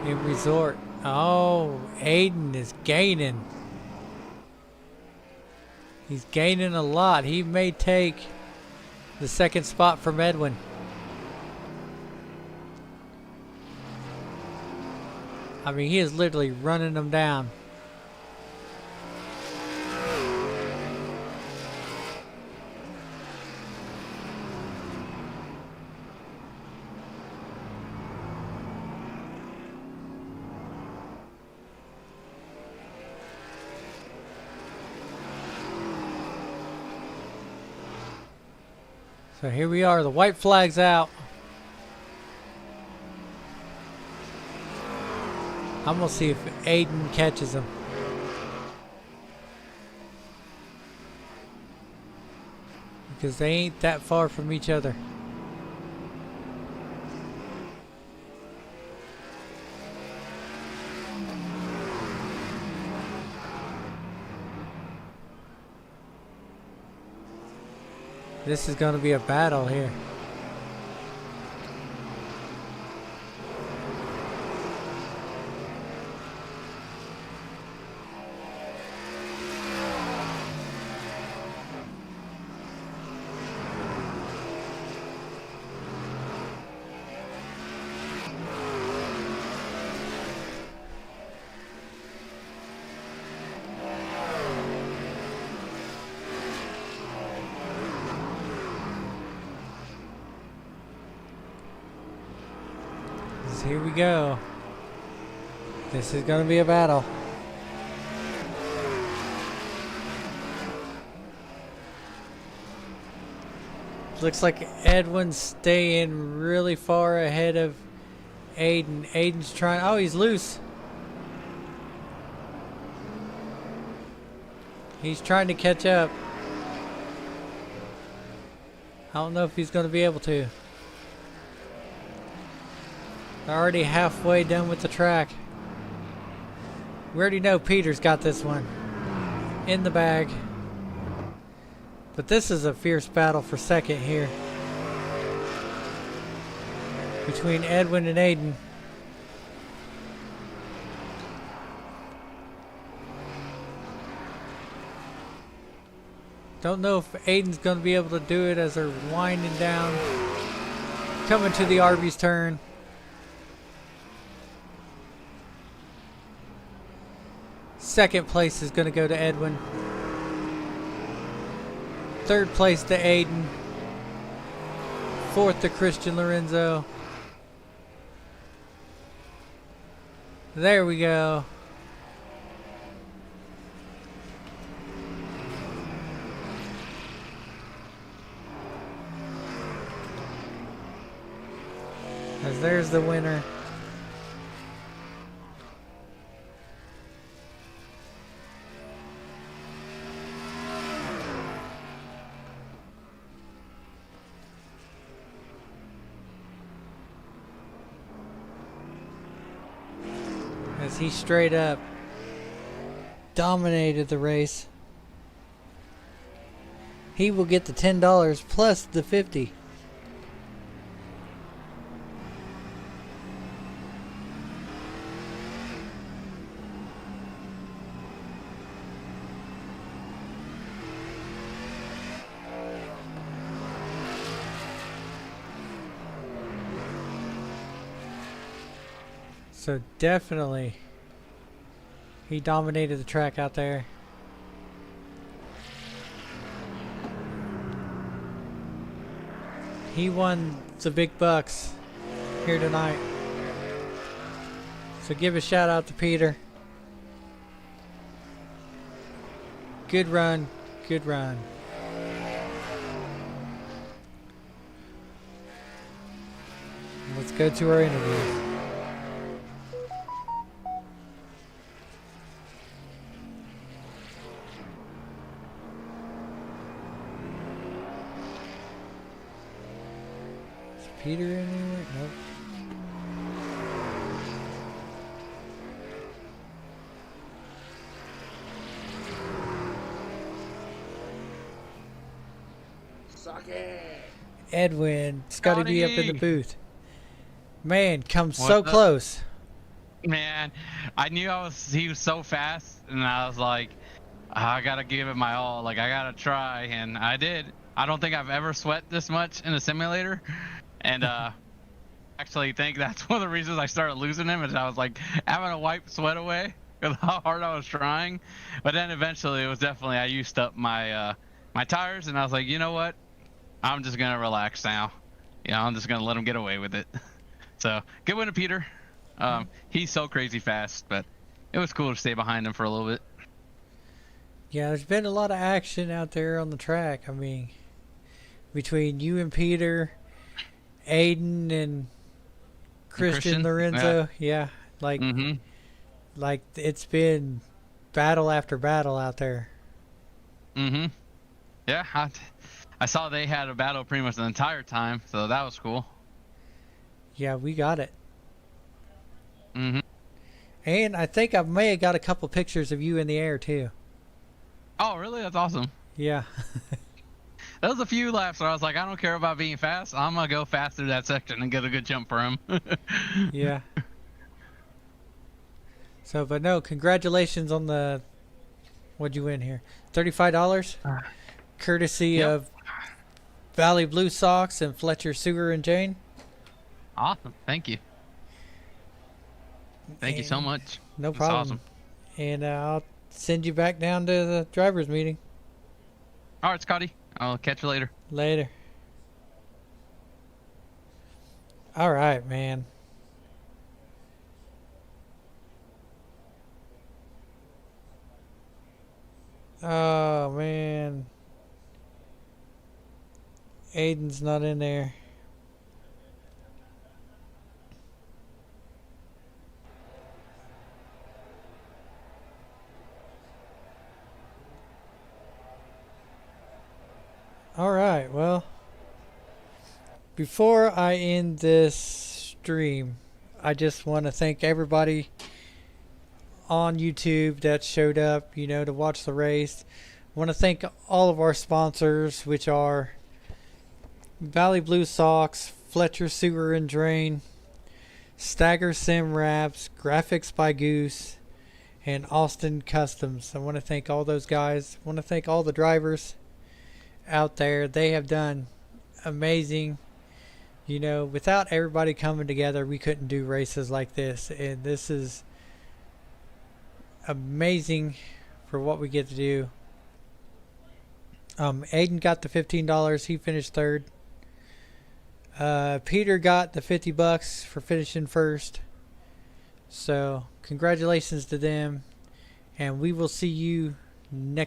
in Resort. Oh, Aiden is gaining. He's gaining a lot. He may take the second spot from Edwin. I mean, he is literally running them down. So here we are, the white flag's out. I'm gonna see if Aiden catches him. Because they ain't that far from each other. This is going to be a battle here. Here we go. This is going to be a battle. Looks like Edwin's staying really far ahead of Aiden. Aiden's trying. Oh, he's loose. He's trying to catch up. I don't know if he's going to be able to. Already halfway done with the track. We already know Peter's got this one in the bag. But this is a fierce battle for second here. Between Edwin and Aiden. Don't know if Aiden's going to be able to do it as they're winding down. Coming to the Arby's turn. Second place is going to go to Edwin. Third place to Aiden. Fourth to Christian Lorenzo. There we go. As there's the winner. As he straight up dominated the race. He will get the $10 plus the $50. So definitely, he dominated the track out there. He won the big bucks here tonight. So give a shout out to Peter. Good run, good run. Let's go to our interview. Peter anywhere? Nope. Suck it. Edwin, Scotty B up in the booth. Man, come What's so up? close. Man, I knew he was so fast, and I was like, I gotta give it my all. Like, I gotta try, and I did. I don't think I've ever sweat this much in a simulator, and actually think that's one of the reasons I started losing him, is I was like having to wipe sweat away with how hard I was trying. But then eventually it was definitely, I used up my my tires, and I was like, you know what? I'm just gonna relax now. You know, I'm just gonna let him get away with it. So good win to Peter. He's so crazy fast, but it was cool to stay behind him for a little bit. Yeah, there's been a lot of action out there on the track. I mean, between you and Peter, Aiden and Christian Lorenzo, yeah, like like it's been battle after battle out there. Yeah, I saw they had a battle pretty much the entire time, so that was cool. Yeah, we got it. And I think I may have got a couple pictures of you in the air too. Oh, really? That's awesome. Yeah. There was a few laps where I was like, I don't care about being fast. I'm going to go fast through that section and get a good jump for him. Yeah. So, but no, congratulations on the, what'd you win here? $35? Courtesy of Valley Blue Sox and Fletcher, Sewer, and Jane. Awesome. Thank you. Thank you so much. No That's problem. awesome. And I'll send you back down to the driver's meeting. All right, Scotty. I'll catch you later. Later. All right, man. Oh, man. Aiden's not in there. All right, well, before I end this stream, I just want to thank everybody on YouTube that showed up, to watch the race. I want to thank all of our sponsors, which are Valley Blue Socks, Fletcher Sewer and Drain, Stagger Sim Wraps, Graphics by Goose, and Austin Customs. I want to thank all those guys. I want to thank all the drivers out there. They have done amazing. Without everybody coming together, we couldn't do races like this. And this is amazing for what we get to do. Aiden got the $15. He finished third. Peter got the $50 for finishing first. So congratulations to them, and we will see you next